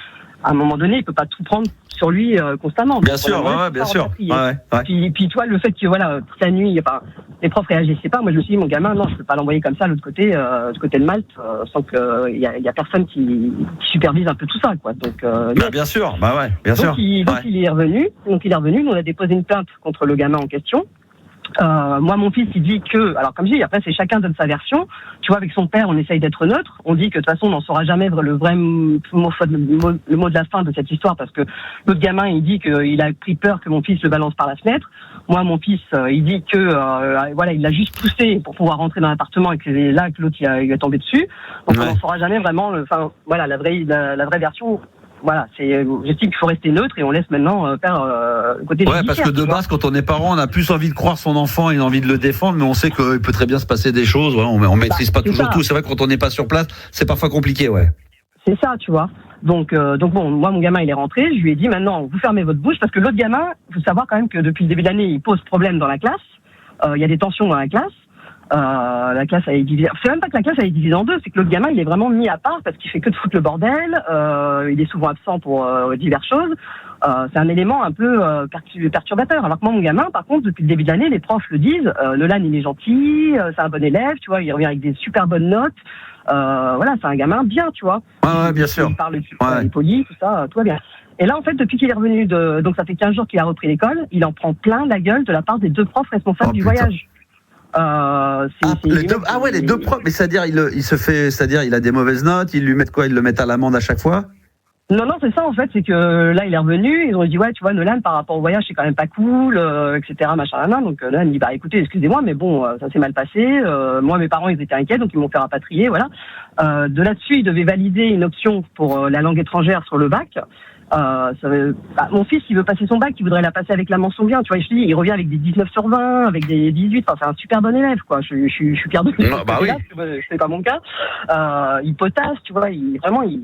à un moment donné, il peut pas tout prendre sur lui constamment. Bien sûr, bien sûr. Puis toi, le fait que voilà, toute la nuit, les profs réagissaient pas. Moi, je me suis dit, mon gamin, non, je peux pas l'envoyer comme ça, de l'autre côté, du côté de Malte, sans que il y a personne qui supervise un peu tout ça, quoi. Donc bien sûr, bien sûr. Donc il est revenu. Nous, on a déposé une plainte contre le gamin en question. Moi, mon fils, il dit que, alors comme je dis, après c'est chacun donne sa version. Tu vois, avec son père, on essaye d'être neutre. On dit que de toute façon, on n'en saura jamais le vrai mot de la fin de cette histoire, parce que l'autre gamin, il dit qu'il a pris peur que mon fils le balance par la fenêtre. Moi, mon fils, il dit que il l'a juste poussé pour pouvoir rentrer dans l'appartement et que c'est là que l'autre il est tombé dessus. Donc on n'en saura jamais vraiment la vraie version. Voilà, j'estime qu'il faut rester neutre et on laisse maintenant faire le côté judiciaire. Parce que de base, quand on est parent, on a plus envie de croire son enfant et envie de le défendre, mais on sait qu'il peut très bien se passer des choses. Voilà, on maîtrise pas toujours tout. C'est vrai que quand on n'est pas sur place, c'est parfois compliqué, C'est ça, tu vois. Donc bon, moi mon gamin il est rentré, je lui ai dit maintenant vous fermez votre bouche parce que l'autre gamin, il faut savoir quand même que depuis le début de l'année, il pose problème dans la classe. Il y a des tensions dans la classe. La classe elle est divisée. C'est même pas que la classe elle est divisée en deux, c'est que l'autre gamin il est vraiment mis à part parce qu'il fait que de foutre le bordel. Il est souvent absent pour diverses choses. C'est un élément un peu perturbateur. Alors que moi mon gamin, par contre, depuis le début de l'année, les profs le disent. Nolan il est gentil, c'est un bon élève, tu vois, il revient avec des super bonnes notes. C'est un gamin bien, tu vois. Bien sûr. Il parle, il est poli, tout ça, tout va bien. Et là, en fait, depuis qu'il est revenu donc ça fait 15 jours qu'il a repris l'école, il en prend plein la gueule de la part des deux profs responsables du voyage. Les deux profs, mais c'est-à-dire il a des mauvaises notes, ils lui mettent quoi? Ils le mettent à l'amende à chaque fois? Non, c'est ça en fait, c'est que là il est revenu, ils ont dit ouais tu vois Nolan par rapport au voyage c'est quand même pas cool, etc. machin. Donc Nolan dit bah écoutez excusez-moi mais bon ça s'est mal passé, moi mes parents ils étaient inquiets donc ils m'ont fait rapatrier, voilà. De là-dessus ils devaient valider une option pour la langue étrangère sur le bac Mon fils, il veut passer son bac, il voudrait la passer avec la mention bien. Tu vois, je te dis, il revient avec des 19 sur 20, avec des 18. Enfin, c'est un super bon élève, quoi. Je suis fier de lui. Oui. C'est pas mon cas. Il potasse, tu vois. Il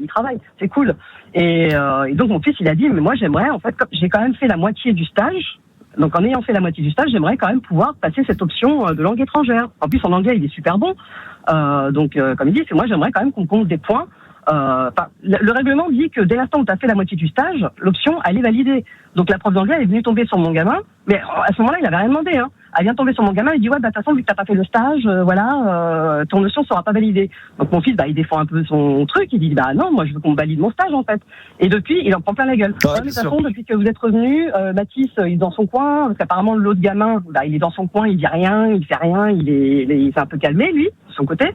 travaille. C'est cool. Et donc mon fils, il a dit, mais moi, j'aimerais, en fait, j'ai quand même fait la moitié du stage. Donc en ayant fait la moitié du stage, j'aimerais quand même pouvoir passer cette option de langue étrangère. En plus, en anglais, il est super bon. Donc, comme il dit, moi, j'aimerais quand même qu'on compte des points. Le règlement dit que dès l'instant où tu as fait la moitié du stage, l'option, elle est validée. Donc la prof d'anglais, elle est venue tomber sur mon gamin, mais à ce moment-là, il avait rien demandé. Hein. Elle vient tomber sur mon gamin, il dit, ouais, de toute façon, vu que t'as pas fait le stage, ton notion sera pas validée. Donc mon fils, il défend un peu son truc, il dit, non, moi, je veux qu'on valide mon stage, en fait. Et depuis, il en prend plein la gueule. De toute façon, depuis que vous êtes revenu, Mathis, il est dans son coin, parce qu'apparemment, l'autre gamin, il est dans son coin, il dit rien, il fait rien, il s'est un peu calmé, lui, de son côté.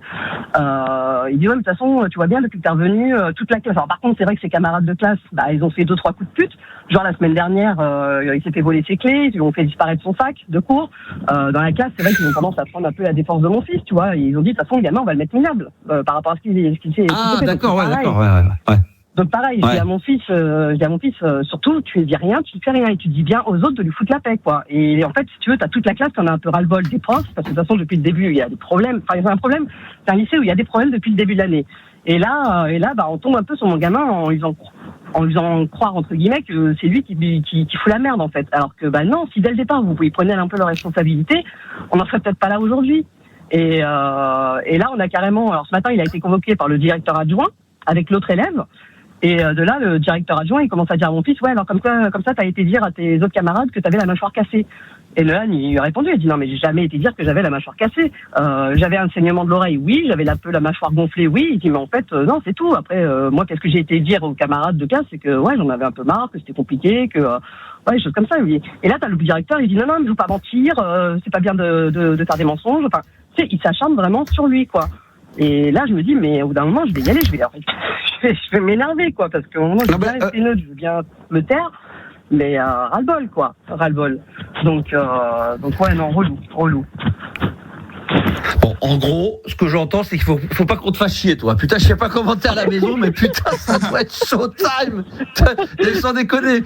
Il dit, ouais, mais de toute façon, tu vois bien, depuis que t'es revenu, toute la classe. Alors, par contre, c'est vrai que ses camarades de classe, ils ont fait 2-3 coups de pute. Genre, la semaine dernière, il s'est fait voler ses clés, ils lui ont fait disparaître son sac de cours. Dans la classe, c'est vrai qu'ils ont tendance à prendre un peu la défense de mon fils, tu vois. Ils ont dit, de toute façon, le gamin, on va le mettre minable, par rapport à ce qu'il fait. Ah, d'accord, ouais. Donc pareil, je dis à mon fils, surtout, tu ne dis rien, tu ne fais rien, et tu dis bien aux autres de lui foutre la paix, quoi. Et en fait, si tu veux, t'as toute la classe qui en a un peu ras-le-bol des profs, parce que de toute façon, depuis le début, il y a des problèmes. Enfin, il y a un problème, c'est un lycée où il y a des problèmes depuis le début de l'année. Et là, on tombe un peu sur mon gamin en lui faisant croire, entre guillemets, que c'est lui qui fout la merde, en fait. Alors que, non, si dès le départ, vous prenez un peu leur responsabilité, on n'en serait peut-être pas là aujourd'hui. Et là, on a carrément, alors ce matin, il a été convoqué par le directeur adjoint avec l'autre élève. Et de là, le directeur adjoint, il commence à dire à mon fils, ouais, alors comme ça, t'as été dire à tes autres camarades que t'avais la mâchoire cassée. Et Nolan, il lui a répondu, il a dit, non, mais j'ai jamais été dire que j'avais la mâchoire cassée. J'avais un saignement de l'oreille, oui, j'avais un peu la mâchoire gonflée, oui. Il dit, mais en fait, non, c'est tout. Après, moi, qu'est-ce que j'ai été dire aux camarades de classe, c'est que, ouais, j'en avais un peu marre, que c'était compliqué, que, ouais, des choses comme ça. Oui. Et là, t'as le directeur, il dit, non, ne joue pas mentir, c'est pas bien de faire des mensonges. Enfin, tu sais, il s'acharne vraiment sur lui, quoi. Et là, je me dis, mais au bout d'un moment, je vais y aller, je vais m'énerver, quoi, parce qu'au moment où je veux bien rester neutre, je veux bien me taire, mais ras-le-bol, quoi, ras-le-bol. Donc ouais, non, relou. Bon, en gros, ce que j'entends, c'est qu'il faut pas qu'on te fasse chier, toi. Putain, je sais pas comment t'es à la maison, mais putain, ça doit être showtime. Sans déconner.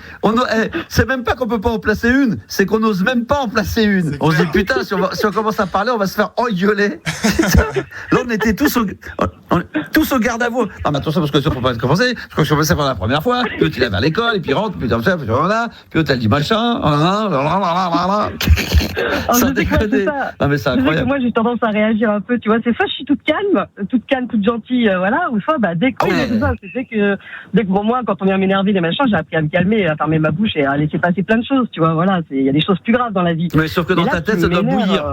C'est même pas qu'on peut pas en placer une, c'est qu'on n'ose même pas en placer une. On se dit, putain, si on commence à parler, on va se faire engueuler. Là, on était tous au garde à vous. Non, mais attention, parce que ça faut pas commencer. Parce que je commençais pour la première fois. Puis l'autre, il avait à l'école, et puis il rentre, puis comme ça, puis voilà. Puis l'autre, elle dit machin. Sans déconner. Non, mais c'est incroyable. Moi, j'ai tendance à réagir un peu, tu vois. C'est soit je suis toute calme, toute gentille, voilà, ou soit, dès que bon, moi, quand on vient m'énerver, les machins, j'ai appris à me calmer, à fermer ma bouche et à laisser passer plein de choses, tu vois, voilà. Il y a des choses plus graves dans la vie. Mais sauf que dans ta tête, ça doit bouillir.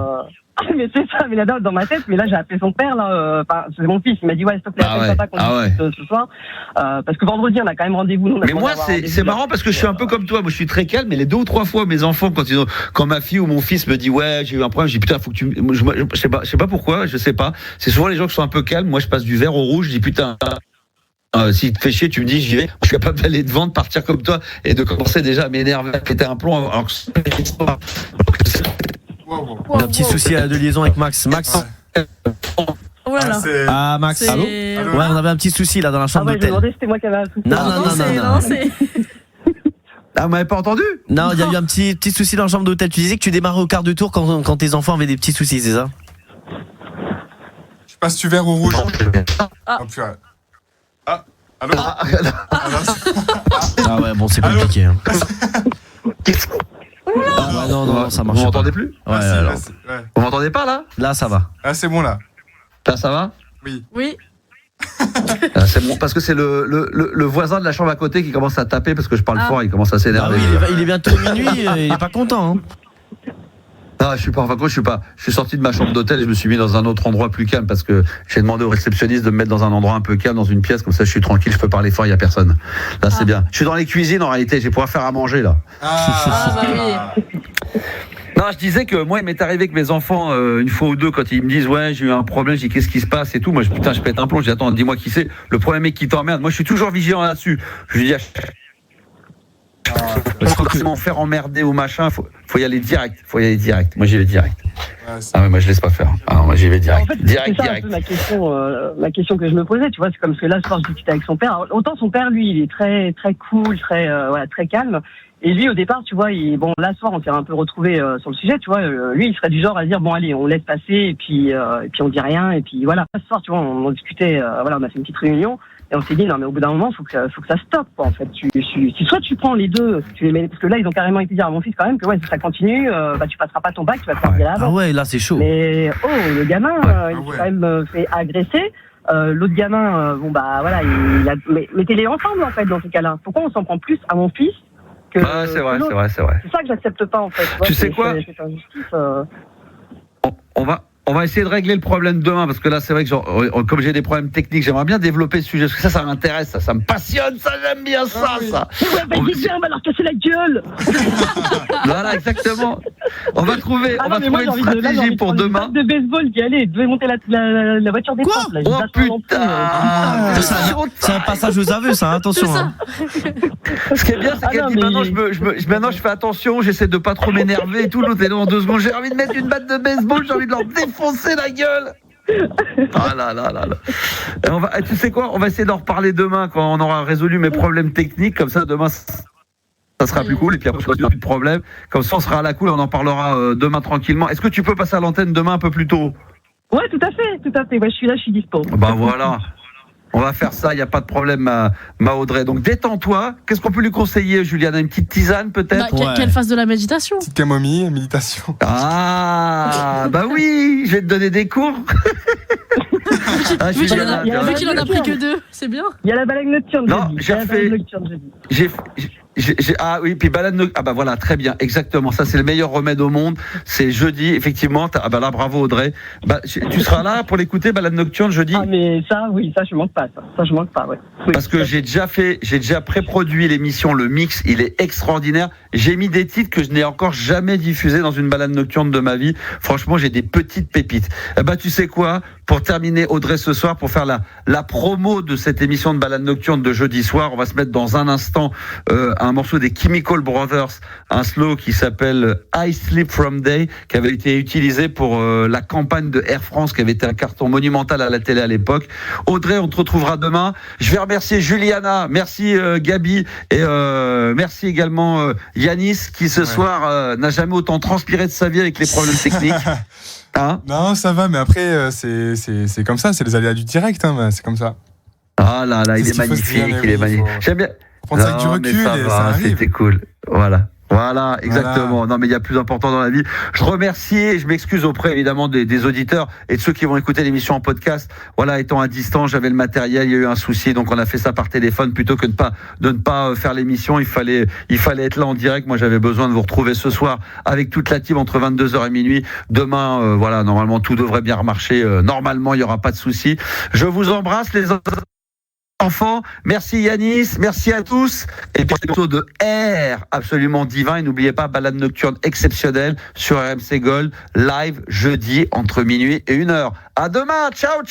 Mais c'est ça, mais là dans ma tête, mais là j'ai appelé son père, là, c'est mon fils, il m'a dit ouais, s'il te plaît, appelle papa qu'on discute ce soir, parce que vendredi on a quand même rendez-vous. Mais moi c'est marrant parce que je suis un peu comme toi, moi je suis très calme, mais les 2 ou 3 fois mes enfants quand ma fille ou mon fils me dit ouais j'ai eu un problème, je dis putain faut que tu, je sais pas pourquoi, je sais pas, c'est souvent les gens qui sont un peu calmes, moi je passe du vert au rouge, je dis putain. S'il te fait chier, tu me dis j'y vais. Je suis capable d'aller devant, de partir comme toi et de commencer déjà à m'énerver, à péter un plomb. Alors que on a un petit souci de liaison avec Max. Voilà. Max. Allô. Ouais, on avait un petit souci là dans la chambre d'hôtel. Je me demandais c'était moi qui avais un souci. Non. Ah, vous m'avez pas entendu? Non, il y a eu un petit souci dans la chambre d'hôtel. Tu disais que tu démarrais au quart de tour quand tes enfants avaient des petits soucis, c'est ça? Je passe du vert au rouge. Allô? Ah ouais, bon, c'est compliqué. Hein. Non, ça marche. Vous m'entendez plus? Ouais, Vous m'entendez pas là? Là, ça va. Ah, c'est bon là. Là, ça va? Oui. C'est bon, parce que c'est le voisin de la chambre à côté qui commence à taper parce que je parle fort, il commence à s'énerver. Il est bientôt minuit, il est pas content. Hein. Non, je suis sorti de ma chambre d'hôtel et je me suis mis dans un autre endroit plus calme parce que j'ai demandé au réceptionniste de me mettre dans un endroit un peu calme, dans une pièce, comme ça je suis tranquille, je peux parler fort, il y a personne. Là, c'est bien. Je suis dans les cuisines en réalité, je vais pouvoir faire à manger là. Oui. Non, je disais que moi, il m'est arrivé que mes enfants, une fois ou deux, quand ils me disent ouais, j'ai eu un problème, je dis qu'est-ce qui se passe et tout, moi je pète un plomb, je dis attends, dis-moi qui c'est. Le problème est qui t'emmerde. Moi, je suis toujours vigilant là-dessus. Je lui dis Sans faire emmerder ou machin, faut y aller direct. Moi j'y vais direct. Moi je laisse pas faire. Moi j'y vais direct. En fait, direct. Un peu ma question que je me posais, tu vois, c'est comme que là ce soir je discutais avec son père. Alors, autant son père, lui, il est très très cool, très calme. Et lui, au départ, tu vois, là ce soir on s'est un peu retrouvé sur le sujet, tu vois. Lui, il serait du genre à dire bon allez, on laisse passer et puis on dit rien et puis voilà. Ce soir, tu vois, on discutait, on a fait une petite réunion. Et on s'est dit non mais au bout d'un moment faut que ça stoppe quoi en fait. Si soit tu prends les deux, tu les mets, parce que là ils ont carrément été dire à mon fils quand même que si ça continue, tu passeras pas ton bac, tu vas te faire virer avant. Ah ouais, là c'est chaud. Mais le gamin il s'est quand même fait agresser. L'autre gamin mettez-les ensemble en fait dans ces cas-là. Pourquoi on s'en prend plus à mon fils que c'est vrai. C'est ça que j'accepte pas en fait. Tu sais quoi, cette injustice, On va essayer de régler le problème demain, parce que là, c'est vrai que comme j'ai des problèmes techniques, j'aimerais bien développer ce sujet, parce que ça m'intéresse, ça me passionne, ça, j'aime bien ça. On va leur casser la gueule. Voilà, exactement. On va trouver une stratégie pour demain. De baseball qui allait, devait monter la voiture des portes. Oh putain. C'est un passage aux aveux, ça, attention. Ce qui est bien, c'est qu'elle dit maintenant je fais attention, j'essaie de pas trop m'énerver et tout. L'autre est là en 2 secondes, j'ai envie de mettre une batte de baseball, j'ai envie de leur défoncer la gueule. Ah là. Tu sais quoi, on va essayer d'en reparler demain quand on aura résolu mes problèmes techniques, comme ça demain ça sera plus cool, et puis après il n'y aura plus de problème, comme ça on sera à la cool, on en parlera demain tranquillement. Est-ce que tu peux passer à l'antenne demain un peu plus tôt? Ouais, tout à fait, ouais, je suis là, je suis dispo. Bah voilà, on va faire ça, il n'y a pas de problème ma Audrey. Donc détends-toi, qu'est-ce qu'on peut lui conseiller, Juliana? Une petite tisane peut-être? Qu'elle fasse de la méditation. Petite camomille, méditation. Ah, bah oui, je vais te donner des cours. Vu qu'il en a pris que 2, c'est bien. Il y a la balade nocturne. Non, ah oui, puis balade nocturne. Ah bah voilà, très bien, exactement. Ça, c'est le meilleur remède au monde. C'est jeudi, effectivement. Ah bah là, bravo Audrey. Tu seras là pour l'écouter, balade nocturne, jeudi? Ah mais ça, je manque pas. Ça, je manque pas, ouais. Oui, parce que j'ai déjà pré-produit l'émission, le mix. Il est extraordinaire. J'ai mis des titres que je n'ai encore jamais diffusés dans une balade nocturne de ma vie. Franchement, j'ai des petites pépites. Bah tu sais quoi? Pour terminer, Audrey, ce soir, pour faire la promo de cette émission de balade nocturne de jeudi soir, on va se mettre dans un instant un morceau des Chemical Brothers, un slow qui s'appelle I Sleep From Day, qui avait été utilisé pour la campagne de Air France, qui avait été un carton monumental à la télé à l'époque. Audrey, on te retrouvera demain. Je vais remercier Juliana, merci Gabi, et merci également Yanis, qui ce soir n'a jamais autant transpiré de sa vie avec les problèmes techniques. Hein? Non, ça va, mais après, c'est comme ça, c'est les aléas du direct, c'est comme ça. Ah là, il est magnifique, J'aime bien. Prendre ça avec du recul, ça arrive. C'était cool. Voilà, exactement. Voilà. Non, mais il y a plus important dans la vie. Je remercie et je m'excuse auprès, évidemment, des auditeurs et de ceux qui vont écouter l'émission en podcast. Voilà, étant à distance, j'avais le matériel, il y a eu un souci, donc on a fait ça par téléphone plutôt que de ne pas faire l'émission. Il fallait être là en direct. Moi, j'avais besoin de vous retrouver ce soir avec toute la team entre 22h et minuit. Demain, normalement, tout devrait bien remarcher. Normalement, il n'y aura pas de souci. Je vous embrasse, les enfants, merci Yanis, merci à tous. Et puis plutôt de R absolument divin. Et n'oubliez pas, balade nocturne exceptionnelle sur RMC Gold, live jeudi entre minuit et 1h. À demain, ciao.